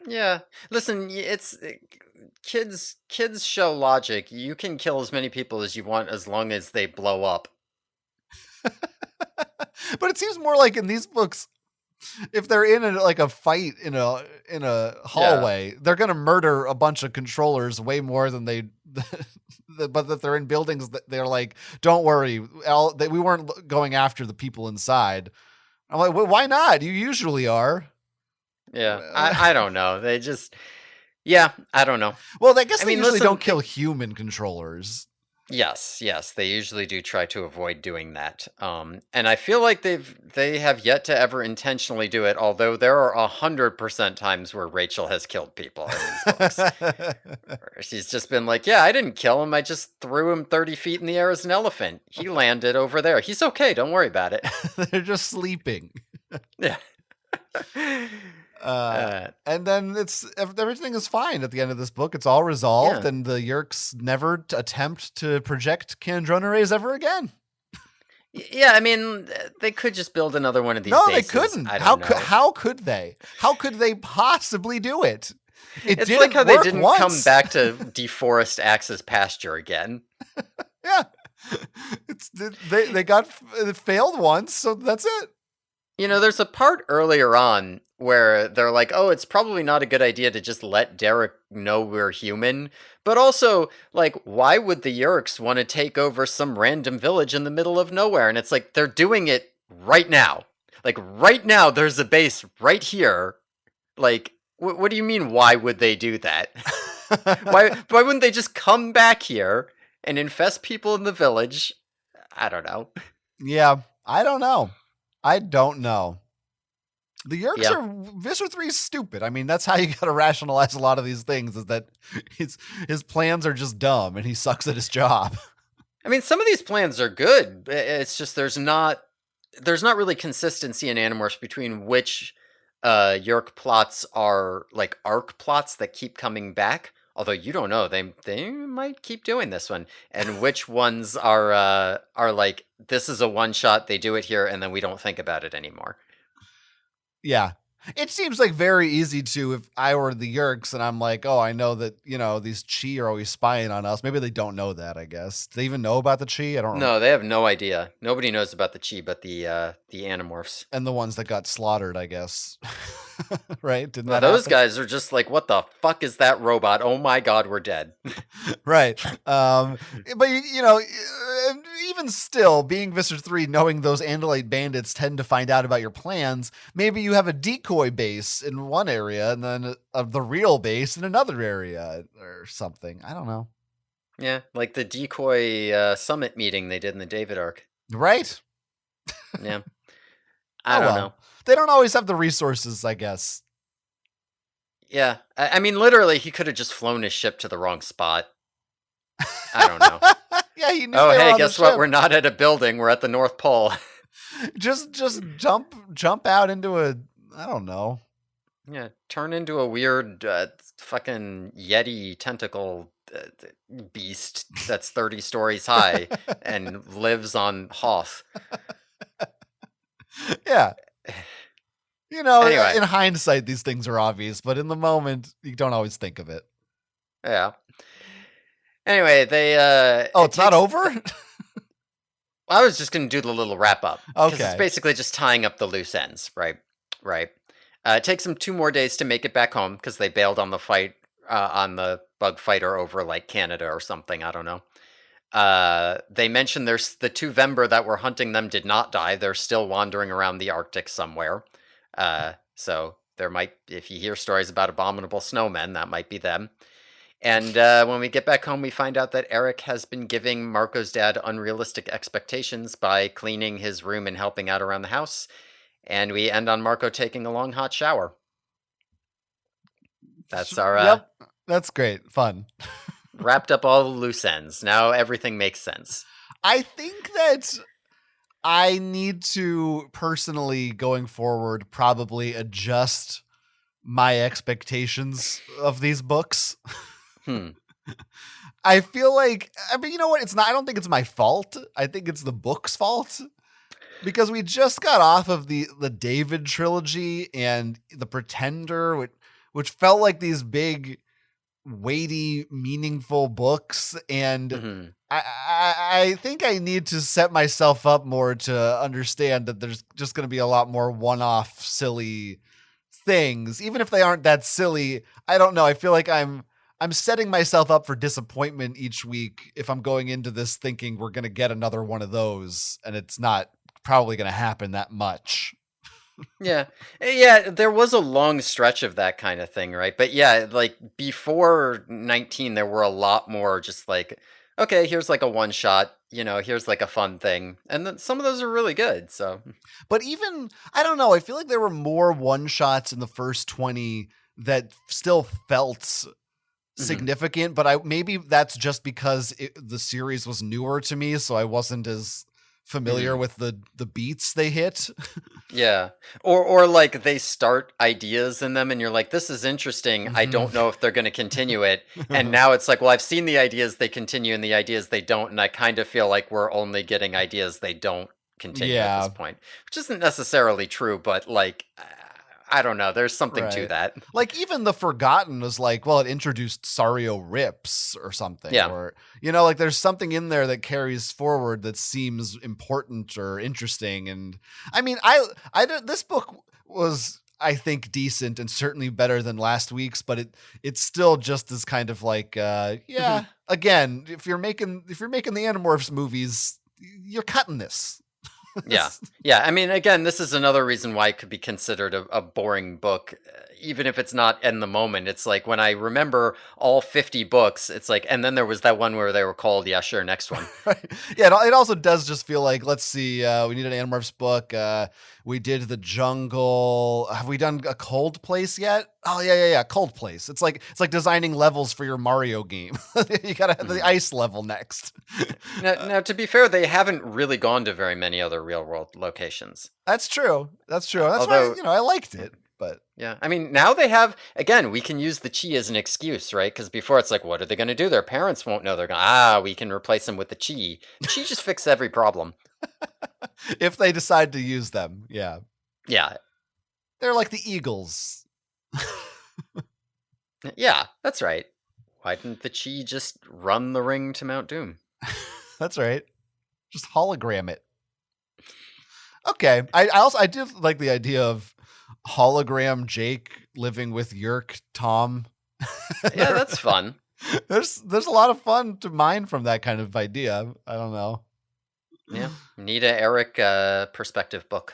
Yeah. Listen, kids show logic. You can kill as many people as you want as long as they blow up. But it seems more like in these books, if they're in like a fight in a Yeah. hallway, they're gonna murder a bunch of controllers way more than they. But that they're in buildings that they're like, don't worry, we weren't going after the people inside. I'm like, well, why not? You usually are. Yeah. I don't know. They just yeah, I don't know. Well, I guess I they mean, usually don't listen, kill human controllers. yes, they usually do try to avoid doing that. And I feel like they have yet to ever intentionally do it, although there are 100% times where Rachel has killed people in these books. Where she's just been like, yeah, I didn't kill him. I just threw him 30 feet in the air as an elephant. He landed over there. He's okay. Don't worry about it. They're just sleeping. Yeah. Uh, uh, and then everything is fine at the end of this book. It's all resolved, yeah. and the Yerks never attempt to project Kandrona rays ever again. Yeah, I mean, they could just build another one of these No, they bases. couldn't. I don't know. How could they? How could they possibly do it? It It's like how didn't they work didn't come once. back to deforest Axe's pasture again. Yeah, they got it failed once, so that's it. You know, there's a part earlier on where they're like, oh, it's probably not a good idea to just let Derek know we're human. But also, like, why would the Yerks want to take over some random village in the middle of nowhere? And it's like, they're doing it right now. Like, right now, there's a base right here. Like, what do you mean, why would they do that? Why wouldn't they just come back here and infest people in the village? I don't know. Yeah, I don't know. I don't know. The Yerks Yeah. are Visser 3 is stupid. I mean, that's how you got to rationalize a lot of these things, is that his plans are just dumb and he sucks at his job. I mean, some of these plans are good. It's just there's not really consistency in Animorphs between which Yerk plots are like arc plots that keep coming back. Although you don't know, they might keep doing this one, and which ones are like this is a one shot. They do it here, and then we don't think about it anymore. Yeah. It seems like very easy to, if I were the Yerks and I'm like, oh, I know that, these Chi are always spying on us. Maybe they don't know that, I guess. Do they even know about the Chi? I don't remember. No, they have no idea. Nobody knows about the Chi, but the Animorphs. And the ones that got slaughtered, I guess. Right? Didn't Well, that those happen? guys are just like, what the fuck is that robot? Oh my god, we're dead. Right. But even still, being Visser 3, knowing those Andalite bandits tend to find out about your plans, maybe you have a decoy base in one area and then the real base in another area or something. I don't know. Yeah, like the decoy summit meeting they did in the David arc. Right? Yeah, I Oh don't well. know. They don't always have the resources, I guess. Yeah, I mean, literally, he could have just flown his ship to the wrong spot. I don't know. Yeah, he knew Oh, they were hey, on the guess what? ship. We're not at a building. We're at the North Pole. Just jump out into a, I don't know. Yeah, turn into a weird fucking Yeti tentacle beast that's 30 stories high and lives on Hoth. Yeah. Anyway, In hindsight, these things are obvious, but in the moment, you don't always think of it. yeah. Anyway, they Oh, it it's not takes over? I was just going to do the little wrap up because it's Okay. basically just tying up the loose ends, right? Right. It takes them 2 more days to make it back home because they bailed on the fight on the bug fighter over like Canada or something. I don't know. They mentioned there's the 2 Vember that were hunting them did not die. They're still wandering around the Arctic somewhere. So there might, if you hear stories about abominable snowmen, that might be them. And when we get back home, we find out that Eric has been giving Marco's dad unrealistic expectations by cleaning his room and helping out around the house. And we end on Marco taking a long hot shower. That's our Yep. That's great. Fun. wrapped up all the loose ends. Now everything makes sense. I think that I need to personally, going forward, probably adjust my expectations of these books. Hmm. I feel like, I mean, you know what? It's not, I don't think it's my fault. I think it's the book's fault because we just got off of the David trilogy and the Pretender, which felt like these big, weighty, meaningful books. And Hmm. I think I need to set myself up more to understand that there's just going to be a lot more one-off silly things, even if they aren't that silly. I don't know. I feel like I'm setting myself up for disappointment each week if I'm going into this thinking we're going to get another one of those, and it's not probably going to happen that much. Yeah. Yeah, there was a long stretch of that kind of thing, right? But yeah, like before 19 there were a lot more just like, okay, here's like a one shot, here's like a fun thing. And then some of those are really good. So, But even I don't know, I feel like there were more one shots in the first 20 that still felt mhm. significant, but I maybe that's just because the series was newer to me, so I wasn't as familiar Mhm. with the beats they hit. Yeah. Or like they start ideas in them and you're like, this is interesting. I Mhm. don't know if they're going to continue it. And now it's like, well, I've seen the ideas they continue and the ideas they don't, and I kind of feel like we're only getting ideas they don't continue at this Yeah, point, which isn't necessarily true, but like I don't know, there's something to right. that. Like even the Forgotten was like, well, it introduced Sario Rips or something, Yeah. or like there's something in there that carries forward that seems important or interesting. And I mean, this book was, I think, decent and certainly better than last week's, but it's still just as kind of like, Mhm. yeah. Again, if you're making the Animorphs movies, you're cutting this. Yeah. Yeah. I mean, again, this is another reason why it could be considered a boring book, even if it's not in the moment. It's like when I remember all 50 books, it's like, and then there was that one where they were called, yeah, sure, next one. Right. Yeah, it also does just feel like, let's see, we need an Animorphs book. We did the jungle. Have we done a cold place yet? Oh yeah. Cold place. It's like designing levels for your Mario game. You gotta have the Mhm. ice level next. Now, to be fair, they haven't really gone to very many other real world locations. That's true. That's true. That's why Although, I liked yeah, it. But yeah, I mean, now they have, again, we can use the chi as an excuse, right? Because before it's like, what are they going to do? Their parents won't know. They're going, we can replace them with the chi. Chi just fixes every problem. if they decide to use them, yeah, Yeah, they're like the Eagles. yeah, that's right. Why didn't the chi just run the ring to Mount Doom? That's right. Just hologram it. Okay. I do like the idea of hologram Jake living with Yerk Tom. Yeah, that's fun. There's a lot of fun to mine from that kind of idea. I don't know. Yeah, need a Eric perspective book.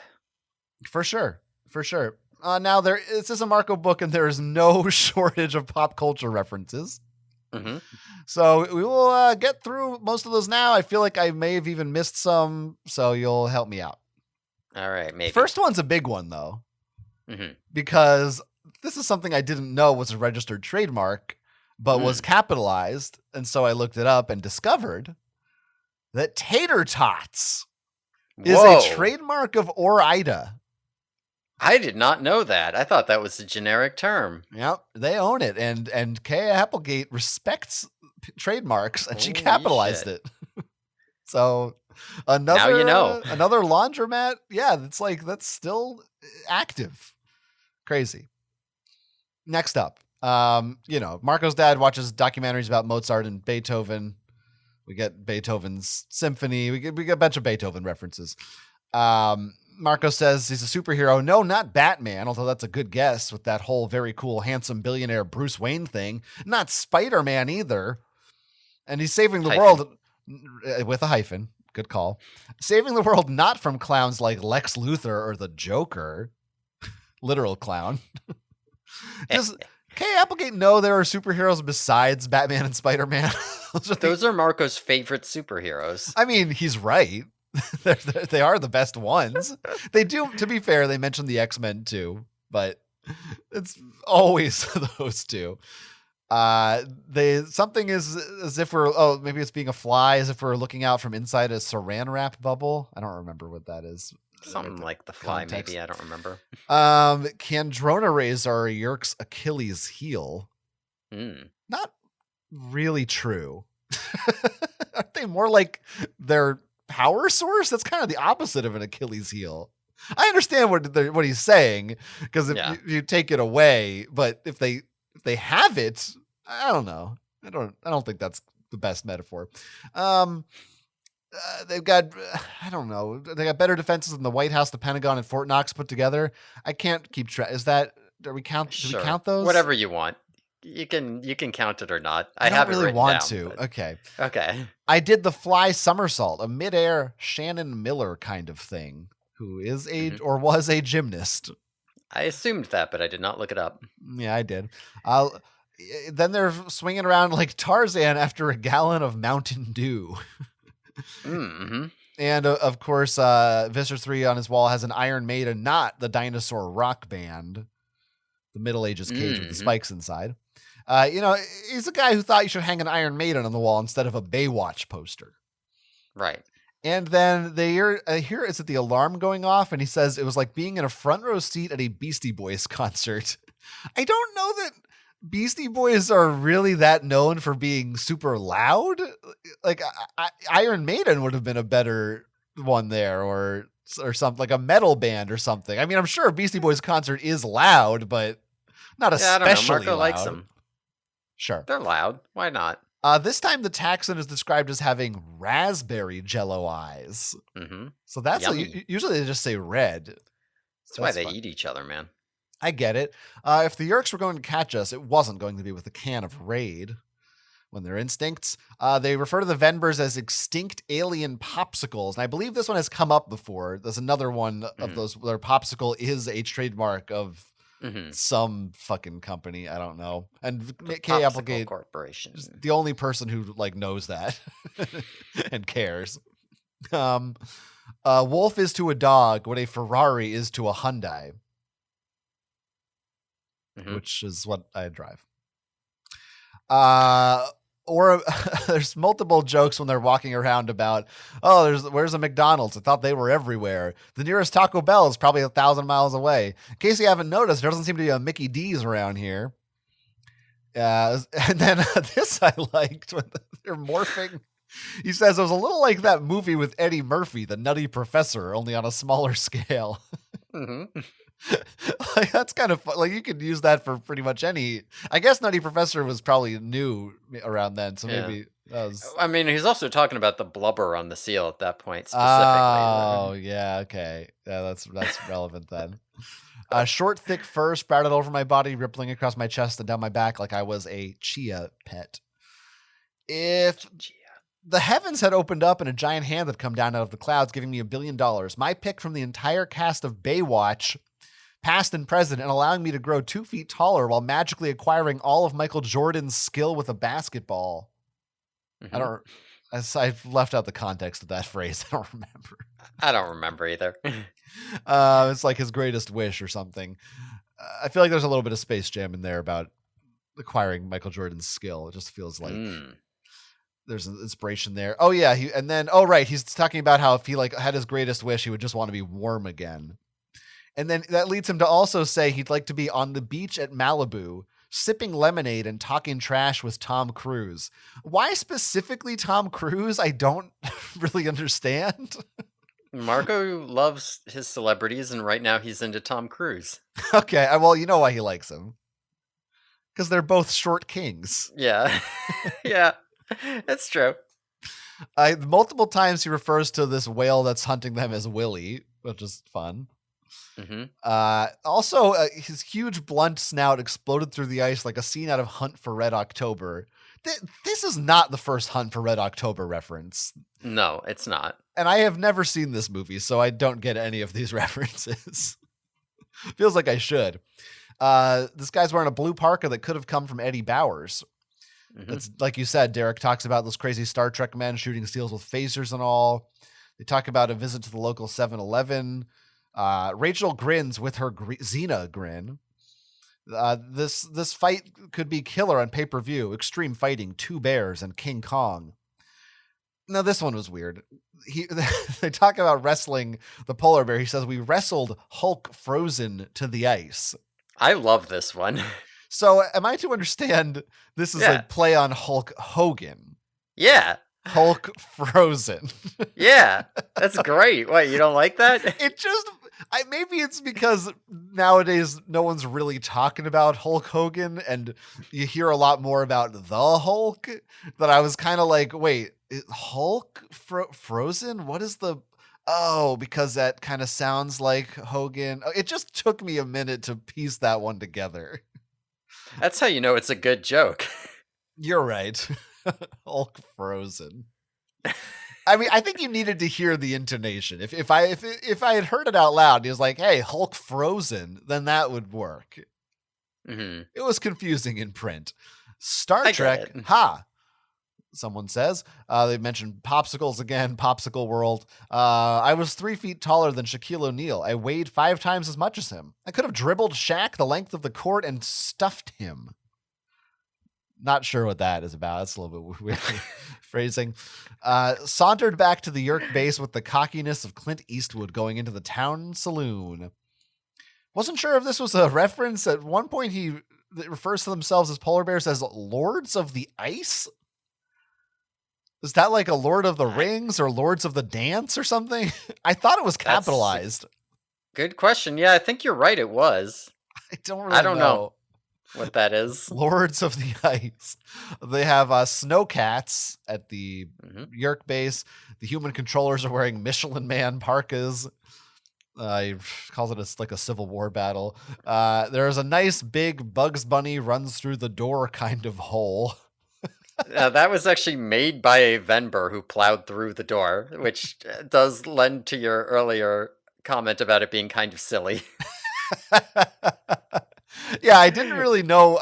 For sure. For sure. Now this is a Marco book and there is no shortage of pop culture references. Hmm. So we will get through most of those now. I feel like I may have even missed some, so you'll help me out. All right, The maybe. first one's a big one though, Hmm. because this is something I didn't know was a registered trademark, but was Mm. capitalized. And so I looked it up and discovered that tater tots is a Whoa. trademark of Ore-Ida. I did not know that. I thought that was a generic term. Yep, they own it, and Kay Applegate respects trademarks, and she Holy capitalized shit. it. So Now you know. another laundromat, yeah, that's still active. Crazy. Next up, Marco's dad watches documentaries about Mozart and Beethoven. We get Beethoven's symphony. We get a bunch of Beethoven references. Marco says he's a superhero. No, not Batman, although that's a good guess with that whole very cool, handsome billionaire Bruce Wayne thing. Not Spider-Man either. And he's saving the Hyphen. world with a hyphen. Good call. Saving the world not from clowns like Lex Luthor or the Joker. Literal clown. Does Kay Applegate know there are superheroes besides Batman and Spider-Man? Those are Marco's favorite superheroes. I mean, he's right. They are the best ones. They do, to be fair, they mentioned the X-Men too, but it's always those two. They something is as if we're maybe it's being a fly, as if we're looking out from inside a saran wrap bubble. I don't remember what that is. Something like the Fly, context. maybe. I don't remember. Kandrona rays are Yerk's Achilles heel. Not really true. Aren't they more like their power source? That's kind of the opposite of an Achilles heel. I understand what he's saying, because if you take it away, but if they have it, I don't know. I don't think that's the best metaphor. They've got, I don't know. They got better defenses than the White House, the Pentagon, and Fort Knox put together. I can't keep track. Do we count those? Whatever you want. You can count it or not. I don't really want down, to. But... Okay. Okay. I did the fly somersault, a midair Shannon Miller kind of thing, who is or was a gymnast. I assumed that, but I did not look it up. Yeah, I did. Then they're swinging around like Tarzan after a gallon of Mountain Dew. And of course, Visser 3 on his wall has an Iron Maiden, not the dinosaur rock band, the Middle Ages cage with the spikes inside. He's a guy who thought you should hang an Iron Maiden on the wall instead of a Baywatch poster. Right. And then they hear is it the alarm going off, and he says it was like being in a front row seat at a Beastie Boys concert. I don't know that Beastie Boys are really that known for being super loud. Like Iron Maiden would have been a better one there, or something like a metal band or something. I mean, I'm sure Beastie Boys concert is loud, but not especially I don't know. Marco loud. Likes them. Sure. They're loud. Why not? This time the Taxon is described as having raspberry jello eyes. So that's usually they just say red. That's why they eat each other, man. I get it. If the Yerks were going to catch us, it wasn't going to be with a can of Raid. When they're instincts, they refer to the Venbers as extinct alien popsicles. And I believe this one has come up before. There's another one of those where popsicle is a trademark of some fucking company. I don't know. And K. Applegate Corporation is the only person who knows that and cares. Wolf is to a dog what a Ferrari is to a Hyundai. Which is what I drive. Or there's multiple jokes when they're walking around about, where's a McDonald's? I thought they were everywhere. The nearest Taco Bell is probably 1,000 miles away. In case you haven't noticed, there doesn't seem to be a Mickey D's around here. And then this I liked when they're morphing. He says it was a little like that movie with Eddie Murphy, The Nutty Professor, only on a smaller scale. Like, that's kind of fun. Like, you could use that for pretty much any. I guess Nutty Professor was probably new around then, so maybe that was. I mean, he's also talking about the blubber on the seal at that point specifically. Oh, yeah, okay, yeah, that's relevant then. Short, thick fur sprouted over my body, rippling across my chest and down my back like I was a chia pet. If the heavens had opened up and a giant hand had come down out of the clouds, giving me $1 billion, my pick from the entire cast of Baywatch, past and present, and allowing me to grow 2 feet taller while magically acquiring all of Michael Jordan's skill with a basketball. I've left out the context of that phrase. I don't remember. I don't remember either. It's like his greatest wish or something. I feel like there's a little bit of Space Jam in there about acquiring Michael Jordan's skill. It just feels like there's an inspiration there. Oh yeah, he's talking about how if he had his greatest wish, he would just want to be warm again. And then that leads him to also say he'd like to be on the beach at Malibu, sipping lemonade and talking trash with Tom Cruise. Why specifically Tom Cruise? I don't really understand. Marco loves his celebrities, and right now he's into Tom Cruise. Okay, well, you know why he likes him. Because they're both short kings. Yeah. Yeah, that's true. Multiple times he refers to this whale that's hunting them as Willie, which is fun. Also, his huge blunt snout exploded through the ice like a scene out of Hunt for Red October. This is not the first Hunt for Red October reference. No, it's not. And I have never seen this movie, so I don't get any of these references. Feels like I should. This guy's wearing a blue parka that could have come from Eddie Bowers. It's like you said, Derek talks about those crazy Star Trek men shooting seals with phasers and all. They talk about a visit to the local 7-Eleven. Rachel grins with her Xena grin. This fight could be killer on pay-per-view. Extreme fighting, 2 bears, and King Kong. No, this one was weird. He They talk about wrestling the polar bear. He says we wrestled Hulk frozen to the ice. I love this one. So am I to understand this is a Yeah. play on Hulk Hogan? Yeah. Hulk frozen. Yeah. That's great. What, you don't like that? It just maybe it's because nowadays no one's really talking about Hulk Hogan and you hear a lot more about the Hulk that I was kind of like, wait, Hulk frozen? What is the Oh, because that kind of sounds like Hogan. It just took me a minute to piece that one together. That's how you know it's a good joke. You're right. Hulk frozen. I mean, I think you needed to hear the intonation. If I had heard it out loud, and he was like, "Hey, Hulk frozen," then that would work. Hmm. It was confusing in print. Star I get Trek, it. ha! Someone says. They mentioned popsicles again. Popsicle World. I was 3 feet taller than Shaquille O'Neal. I weighed 5 times as much as him. I could have dribbled Shaq the length of the court and stuffed him. Not sure what that is about. That's a little bit weird phrasing. Sauntered back to the Yerk base with the cockiness of Clint Eastwood going into the town saloon. Wasn't sure if this was a reference. At one point, he refers to themselves as polar bears as Lords of the Ice. Is that like a Lord of the Rings or Lords of the Dance or something? I thought it was capitalized. Good question. Yeah, I think you're right. It was. I don't I really don't know what that is. Lords of the Ice. They have snowcats at the Yerk base. The human controllers are wearing Michelin Man parkas. He calls it like a Civil War battle. There's a nice big Bugs Bunny runs through the door kind of hole. That was actually made by a Venber who plowed through the door, which does lend to your earlier comment about it being kind of silly. Yeah, I didn't really know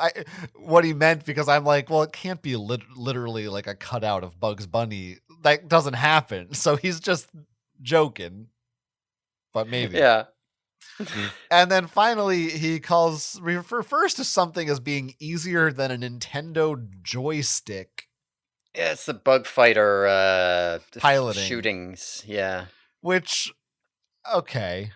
what he meant because I'm like, well, it can't be literally like a cutout of Bugs Bunny. That doesn't happen. So he's just joking, but maybe. Yeah. And then finally, he refers to something as being easier than a Nintendo joystick. Yeah, it's the bug fighter Piloting. shootings. Yeah. Which, okay.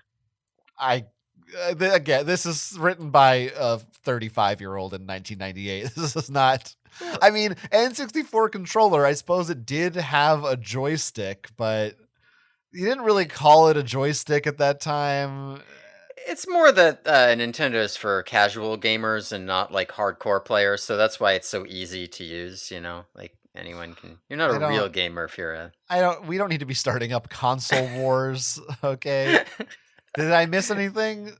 Again, this is written by a 35-year-old in 1998. This is not. I mean, N64 controller, I suppose it did have a joystick, but you didn't really call it a joystick at that time. It's more that Nintendo is for casual gamers and not like hardcore players, so that's why it's so easy to use, like anyone can. You're not a real gamer if you're a we don't need to be starting up console wars, okay? Did I miss anything?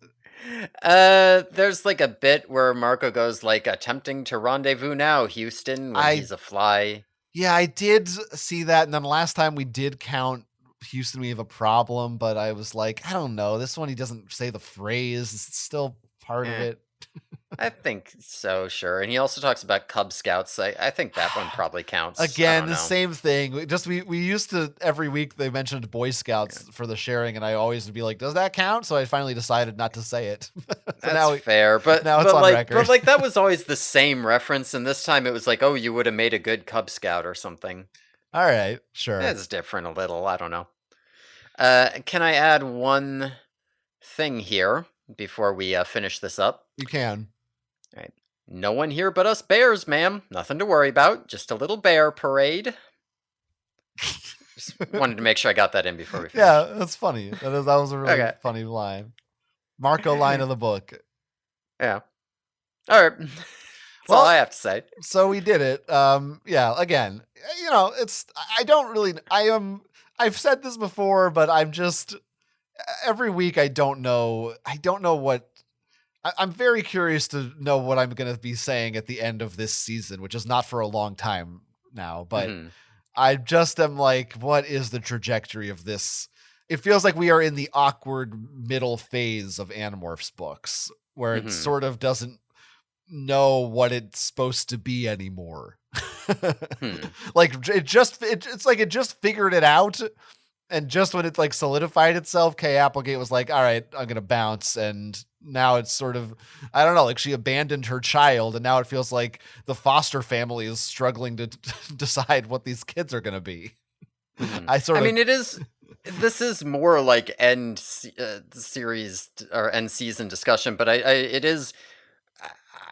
There's like a bit where Marco goes like attempting to rendezvous now, Houston, when he's a fly. Yeah, I did see that, and then last time we did count Houston, we have a problem, but I was like, I don't know. This one, he doesn't say the phrase. It's still part of it. I think so, sure. And he also talks about Cub Scouts. I think that one probably counts. Again, the same thing. We used to, every week they mentioned Boy Scouts for the sharing, and I always would be like, does that count? So I finally decided not to say it. That's fair, but now it's on record. But like that was always the same reference, and this time it was like, oh, you would have made a good Cub Scout or something. All right, sure. It's different a little. I don't know. Can I add one thing here before we finish this up? You can. All right. No one here but us bears, ma'am. Nothing to worry about. Just a little bear parade. Just wanted to make sure I got that in before we finish. Yeah, that's funny. That was a really funny line. Marco line of the book. Yeah. All right. That's all I have to say. So we did it. Yeah, again, I've said this before, but I'm just every week I don't know what I'm very curious to know what I'm going to be saying at the end of this season, which is not for a long time now, but I just am like, what is the trajectory of this? It feels like we are in the awkward middle phase of Animorphs books where it sort of doesn't know what it's supposed to be anymore. Like it's like it just figured it out, and just when it like solidified itself, Kay Applegate was like, all right, I'm gonna bounce, and now it's sort of, I don't know, like she abandoned her child, and now it feels like the foster family is struggling to decide what these kids are gonna be. Mhm. I sort I of mean, this is more like series or end season discussion, but I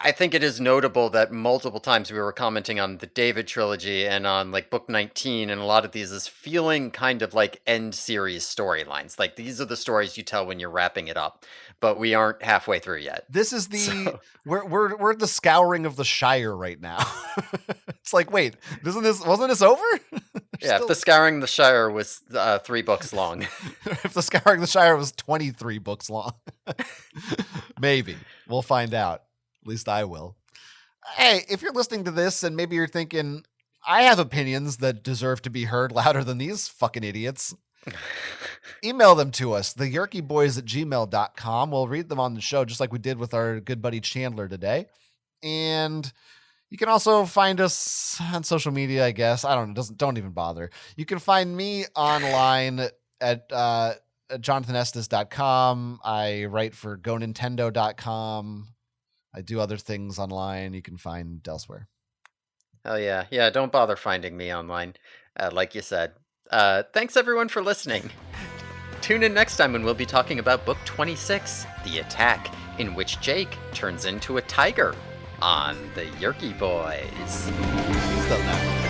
I think it is notable that multiple times we were commenting on the David trilogy and on like book 19 and a lot of these is feeling kind of like end series storylines. Like these are the stories you tell when you're wrapping it up, but we aren't halfway through yet. this is So, we're the scouring of the Shire right now. It's like, wait, wasn't this over? yeah, if Still, the Scouring the Shire was 3 books long. if the scouring of the Shire was 23 books long. Maybe. We'll find out. At least I will. Hey, if you're listening to this and maybe you're thinking, I have opinions that deserve to be heard louder than these fucking idiots, email them to us, theyerkyboys@gmail.com. We'll read them on the show, just like we did with our good buddy Chandler today. And you can also find us on social media, I guess. I don't know. Don't even bother. You can find me online at jonathanestes.com. I write for gonintendo.com. I do other things online you can find elsewhere. Oh yeah, yeah. Don't bother finding me online, like you said. Thanks everyone for listening. Tune in next time when we'll be talking about book 26, The Attack, in which Jake turns into a tiger on the Yerky Boys. He's done that before.